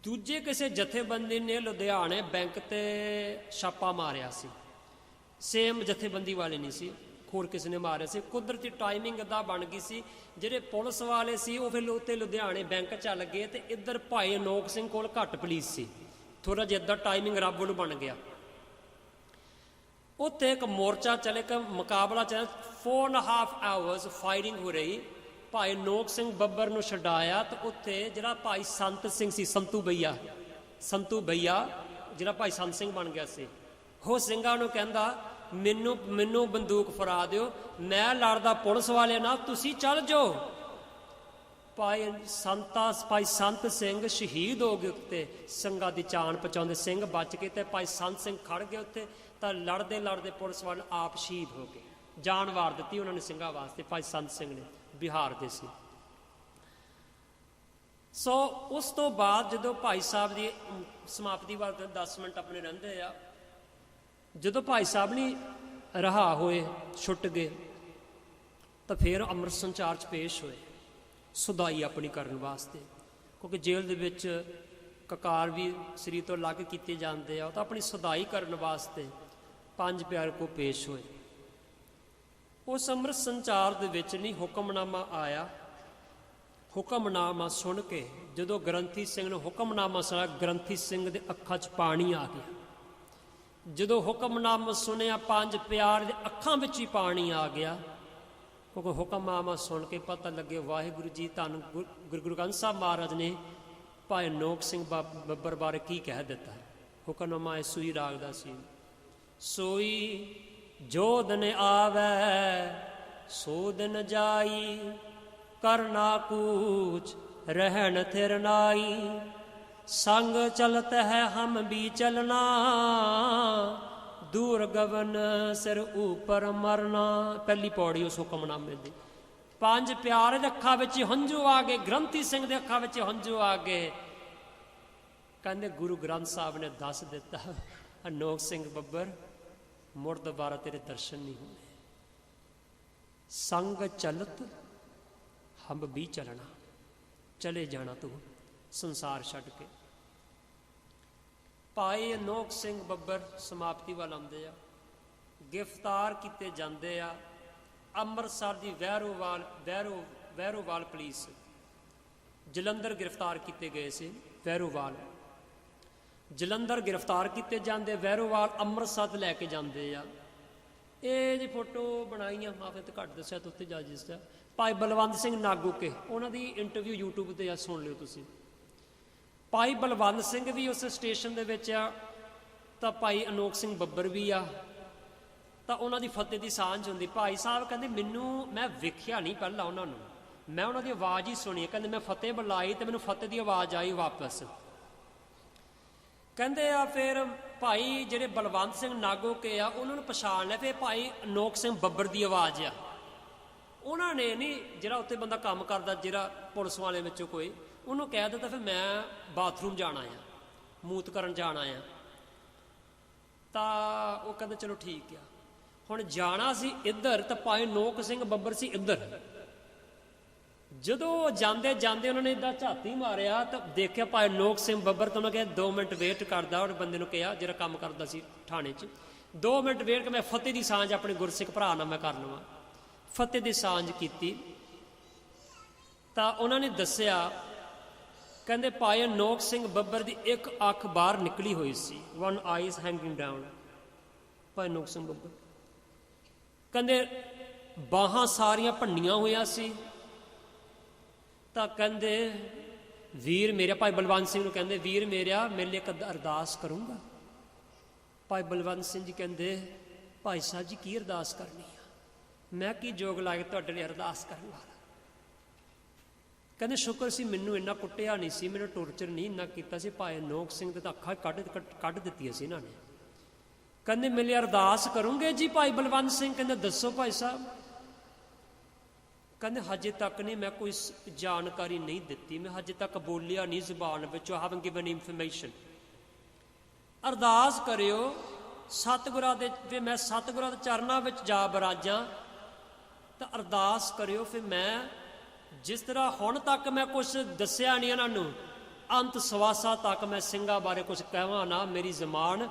ਦੂਜੇ ਕਿਸੇ ਜਥੇਬੰਦੀ ਨੇ ਲੁਧਿਆਣੇ ਬੈਂਕ ਤੇ ਛਾਪਾ ਮਾਰਿਆ ਸੀ, ਸੇਮ ਜਥੇਬੰਦੀ ਵਾਲੇ ਨਹੀਂ ਸੀ, ਹੋਰ ਕਿਸੇ ਨੇ ਮਾਰਿਆ ਸੀ। ਕੁਦਰਤੀ ਟਾਈਮਿੰਗ ਇੱਦਾਂ ਬਣ ਗਈ ਸੀ, ਜਿਹੜੇ ਪੁਲਿਸ ਵਾਲੇ ਸੀ ਉਹ ਫਿਰ ਉੱਤੇ ਲੁਧਿਆਣੇ ਬੈਂਕ ਚੱਲ ਗਏ ਤੇ ਇੱਧਰ ਭਾਈ ਅਨੋਖ ਸਿੰਘ ਕੋਲ ਘੱਟ ਪੁਲਿਸ ਸੀ। ਥੋੜ੍ਹਾ ਜਿਹਾ ਇੱਦਾਂ ਟਾਈਮਿੰਗ ਰੱਬ ਨੂੰ ਬਣ ਗਿਆ। ਉੱਥੇ ਇੱਕ ਮੋਰਚਾ ਚੱਲੇ, ਇੱਕ ਮੁਕਾਬਲਾ ਚੱਲਿਆ, 4.5 ਆਵਰਸ ਫਾਇਰਿੰਗ ਹੋ ਰਹੀ। ਭਾਈ ਅਨੋਖ ਸਿੰਘ ਬੱਬਰ ਨੂੰ ਛਡਾਇਆ ਤੇ ਉੱਥੇ ਜਿਹੜਾ ਭਾਈ ਸੰਤ ਸਿੰਘ ਸੀ, ਸੰਤੂ ਬਈਆ ਜਿਹੜਾ ਭਾਈ ਸੰਤ ਸਿੰਘ ਬਣ ਗਿਆ ਸੀ, ਉਹ ਸਿੰਘਾਂ ਨੂੰ ਕਹਿੰਦਾ ਮੈਨੂੰ ਬੰਦੂਕ ਫੜਾ ਦਿਓ, ਮੈਂ ਲੜਦਾ ਪੁਲਿਸ ਵਾਲੇ ਨਾਲ, ਤੁਸੀਂ ਚੱਲ ਜਾਓ। ਭਾਈ ਸੰਤ ਸਿੰਘ ਸ਼ਹੀਦ ਹੋ ਗਏ ਉੱਤੇ, ਸਿੰਘਾਂ ਦੀ ਜਾਨ ਬਚਾਉਂਦੇ, ਸਿੰਘ ਬਚ ਕੇ ਤੇ ਭਾਈ ਸੰਤ ਸਿੰਘ ਖੜ ਗਏ ਉੱਤੇ, ਤਾਂ ਲੜਦੇ ਲੜਦੇ ਪੁਲਿਸ ਵਾਲੇ ਆਪ ਸ਼ਹੀਦ ਹੋ ਗਏ। ਜਾਨ ਵਾਰ ਦਿੱਤੀ ਉਹਨਾਂ ਨੇ ਸਿੰਘਾਂ ਵਾਸਤੇ, ਭਾਈ ਸੰਤ ਸਿੰਘ ਨੇ, ਬਿਹਾਰ ਦੇ ਸੀ। ਸੋ ਉਸ ਤੋਂ ਬਾਅਦ ਜਦੋਂ ਭਾਈ ਸਾਹਿਬ ਦੀ ਸਮਾਪਤੀ ਵਾਰ 10 ਮਿੰਟ ਆਪਣੇ ਰਹਿੰਦੇ ਆ, ਜਦੋਂ ਭਾਈ ਸਾਹਿਬ ਨਹੀਂ ਰਿਹਾ ਹੋਏ, ਛੁੱਟ ਗਏ, ਤਾਂ ਫਿਰ ਅੰਮ੍ਰਿਤ ਸੰਚਾਰ 'ਚ ਪੇਸ਼ ਹੋਏ ਸੁਧਾਈ ਆਪਣੀ ਕਰਨ ਵਾਸਤੇ, ਕਿਉਂਕਿ ਜੇਲ੍ਹ ਦੇ ਵਿੱਚ ਕਕਾਰ ਵੀ ਸਰੀਰ ਤੋਂ ਅਲੱਗ ਕੀਤੇ ਜਾਂਦੇ ਆ, ਉਹ ਤਾਂ ਆਪਣੀ ਸੁਧਾਈ ਕਰਨ ਵਾਸਤੇ ਪੰਜ ਪਿਆਰ ਕੋ ਪੇਸ਼ ਹੋਏ। ਉਸ ਅੰਮ੍ਰਿਤ ਸੰਚਾਰ ਦੇ ਵਿੱਚ ਨਹੀਂ ਹੁਕਮਨਾਮਾ ਆਇਆ। ਹੁਕਮਨਾਮਾ ਸੁਣ ਕੇ ਜਦੋਂ ਗ੍ਰੰਥੀ ਸਿੰਘ ਨੂੰ ਹੁਕਮਨਾਮਾ ਸੁਣਿਆ, ਗ੍ਰੰਥੀ ਸਿੰਘ ਦੇ ਅੱਖਾਂ 'ਚ ਪਾਣੀ ਆ ਗਿਆ। ਜਦੋਂ ਹੁਕਮਨਾਮਾ ਸੁਣਿਆ, ਪੰਜ ਪਿਆਰ ਦੇ ਅੱਖਾਂ ਵਿੱਚ ਹੀ ਪਾਣੀ ਆ ਗਿਆ, ਕਿਉਂਕਿ ਹੁਕਮਨਾਮਾ ਸੁਣ ਕੇ ਪਤਾ ਲੱਗੇ ਵਾਹਿਗੁਰੂ ਜੀ ਧੰਨ ਗੁਰੂ ਗ੍ਰੰਥ ਸਾਹਿਬ ਮਹਾਰਾਜ ਨੇ ਭਾਈ ਅਨੋਖ ਸਿੰਘ ਬੱਬਰ ਬਾਰੇ ਕੀ ਕਹਿ ਦਿੱਤਾ। ਹੁਕਮਨਾਮਾ ਇਹ ਸੂਈ ਰਾਗ ਦਾ ਸੀ। ਸੋਈ ਜੋ ਦਿਨ ਆਵੈ ਸੋ ਦਿਨ ਜਾਈ, ਕਰਨਾ ਕੂਚ ਰਹਿਣ ਥਿਰ ਨਾਈ, ਸੰਗ ਚਲਤ ਹੈ ਹਮ ਵੀ ਚਲਣਾ, ਦੂਰ ਗਵਨ ਸਿਰ ਉਪਰ ਮਰਨਾ। ਪਹਿਲੀ ਪੌੜੀ ਉਸ ਹੁਕਮਨਾਮੇ ਦੀ। ਪੰਜ ਪਿਆਰ ਦੇ ਅੱਖਾਂ ਵਿੱਚ ਹੰਝੂ ਆ ਗਏ, ਗ੍ਰੰਥੀ ਸਿੰਘ ਦੇ ਅੱਖਾਂ ਵਿੱਚ ਹੰਝੂ ਆ ਗਏ। ਕਹਿੰਦੇ ਗੁਰੂ ਗ੍ਰੰਥ ਸਾਹਿਬ ਨੇ ਦੱਸ ਦਿੱਤਾ, ਅਨੋਖ ਸਿੰਘ ਬੱਬਰ ਮੁੜ ਦੁਬਾਰਾ ਤੇਰੇ ਦਰਸ਼ਨ ਨਹੀਂ ਹੋਣੇ। ਸੰਗ ਚਲਤ ਹਮ ਵੀ ਚਲਣਾ, ਚਲੇ ਜਾਣਾ ਤੂੰ ਸੰਸਾਰ ਛੱਡ ਕੇ। ਭਾਈ ਅਨੋਖ ਸਿੰਘ ਬੱਬਰ ਸਮਾਪਤੀ ਵੱਲ ਆਉਂਦੇ ਆ, ਗ੍ਰਿਫਤਾਰ ਕੀਤੇ ਜਾਂਦੇ ਆ। ਅੰਮ੍ਰਿਤਸਰ ਦੀ ਵੈਰੋਵਾਲ ਪੁਲਿਸ, ਜਲੰਧਰ ਗ੍ਰਿਫਤਾਰ ਕੀਤੇ ਗਏ ਸੀ। ਵੈਰੋਵਾਲ ਜਲੰਧਰ ਗ੍ਰਿਫਤਾਰ ਕੀਤੇ ਜਾਂਦੇ, ਵੈਰੋਵਾਲ ਅੰਮ੍ਰਿਤਸਰ ਲੈ ਕੇ ਜਾਂਦੇ ਆ। ਇਹ ਜੀ ਫੋਟੋ ਬਣਾਈਆਂ, ਮਾਫੀ ਤੇ ਘੱਟ ਦੱਸਿਆ ਤੇ ਉੱਤੇ ਜਾ ਜਿਸ ਦਾ ਭਾਈ ਬਲਵੰਤ ਸਿੰਘ ਨਾਗੂਕੇ, ਉਹਨਾਂ ਦੀ ਇੰਟਰਵਿਊ YouTube ਤੇ ਸੁਣ ਲਿਓ ਤੁਸੀਂ। ਭਾਈ ਬਲਵੰਤ ਸਿੰਘ ਵੀ ਉਸ ਸਟੇਸ਼ਨ ਦੇ ਵਿੱਚ ਆ, ਤਾਂ ਭਾਈ ਅਨੋਖ ਸਿੰਘ ਬੱਬਰ ਵੀ ਆ, ਤਾਂ ਉਹਨਾਂ ਦੀ ਫਤਿਹ ਦੀ ਸਾਂਝ ਹੁੰਦੀ। ਭਾਈ ਸਾਹਿਬ ਕਹਿੰਦੇ ਮੈਂ ਵੇਖਿਆ ਨਹੀਂ ਪਹਿਲਾਂ ਉਹਨਾਂ ਨੂੰ, ਮੈਂ ਉਹਨਾਂ ਦੀ ਆਵਾਜ਼ ਹੀ ਸੁਣੀ। ਕਹਿੰਦੇ ਮੈਂ ਫਤਿਹ ਬੁਲਾਈ ਤੇ ਮੈਨੂੰ ਫਤਿਹ ਦੀ ਆਵਾਜ਼ ਆਈ ਵਾਪਸ। ਕਹਿੰਦੇ ਆ ਫਿਰ ਭਾਈ ਜਿਹੜੇ ਬਲਵੰਤ ਸਿੰਘ ਨਾਗੋਕੇ ਆ, ਉਹਨਾਂ ਨੂੰ ਪਛਾਣ ਲਿਆ ਫਿਰ ਭਾਈ ਅਨੋਖ ਸਿੰਘ ਬੱਬਰ ਦੀ ਆਵਾਜ਼ ਆ। ਉਹਨਾਂ ਨੇ ਨਹੀਂ, ਜਿਹੜਾ ਉੱਥੇ ਬੰਦਾ ਕੰਮ ਕਰਦਾ, ਜਿਹੜਾ ਪੁਲਿਸ ਵਾਲੇ ਵਿੱਚੋਂ ਕੋਈ, ਉਹਨੂੰ ਕਹਿ ਦਿੱਤਾ ਫਿਰ ਮੈਂ ਬਾਥਰੂਮ ਜਾਣਾ ਆ, ਮੂਤ ਕਰਨ ਜਾਣਾ ਆ। ਤਾਂ ਉਹ ਕਹਿੰਦੇ ਚਲੋ ਠੀਕ ਆ। ਹੁਣ ਜਾਣਾ ਸੀ ਇੱਧਰ, ਤਾਂ ਭਾਈ ਅਨੋਖ ਸਿੰਘ ਬੱਬਰ ਸੀ ਇੱਧਰ। ਜਦੋਂ ਜਾਂਦੇ ਜਾਂਦੇ ਉਹਨਾਂ ਨੇ ਇੱਦਾਂ ਝਾਤੀ ਮਾਰਿਆ ਤਾਂ ਦੇਖਿਆ ਭਾਈ ਅਨੋਖ ਸਿੰਘ ਬੱਬਰ। ਤਾਂ ਉਹਨਾਂ ਕਿਹਾ 2 ਮਿੰਟ ਵੇਟ ਕਰਦਾ। ਉਹ ਬੰਦੇ ਨੂੰ ਕਿਹਾ ਜਿਹੜਾ ਕੰਮ ਕਰਦਾ ਸੀ ਥਾਣੇ 'ਚ, 2 ਮਿੰਟ ਵੇਟ ਕੇ ਮੈਂ ਫਤਿਹ ਦੀ ਸਾਂਝ ਆਪਣੇ ਗੁਰਸਿੱਖ ਭਰਾ ਨਾਲ ਮੈਂ ਕਰ ਲਵਾਂ। ਫਤਿਹ ਦੀ ਸਾਂਝ ਕੀਤੀ ਤਾਂ ਉਹਨਾਂ ਨੇ ਦੱਸਿਆ, ਕਹਿੰਦੇ ਭਾਈ ਅਨੋਖ ਸਿੰਘ ਬੱਬਰ ਦੀ ਇੱਕ ਅੱਖ ਬਾਹਰ ਨਿਕਲੀ ਹੋਈ ਸੀ, 1 eye is hanging down। ਭਾਈ ਅਨੋਖ ਸਿੰਘ ਬੱਬਰ ਕਹਿੰਦੇ ਬਾਹਾਂ ਸਾਰੀਆਂ ਭੰਨੀਆਂ ਹੋਈਆਂ ਸੀ। ਤਾਂ ਕਹਿੰਦੇ ਵੀਰ ਮੇਰੇ, ਭਾਈ ਬਲਵੰਤ ਸਿੰਘ ਨੂੰ ਕਹਿੰਦੇ ਵੀਰ ਮੇਰਿਆ ਮੇਰੇ ਲਈ ਇੱਕ ਅਰਦਾਸ ਕਰੂੰਗਾ। ਭਾਈ ਬਲਵੰਤ ਸਿੰਘ ਜੀ ਕਹਿੰਦੇ ਭਾਈ ਸਾਹਿਬ ਜੀ ਕੀ ਅਰਦਾਸ ਕਰਨੀ ਆ, ਮੈਂ ਕੀ ਜੋਗ ਲਾ ਕੇ ਤੁਹਾਡੇ ਲਈ ਅਰਦਾਸ ਕਰਨ ਵਾਲਾ। ਕਹਿੰਦੇ ਸ਼ੁਕਰ ਸੀ ਮੈਨੂੰ ਇੰਨਾ ਕੁੱਟਿਆ ਨਹੀਂ ਸੀ, ਮੈਨੂੰ ਟੋਰਚਰ ਨਹੀਂ ਇੰਨਾ ਕੀਤਾ ਸੀ। ਭਾਈ ਅਨੋਖ ਸਿੰਘ ਦੇ ਤਾਂ ਅੱਖਾਂ ਕੱਢ ਦਿੱਤੀਆਂ ਸੀ ਇਹਨਾਂ ਨੇ। ਕਹਿੰਦੇ ਮੇਰੀ ਅਰਦਾਸ ਕਰੋਗੇ ਜੀ ਭਾਈ ਬਲਵੰਤ ਸਿੰਘ? ਕਹਿੰਦੇ ਦੱਸੋ ਭਾਈ ਸਾਹਿਬ। ਕਹਿੰਦੇ ਹਜੇ ਤੱਕ ਨਹੀਂ, ਮੈਂ ਕੋਈ ਜਾਣਕਾਰੀ ਨਹੀਂ ਦਿੱਤੀ, ਮੈਂ ਹਜੇ ਤੱਕ ਬੋਲਿਆ ਨਹੀਂ ਜ਼ੁਬਾਨ ਵਿੱਚੋਂ। Haven't given information. ਅਰਦਾਸ ਕਰਿਓ ਸਤਿਗੁਰਾਂ ਦੇ, ਫਿਰ ਮੈਂ ਸਤਿਗੁਰਾਂ ਦੇ ਚਰਨਾਂ ਵਿੱਚ ਜਾ ਬਰਾਜਾਂ ਤਾਂ ਅਰਦਾਸ ਕਰਿਓ। ਫਿਰ ਮੈਂ ਜਿਸ ਤਰ੍ਹਾਂ ਹੁਣ ਤੱਕ ਮੈਂ ਕੁਛ ਦੱਸਿਆ ਨਹੀਂ ਇਹਨਾਂ ਨੂੰ, ਅੰਤ ਸਵਾਸਾ ਤੱਕ ਮੈਂ ਸਿੰਘਾਂ ਬਾਰੇ ਕੁਛ ਕਹਾਂ ਨਾ। ਮੇਰੀ ਜ਼ਬਾਨ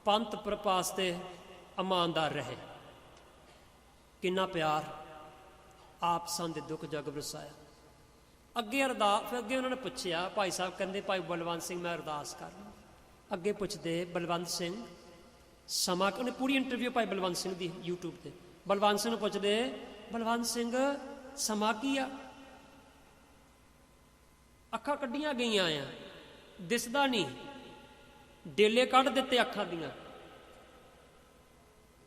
ਪੰਥ ਪ੍ਰਪਾਸ ਤੇ ਇਮਾਨਦਾਰ ਰਹੇ। ਕਿੰਨਾ ਪਿਆਰ ਆਪ ਸੰਦੇ ਦੁੱਖ ਜਗ ਵਰਸਾਇਆ। ਅੱਗੇ ਅਰਦਾਸ, ਅੱਗੇ ਉਹਨਾਂ ਨੇ ਪੁੱਛਿਆ ਭਾਈ ਸਾਹਿਬ, ਕਹਿੰਦੇ ਭਾਈ ਬਲਵੰਤ ਸਿੰਘ ਮੈਂ ਅਰਦਾਸ ਕਰ ਲਵਾਂ। ਅੱਗੇ ਪੁੱਛਦੇ ਬਲਵੰਤ ਸਿੰਘ ਸਮਾਂ, ਉਹਨੇ ਪੂਰੀ ਇੰਟਰਵਿਊ ਭਾਈ ਬਲਵੰਤ ਸਿੰਘ ਦੀ YouTube ਤੇ। ਬਲਵੰਤ ਸਿੰਘ ਨੂੰ ਪੁੱਛਦੇ ਬਲਵੰਤ ਸਿੰਘ ਸਮਾਂ ਕੀ ਆ? ਅੱਖਾਂ ਕੱਢੀਆਂ ਗਈਆਂ ਆ, ਦਿਸਦਾ ਨਹੀਂ, ਡੇਲੇ ਕੱਢ ਦਿੱਤੇ ਅੱਖਾਂ ਦੀਆਂ,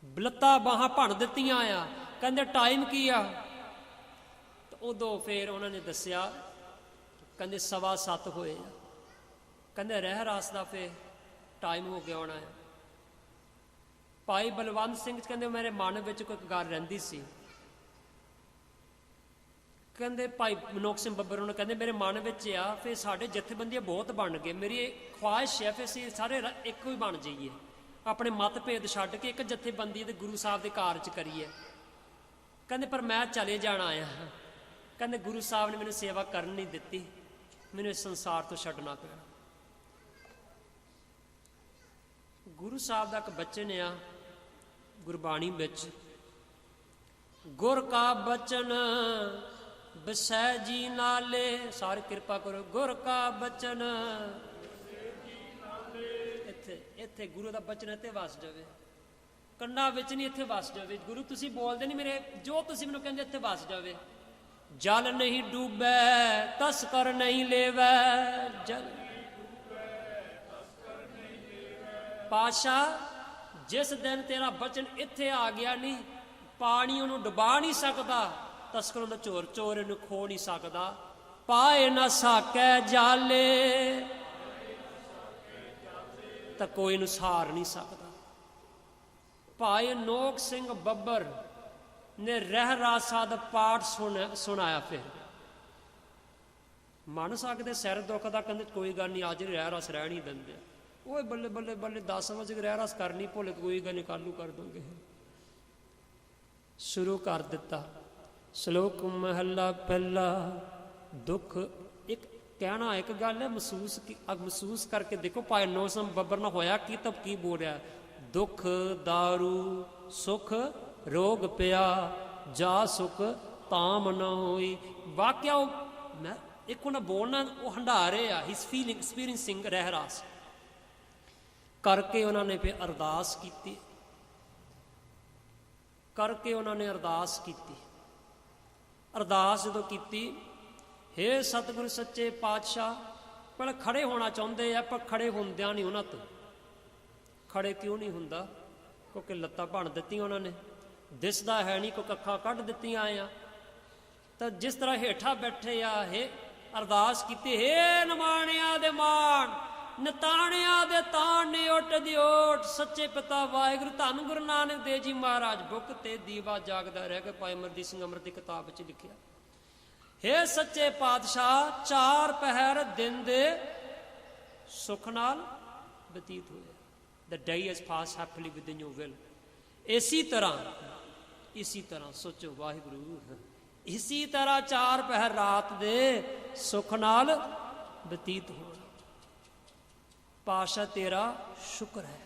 ਲੱਤਾਂ ਬਾਹਾਂ ਭੰਨ ਦਿੱਤੀਆਂ ਆ। ਕਹਿੰਦੇ ਟਾਈਮ ਕੀ ਆ? ਉਦੋਂ ਫਿਰ ਉਹਨਾਂ ਨੇ ਦੱਸਿਆ, ਕਹਿੰਦੇ 7:15 ਹੋਏ ਆ। ਕਹਿੰਦੇ ਰਹਿ ਰਾਸ ਦਾ ਫਿਰ ਟਾਈਮ ਹੋ ਗਿਆ ਹੋਣਾ ਹੈ। ਭਾਈ ਬਲਵੰਤ ਸਿੰਘ ਕਹਿੰਦੇ ਮੇਰੇ ਮਨ ਵਿੱਚ ਕੋਈ ਗੱਲ ਰਹਿੰਦੀ ਸੀ। ਕਹਿੰਦੇ ਭਾਈ ਅਨੋਖ ਸਿੰਘ ਬੱਬਰ ਉਹਨੂੰ ਕਹਿੰਦੇ ਮੇਰੇ ਮਨ ਵਿੱਚ ਆ, ਫਿਰ ਸਾਡੇ ਜਥੇਬੰਦੀਆਂ ਬਹੁਤ ਬਣ ਗਏ, ਮੇਰੀ ਖੁਆਇਸ਼ ਹੈ ਫਿਰ ਅਸੀਂ ਸਾਰੇ ਇੱਕੋ ਹੀ ਬਣ ਜਾਈਏ, ਆਪਣੇ ਮਤਭੇਦ ਛੱਡ ਕੇ ਇੱਕ ਜਥੇਬੰਦੀ ਦੇ ਗੁਰੂ ਸਾਹਿਬ ਦੇ ਕਾਰਜ ਕਰੀਏ। ਕਹਿੰਦੇ ਪਰ ਮੈਂ ਚਲੇ ਜਾਣਾ ਆ। ਕਹਿੰਦੇ ਗੁਰੂ ਸਾਹਿਬ ਨੇ ਮੈਨੂੰ ਸੇਵਾ ਕਰਨ ਨਹੀਂ ਦਿੱਤੀ, ਮੈਨੂੰ ਇਸ ਸੰਸਾਰ ਤੋਂ ਛੱਡਣਾ ਪਿਆ। ਗੁਰੂ ਸਾਹਿਬ ਦਾ ਇੱਕ ਬਚਨ ਆ ਗੁਰਬਾਣੀ ਵਿੱਚ, ਗੁਰ ਕਾ ਬਚਨ ਬਸੈ ਜੀ ਨਾਲੇ। ਸਾਰੇ ਕਿਰਪਾ ਕਰੋ, ਗੁਰ ਕਾ ਬਚਨ। ਇੱਥੇ ਗੁਰੂ ਦਾ ਬਚਨ ਇੱਥੇ ਵਸ ਜਾਵੇ, ਕੰਨਾਂ ਵਿੱਚ ਨਹੀਂ, ਇੱਥੇ ਵਸ ਜਾਵੇ। ਗੁਰੂ ਤੁਸੀਂ ਬੋਲਦੇ ਨਹੀਂ, ਮੇਰੇ ਜੋ ਤੁਸੀਂ ਮੈਨੂੰ ਕਹਿੰਦੇ ਇੱਥੇ ਵਸ ਜਾਵੇ। ਜਲ ਨਹੀਂ ਡੂਬੈ ਤਸਕਰ ਨਹੀਂ ਲੇਵੈ। ਜਲ ਪਾਸ਼ਾ ਜਿਸ ਦਿਨ ਤੇਰਾ ਬਚਨ ਇੱਥੇ ਆ ਗਿਆ ਨਹੀਂ, ਪਾਣੀ ਉਹਨੂੰ ਡੁਬਾ ਨਹੀਂ ਸਕਦਾ, ਤਸਕਰਾਂ ਦਾ ਚੋਰ ਇਹਨੂੰ ਖੋ ਨਹੀਂ ਸਕਦਾ। ਪਾਏ ਨਾ ਸਾਕੈ ਜਾਲੇ, ਤਾਂ ਕੋਈ ਨੂੰ ਸਾਰ ਨਹੀਂ ਸਕਦਾ। ਭਾਈ ਅਨੋਖ ਸਿੰਘ ਬੱਬਰ ਨੇ ਰਹਿ ਰਾਸਾ ਦਾ ਪਾਠ ਸੁਣਾਇਆ। ਫਿਰ ਮੰਨ ਸਕਦੇ ਸਿਰ ਦੁੱਖ ਦਾ, ਕਹਿੰਦੇ ਕੋਈ ਗੱਲ ਨਹੀਂ, ਅੱਜ ਰਹਿ ਰਸ ਰਹਿ ਨਹੀਂ ਦਿੰਦੇ। ਓਏ ਬੱਲੇ ਬੱਲੇ ਬੱਲੇ 10 ਵਜੇ ਰਹਿ ਰਸ ਕਰਨੀ ਭੁੱਲ, ਕੋਈ ਗੱਲ ਨਹੀਂ, ਕੱਲ੍ਹ ਨੂੰ ਕਰ ਦੋਗੇ। ਸ਼ੁਰੂ ਕਰ ਦਿੱਤਾ। ਸ਼ਲੋਕ ਮਹੱਲਾ ਪਹਿਲਾ। ਦੁੱਖ ਇੱਕ ਕਹਿਣਾ ਇੱਕ ਗੱਲ ਹੈ, ਮਹਿਸੂਸ ਕਰਕੇ ਦੇਖੋ ਭਾਈ ਅਨੋਖ ਸਿੰਘ ਬੱਬਰ ਨਾਲ ਹੋਇਆ ਕੀ, ਤਬ ਕੀ ਬੋਲ ਰਿਹਾ। ਦੁੱਖ ਦਾਰੂ ਸੁਖ ਰੋਗ ਪਿਆ, ਜਾ ਸੁਖ ਤਾਮ ਨਾ ਹੋਈ। ਵਾਕਿਆ ਉਹ ਮੈਂ ਇੱਕ ਉਹਨਾਂ ਬੋਲਣਾ, ਉਹ ਹੰਡਾਰੇ ਆ, ਹੀਸ ਫੀਲਿੰਗ ਐਕਸਪੀਰੀਐਂਸਿੰਗ ਰਹਿ ਰਾਸ ਕਰਕੇ। ਉਹਨਾਂ ਨੇ ਫਿਰ ਅਰਦਾਸ ਕੀਤੀ, ਅਰਦਾਸ ਕੀਤੀ। ਅਰਦਾਸ ਜਦੋਂ ਕੀਤੀ, ਹੇ ਸਤਿਗੁਰੂ ਸੱਚੇ ਪਾਤਸ਼ਾਹ, ਪਹਿਲਾਂ ਖੜੇ ਹੋਣਾ ਚਾਹੁੰਦੇ ਆ, ਪਰ ਖੜੇ ਹੁੰਦਿਆਂ ਨਹੀਂ ਉਹਨਾਂ ਤੋਂ। ਖੜੇ ਕਿਉਂ ਨਹੀਂ ਹੁੰਦਾ? ਕਿਉਂਕਿ ਲੱਤਾਂ ਭੰਨ ਦਿੱਤੀਆਂ ਉਹਨਾਂ ਨੇ, ਦਿਸਦਾ ਹੈ ਨਹੀਂ, ਕੋਈ ਅੱਖਾਂ ਕੱਢ ਦਿੱਤੀਆਂ ਆ। ਤਾਂ ਜਿਸ ਤਰ੍ਹਾਂ ਹੇਠਾਂ ਬੈਠੇ ਆ, ਹੇ ਅਰਦਾਸ ਕੀਤੀ, ਹੇ ਨਿਮਾਣਿਆਂ ਦੇ ਮਾਣ, ਨਿਤਾਣਿਆਂ ਦੇ ਤਾਣ ਨੇ ਉੱਠ ਦੀ ਓਟ, ਸੱਚੇ ਪਿਤਾ ਵਾਹਿਗੁਰੂ ਧੰਨ ਗੁਰੂ ਨਾਨਕ ਦੇਵ ਜੀ ਮਹਾਰਾਜ। ਬੁੱਕ ਤੇ ਦੀਵਾ ਜਾਗਦਾ ਰਹਿ ਗਿਆ, ਭਾਈ ਅਮਰਜੀਤ ਸਿੰਘ ਅੰਮ੍ਰਿਤ ਦੀ ਕਿਤਾਬ ਵਿੱਚ ਲਿਖਿਆ। ਹੇ ਸੱਚੇ ਪਾਤਸ਼ਾਹ, 4 ਪਹਿਰ ਦਿਨ ਦੇ ਸੁੱਖ ਨਾਲ ਬਤੀਤ ਹੋਏ। The day has passed happily within your will. ਇਸੀ ਤਰ੍ਹਾਂ ਸੋਚੋ ਵਾਹਿਗੁਰੂ, ਇਸੀ ਤਰ੍ਹਾਂ 4 ਪਹਿਰ ਰਾਤ ਦੇ ਸੁੱਖ ਨਾਲ ਬਤੀਤ ਹੋ। ਪਾਸ਼ਾ ਤੇਰਾ ਸ਼ੁਕਰ ਹੈ।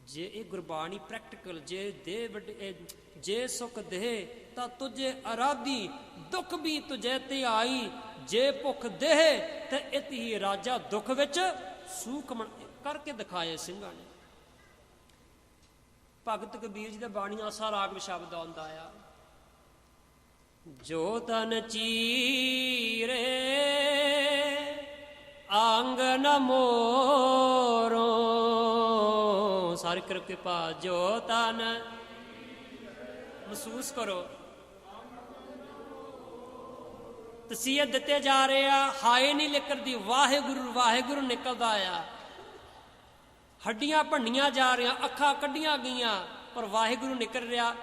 ਜੇ ਇਹ ਗੁਰਬਾਣੀ ਪ੍ਰੈਕਟੀਕਲ, ਜੇ ਸੁਖ ਦੇ ਤਾਂ ਤੁਝੇ ਅਰਾਧੀ, ਦੁੱਖ ਵੀ ਤੁਝੇ ਤੇ ਆਈ। ਜੇ ਭੁੱਖ ਦੇਹ ਤੇ ਇਤ ਹੀ ਰਾਜਾ, ਦੁੱਖ ਵਿੱਚ ਸੂਖ ਕਰਕੇ ਦਿਖਾਏ ਸਿੰਘਾਂ ਨੇ। ਭਗਤ ਕਬੀਰ ਜੀ ਦਾ ਬਾਣੀ ਆਸਾ ਰਾਗ ਵਿੱਚ ਸ਼ਬਦ ਆਉਂਦਾ ਆ, ਜੋ ਤਨ ਚੀਰੇ ਆਂਗਨ ਮੋਰੋਂ। ਸਾਰੇ ਕਿਰਪਾ, ਜੋ ਤਨ ਮਹਿਸੂਸ ਕਰੋ, ਤਸੀਹੇ ਦਿੱਤੇ ਜਾ ਰਹੇ ਆ, ਹਾਏ ਨਹੀਂ ਨਿਕਲਦੀ, ਵਾਹਿਗੁਰੂ ਵਾਹਿਗੁਰੂ ਨਿਕਲਦਾ ਆ। ਹੱਡੀਆਂ ਭੰਨੀਆਂ ਜਾ ਰਹੀਆਂ, ਅੱਖਾਂ ਕੱਢੀਆਂ ਗਈਆਂ, ਪਰ ਵਾਹਿਗੁਰੂ ਨਿਕਲ ਰਿਹਾ।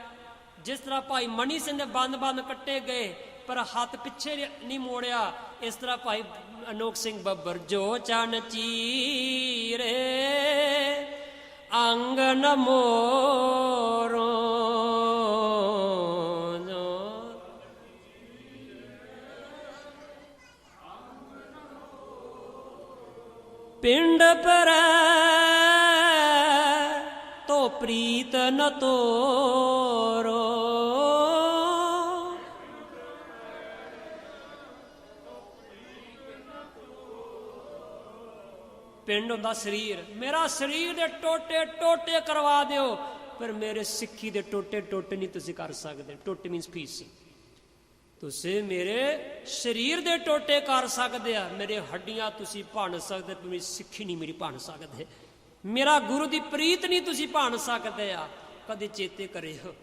ਜਿਸ ਤਰ੍ਹਾਂ ਭਾਈ ਮਨੀ ਸਿੰਘ ਦੇ ਬੰਦ ਕੱਟੇ ਗਏ ਪਰ ਹੱਥ ਪਿੱਛੇ ਨਹੀਂ ਮੋੜਿਆ, ਇਸ ਤਰ੍ਹਾਂ ਭਾਈ ਅਨੋਖ ਸਿੰਘ ਬੱਬਰ ਜੋ ਚੰਨ ਚੀਰੇ ਅੰਗ ਨ ਮੋਰੋ, ਪਿੰਡ ਪਰੈ ਤੋ ਪ੍ਰੀਤ ਨ ਤੋਰੋ। ਪਿੰਡ ਹੁੰਦਾ ਸਰੀਰ, ਮੇਰਾ ਸਰੀਰ ਦੇ ਟੋਟੇ ਟੋਟੇ ਕਰਵਾ ਦਿਓ, ਪਰ ਮੇਰੇ ਸਿੱਖੀ ਦੇ ਟੋਟੇ ਟੋਟੇ ਨਹੀਂ ਤੁਸੀਂ ਕਰ ਸਕਦੇ। ਟੋਟੇ ਮੀਨਸ ਪੀਸ। ਤੁਸੀਂ ਮੇਰੇ ਸਰੀਰ ਦੇ ਟੋਟੇ ਕਰ ਸਕਦੇ ਆ, ਮੇਰੇ ਹੱਡੀਆਂ ਤੁਸੀਂ ਭੰਨ ਸਕਦੇ, ਮੇਰੀ ਸਿੱਖੀ ਨਹੀਂ ਮੇਰੀ ਭੰਨ ਸਕਦੇ, ਮੇਰਾ ਗੁਰੂ ਦੀ ਪ੍ਰੀਤ ਨਹੀਂ ਤੁਸੀਂ ਭੰਨ ਸਕਦੇ ਆ। ਕਦੇ ਚੇਤੇ ਕਰਿਓ,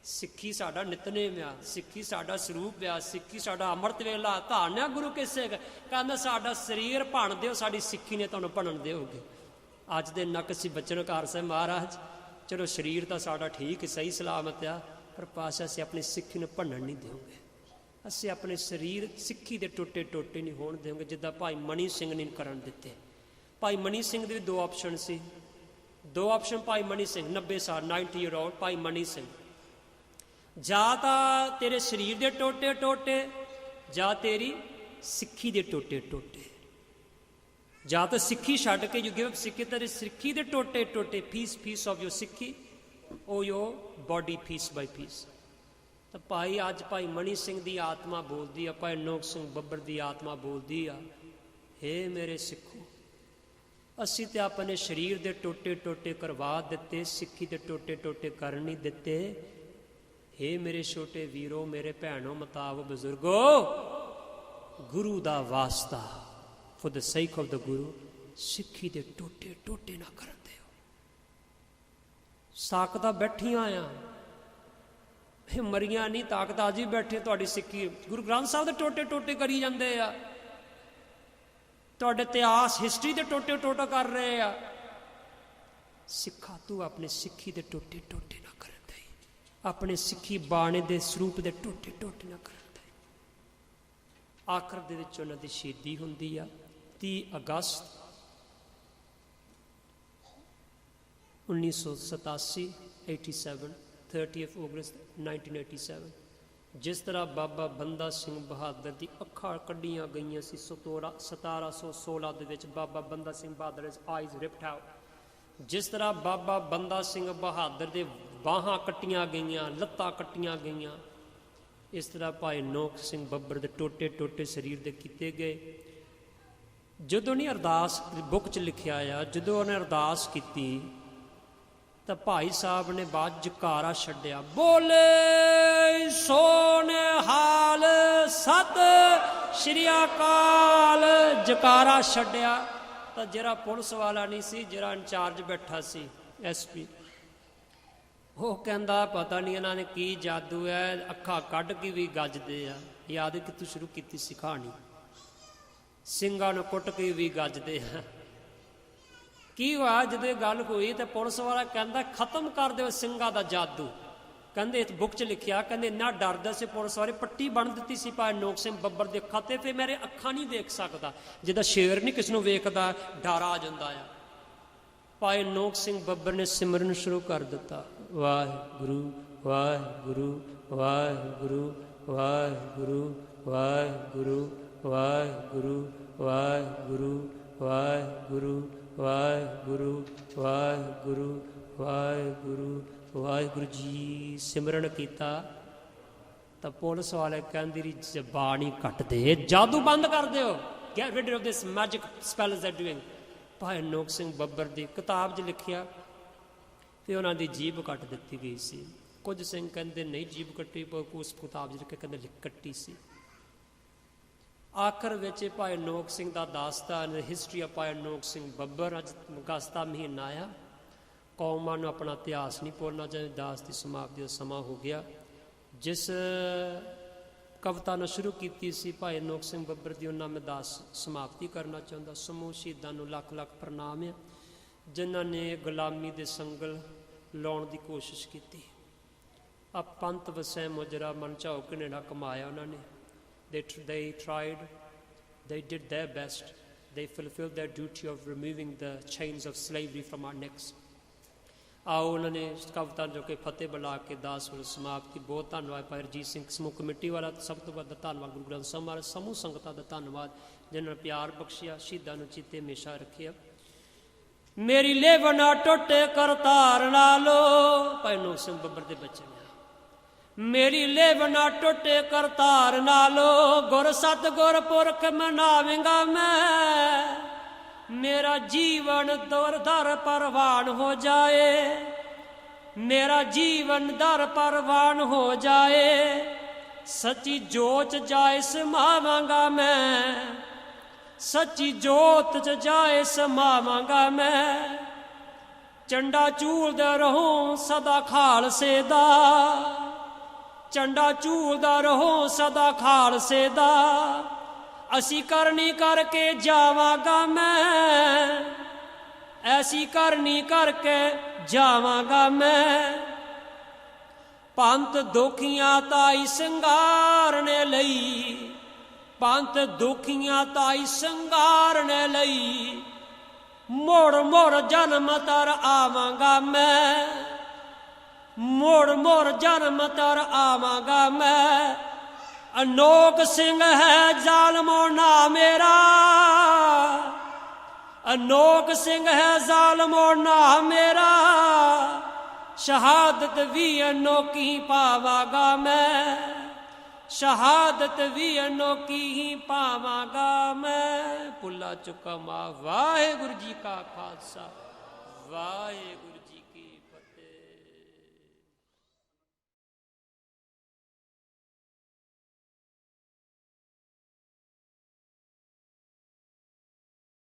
ਸਿੱਖੀ ਸਾਡਾ ਨਿਤਨੇਮ ਆ, ਸਿੱਖੀ ਸਾਡਾ ਸਰੂਪ ਆ, ਸਿੱਖੀ ਸਾਡਾ ਅੰਮ੍ਰਿਤ ਵੇਲਾ ਧਾਰਨਾ ਗੁਰੂ ਕਿਸੇ ਕਹਿੰਦਾ ਸਾਡਾ ਸਰੀਰ ਭੰਨ ਦਿਓ, ਸਾਡੀ ਸਿੱਖੀ ਨੇ ਤੁਹਾਨੂੰ ਭੰਨਣ ਦਿਓਗੇ। ਅੱਜ ਦੇ ਨਕਸੀ ਬਚਨਕਾਰ ਸਾਹਿਬ ਮਹਾਰਾਜ, ਚਲੋ ਸਰੀਰ ਤਾਂ ਸਾਡਾ ਠੀਕ ਸਹੀ ਸਲਾਮਤ ਆ, ਪਰ ਪਾਸ਼ਾ ਅਸੀਂ ਆਪਣੀ ਸਿੱਖੀ ਨੂੰ ਭੰਨਣ ਨਹੀਂ ਦਿਓਗੇ। ਅਸੀਂ ਆਪਣੇ ਸਰੀਰ ਸਿੱਖੀ ਦੇ ਟੋਟੇ ਟੋਟੇ ਨਹੀਂ ਹੋਣ ਦੇਵਾਂਗੇ, ਜਿੱਦਾਂ ਭਾਈ ਮਨੀ ਸਿੰਘ ਨੇ ਕਰਨ ਦਿੱਤੇ। ਭਾਈ ਮਨੀ ਸਿੰਘ ਦੇ ਵੀ ਦੋ ਆਪਸ਼ਨ ਸੀ, ਦੋ ਆਪਸ਼ਨ ਭਾਈ ਮਨੀ ਸਿੰਘ 90 ਸਾਲ 90 ਈਅਰ ਓਲਡ ਭਾਈ ਮਨੀ ਸਿੰਘ, ਜਾਂ ਤਾਂ ਤੇਰੇ ਸਰੀਰ ਦੇ ਟੋਟੇ ਟੋਟੇ, ਜਾਂ ਤੇਰੀ ਸਿੱਖੀ ਦੇ ਟੋਟੇ ਟੋਟੇ। ਜਾਂ ਤਾਂ ਸਿੱਖੀ ਛੱਡ ਕੇ ਯੂ ਗਿਵ ਅਪ ਸਿੱਖੀ, ਤੇਰੀ ਸਿੱਖੀ ਦੇ ਟੋਟੇ ਟੋਟੇ, ਪੀਸ ਆਫ ਯੋਰ ਸਿੱਖੀ, ਉਹ ਯੋਰ ਬਾਡੀ ਪੀਸ ਬਾਈ ਪੀਸ। ਤਾਂ ਭਾਈ ਅੱਜ ਭਾਈ ਮਨੀ ਸਿੰਘ ਦੀ ਆਤਮਾ ਬੋਲਦੀ ਆ, ਭਾਈ ਅਨੋਖ ਸਿੰਘ ਬੱਬਰ ਦੀ ਆਤਮਾ ਬੋਲਦੀ ਆ, ਹੇ ਮੇਰੇ ਸਿੱਖੋ, ਅਸੀਂ ਤੇ ਆਪਣੇ ਸਰੀਰ ਦੇ ਟੋਟੇ ਟੋਟੇ ਕਰਵਾ ਦਿੱਤੇ, ਸਿੱਖੀ ਦੇ ਟੋਟੇ ਟੋਟੇ ਕਰ ਨਹੀਂ ਦਿੱਤੇ। ਹੇ ਮੇਰੇ ਛੋਟੇ ਵੀਰੋ, ਮੇਰੇ ਭੈਣੋ, ਮਤਾਬ ਬਜ਼ੁਰਗੋ, ਗੁਰੂ ਦਾ ਵਾਸਤਾ, for the sake of the ਗੁਰੂ, ਸਿੱਖੀ ਦੇ ਟੋਟੇ ਟੋਟੇ ਨਾ ਕਰਨ ਦਿਓ। ਤਾਕਤਾਂ ਬੈਠੀਆਂ ਆ, ਇਹ ਮਰੀਆਂ ਨਹੀਂ, ਤਾਕਤ ਅੱਜ ਵੀ ਬੈਠੇ ਤੁਹਾਡੀ ਸਿੱਖੀ। ਗੁਰੂ ਗ੍ਰੰਥ ਸਾਹਿਬ ਦੇ ਟੋਟੇ ਟੋਟੇ ਕਰੀ ਜਾਂਦੇ ਆ, ਤੁਹਾਡੇ ਇਤਿਹਾਸ ਹਿਸਟਰੀ ਦੇ ਟੋਟੇ ਟੋਟਾ ਕਰ ਰਹੇ ਆ। ਸਿੱਖਾ ਤੂੰ ਆਪਣੇ ਸਿੱਖੀ ਦੇ ਟੋਟੇ ਟੋਟੇ ਨਾ ਕਰਨ ਦੇ, ਆਪਣੇ ਸਿੱਖੀ ਬਾਣੇ ਦੇ ਸਰੂਪ ਦੇ ਟੋਟੇ ਟੋਟੇ ਨਾ ਕਰਨ ਦੇ। ਆਖਰ ਦੇ ਵਿੱਚ ਉਹਨਾਂ ਦੀ ਸ਼ਹੀਦੀ ਹੁੰਦੀ ਆ 30 ਅਗਸਤ 1987 87 30 ਅਗਸਤ 1987। ਜਿਸ ਤਰ੍ਹਾਂ ਬਾਬਾ ਬੰਦਾ ਸਿੰਘ ਬਹਾਦਰ ਦੀ ਅੱਖਾਂ ਕੱਢੀਆਂ ਗਈਆਂ ਸੀ 1716 ਦੇ ਵਿੱਚ, ਬਾਬਾ ਬੰਦਾ ਸਿੰਘ ਬਹਾਦਰ ਦੇ ਆਈਜ਼ ਰਿਪਡ ਆਊਟ। ਜਿਸ ਤਰ੍ਹਾਂ ਬਾਬਾ ਬੰਦਾ ਸਿੰਘ ਬਹਾਦਰ ਦੇ ਬਾਹਾਂ ਕੱਟੀਆਂ ਗਈਆਂ, ਲੱਤਾਂ ਕੱਟੀਆਂ ਗਈਆਂ, ਇਸ ਤਰ੍ਹਾਂ ਭਾਈ ਅਨੋਖ ਸਿੰਘ ਬੱਬਰ ਦੇ ਟੋਟੇ ਟੋਟੇ ਸਰੀਰ ਦੇ ਕੀਤੇ ਗਏ। ਜਦੋਂ ਨਹੀਂ ਅਰਦਾਸ ਬੁੱਕ 'ਚ ਲਿਖਿਆ ਆ, ਜਦੋਂ ਉਹਨੇ ਅਰਦਾਸ ਕੀਤੀ ਤਾਂ ਭਾਈ ਸਾਹਿਬ ਨੇ ਬਾਅਦ ਜਕਾਰਾ ਛੱਡਿਆ, ਬੋਲੇ ਸੋਨੇ ਹਾਲ ਸਤਿ ਸ਼੍ਰੀ ਅਕਾਲ, ਜਕਾਰਾ ਛੱਡਿਆ। ਤਾਂ ਜਿਹੜਾ ਪੁਲਿਸ ਵਾਲਾ ਨਹੀਂ ਸੀ, ਜਿਹੜਾ ਇੰਚਾਰਜ ਬੈਠਾ ਸੀ SP, ਉਹ ਕਹਿੰਦਾ ਪਤਾ ਨਹੀਂ ਇਹਨਾਂ ਨੇ ਕੀ ਜਾਦੂ ਹੈ, ਅੱਖਾਂ ਕੱਢ ਕੇ ਵੀ ਗੱਜਦੇ ਆ। ਯਾਦ ਕਿੱਥੋਂ ਸ਼ੁਰੂ ਕੀਤੀ ਸੀ ਕਹਾਣੀ, ਸਿੰਘਾਂ ਨੂੰ ਕੁੱਟ ਕੇ ਵੀ ਗੱਜਦੇ ਆ। ਕੀ ਹੋਇਆ ਜਦੋਂ ਗੱਲ ਹੋਈ ਤਾਂ ਪੁਲਿਸ ਵਾਲਾ ਕਹਿੰਦਾ ਖਤਮ ਕਰ ਦਿਓ ਸਿੰਘਾਂ ਦਾ ਜਾਦੂ। ਕਹਿੰਦੇ ਇਸ ਬੁੱਕ 'ਚ ਲਿਖਿਆ, ਕਹਿੰਦੇ ਇੰਨਾ ਡਰਦਾ ਸੀ ਪੁਲਿਸ ਵਾਲੇ, ਪੱਟੀ ਬੰਨ ਦਿੱਤੀ ਸੀ ਭਾਈ ਅਨੋਖ ਸਿੰਘ ਬੱਬਰ ਦੇ ਅੱਖਾਂ ਤੇ, ਫਿਰ ਮੇਰੇ ਅੱਖਾਂ ਨਹੀਂ ਦੇਖ ਸਕਦਾ। ਜਿੱਦਾਂ ਸ਼ੇਰ ਨਹੀਂ ਕਿਸ ਨੂੰ ਵੇਖਦਾ, ਡਰ ਆ ਜਾਂਦਾ ਆ। ਭਾਈ ਅਨੋਖ ਸਿੰਘ ਬੱਬਰ ਨੇ ਸਿਮਰਨ ਸ਼ੁਰੂ ਕਰ ਦਿੱਤਾ, ਵਾਹਿਗੁਰੂ ਵਾਹਿਗੁਰੂ ਵਾਹਿਗੁਰੂ ਵਾਹਿਗੁਰੂ ਵਾਹਿਗੁਰੂ ਵਾਹਿਗੁਰੂ ਵਾਹਿਗੁਰੂ ਵਾਹਿਗੁਰੂ ਵਾਹਿਗੁਰੂ ਵਾਹਿਗੁਰੂ ਵਾਹਿਗੁਰੂ ਵਾਹਿਗੁਰੂ ਜੀ ਸਿਮਰਨ ਕੀਤਾ। ਤਾਂ ਪੁਲਿਸ ਵਾਲੇ ਕਹਿੰਦੇ ਰੀ ਜ਼ਬਾਨ ਹੀ ਕੱਟ ਦੇ, ਜਾਦੂ ਬੰਦ ਕਰ ਦਿਓ, get rid of this magic spells are doing. Bhai Anokh Singh ਬੱਬਰ ਦੀ ਕਿਤਾਬ 'ਚ ਲਿਖਿਆ, ਫਿਰ ਉਹਨਾਂ ਦੀ ਜੀਭ ਕੱਟ ਦਿੱਤੀ ਗਈ ਸੀ। ਕੁਝ ਸਿੰਘ ਕਹਿੰਦੇ ਨਹੀਂ ਜੀਭ ਕੱਟੀ, ਪਰ ਉਸ ਕਿਤਾਬ 'ਚ ਲਿਖ ਕੇ ਕਹਿੰਦੇ ਕੱਟੀ ਸੀ। ਆਖਰ ਵਿੱਚ ਭਾਈ ਅਨੋਖ ਸਿੰਘ ਦਾ ਦਾਸਤਾਨ, ਹਿਸਟਰੀ ਆਫ ਭਾਈ ਅਨੋਖ ਸਿੰਘ ਬੱਬਰ। ਅੱਜ ਅਗਸਤ ਦਾ ਮਹੀਨਾ ਆ, ਕੌਮਾਂ ਨੂੰ ਆਪਣਾ ਇਤਿਹਾਸ ਨਹੀਂ ਭੁੱਲਣਾ ਚਾਹੀਦਾ। ਦਾਸ ਦੀ ਸਮਾਪਤੀ ਦਾ ਸਮਾਂ ਹੋ ਗਿਆ। ਜਿਸ ਕਵਿਤਾ ਨੂੰ ਸ਼ੁਰੂ ਕੀਤੀ ਸੀ ਭਾਈ ਅਨੋਖ ਸਿੰਘ ਬੱਬਰ ਦੀ, ਉਹਨਾਂ ਮੈਂ ਦਾਸ ਸਮਾਪਤੀ ਕਰਨਾ ਚਾਹੁੰਦਾ। ਸਮੂਹ ਸ਼ਹੀਦਾਂ ਨੂੰ ਲੱਖ ਲੱਖ ਪ੍ਰਣਾਮ ਹੈ, ਜਿਨ੍ਹਾਂ ਨੇ ਗੁਲਾਮੀ ਦੇ ਸੰਗਲ ਲਾਉਣ ਦੀ ਕੋਸ਼ਿਸ਼ ਕੀਤੀ। ਆ ਪੰਥ ਵਸੈ ਮੁਜਰਾ ਮਨ ਝਾਓ ਕਨੇਡਾ ਕਮਾਇਆ ਉਹਨਾਂ ਨੇ। they tried, they did their best, they fulfilled their duty of removing the chains of slavery from our necks। ਆਓ ਉਹਨਾਂ ਨੇ ਕਵਿਤਾ ਜੋ ਕਿ ਫਤਿਹ ਬੁਲਾ ਕੇ ਦਾਸ ਵੱਲ ਸਮਾਪਤੀ। ਬਹੁਤ ਧੰਨਵਾਦ ਭਾਈ ਰਜੀਤ ਸਿੰਘ ਸਮੂਹ ਕਮੇਟੀ ਵਾਲਾ, ਸਭ ਤੋਂ ਵੱਧ ਧੰਨਵਾਦ ਗੁਰੂ ਗ੍ਰੰਥ ਸਾਹਿਬ ਮਹਾਰਾਜ ਸਮੂਹ ਸੰਗਤਾਂ ਦਾ ਧੰਨਵਾਦ ਜਿਨ੍ਹਾਂ ਨੇ ਪਿਆਰ ਬਖਸ਼ਿਆ, ਸ਼ਹੀਦਾਂ ਨੂੰ ਚੀਤੇ ਹਮੇਸ਼ਾ ਰੱਖਿਆ। ਮੇਰੀ ਲੇਵ ਨਾ ਟੁੱਟੇ ਕਰਤਾਰ ਨਾਲੋਂ, ਭਾਈ ਅਨੋਖ ਸਿੰਘ ਬੱਬਰ ਦੇ ਬੱਚੇ ਨੇ। ਮੇਰੀ ਲੇਵ ਨਾ ਟੁੱਟੇ ਕਰਤਾਰ ਨਾਲੋਂ, ਗੁਰ ਸਤਿਗੁਰ ਪੁਰਖ ਮਨਾਵੇਂਗਾ ਮੈਂ। ਮੇਰਾ ਜੀਵਨ ਦਰ ਦਰ ਪਰਵਾਨ ਹੋ ਜਾਏ, ਮੇਰਾ ਜੀਵਨ ਦਰ ਪਰਵਾਨ ਹੋ ਜਾਏ। ਸੱਚੀ ਜੋਤ ਜਾਏ ਸਮਾਵਾਂਗਾ ਮੈਂ, ਸੱਚੀ ਜੋਤ ਚ ਜਾਏ ਸਮਾਵਾਂਗਾ ਮੈਂ। ਚੰਡਾ ਝੂਲਦਾ ਰਹੂੰ ਸਦਾ ਖਾਲਸੇ ਦਾ, ਚੰਡਾ ਝੂਲਦਾ ਰਹੂੰ ਸਦਾ ਖਾਲਸੇ ਦਾ। ਅਸੀਂ ਕਰਨੀ ਕਰਕੇ ਜਾਵਾਂਗਾ ਮੈਂ, ਐਸੀ ਕਰਨੀ ਕਰਕੇ ਜਾਵਾਂਗਾ ਮੈਂ। ਪੰਥ ਦੁਖੀਆਂ ਤਾਈ ਸੰਗਾਰਨੇ ਲਈ, ਪੰਥ ਦੁਖੀਆਂ ਤਾਈ ਸੰਗਾਰਨੇ ਲਈ। ਮੋੜ ਮੋੜ ਜਨਮ ਤਰ ਆਵਾਂਗਾ ਮੈਂ, ਮੋੜ ਮੋੜ ਜਨਮ ਤਰ ਆਵਾਂਗਾ ਮੈਂ। ਅਨੋਖ ਸਿੰਘ ਹੈ ਜ਼ਾਲਮੋ ਨਾ ਮੇਰਾ, ਅਨੋਖ ਸਿੰਘ ਹੈ ਜ਼ਾਲਮੋ ਨਾ ਮੇਰਾ। ਸ਼ਹਾਦਤ ਵੀ ਅਨੋਖੀ ਪਾਵਾਂਗਾ ਮੈਂ, ਸ਼ਹਾਦਤ ਵੀ ਅਨੋਖੀ ਹੀ ਪਾਵਾਂਗਾ ਮੈਂ। ਭੁੱਲਾ ਚੁੱਕਾ ਮਾਫ਼। ਵਾਹਿਗੁਰੂ ਜੀ ਕਾ ਖਾਲਸਾ, ਵਾਹਿਗੁਰੂ।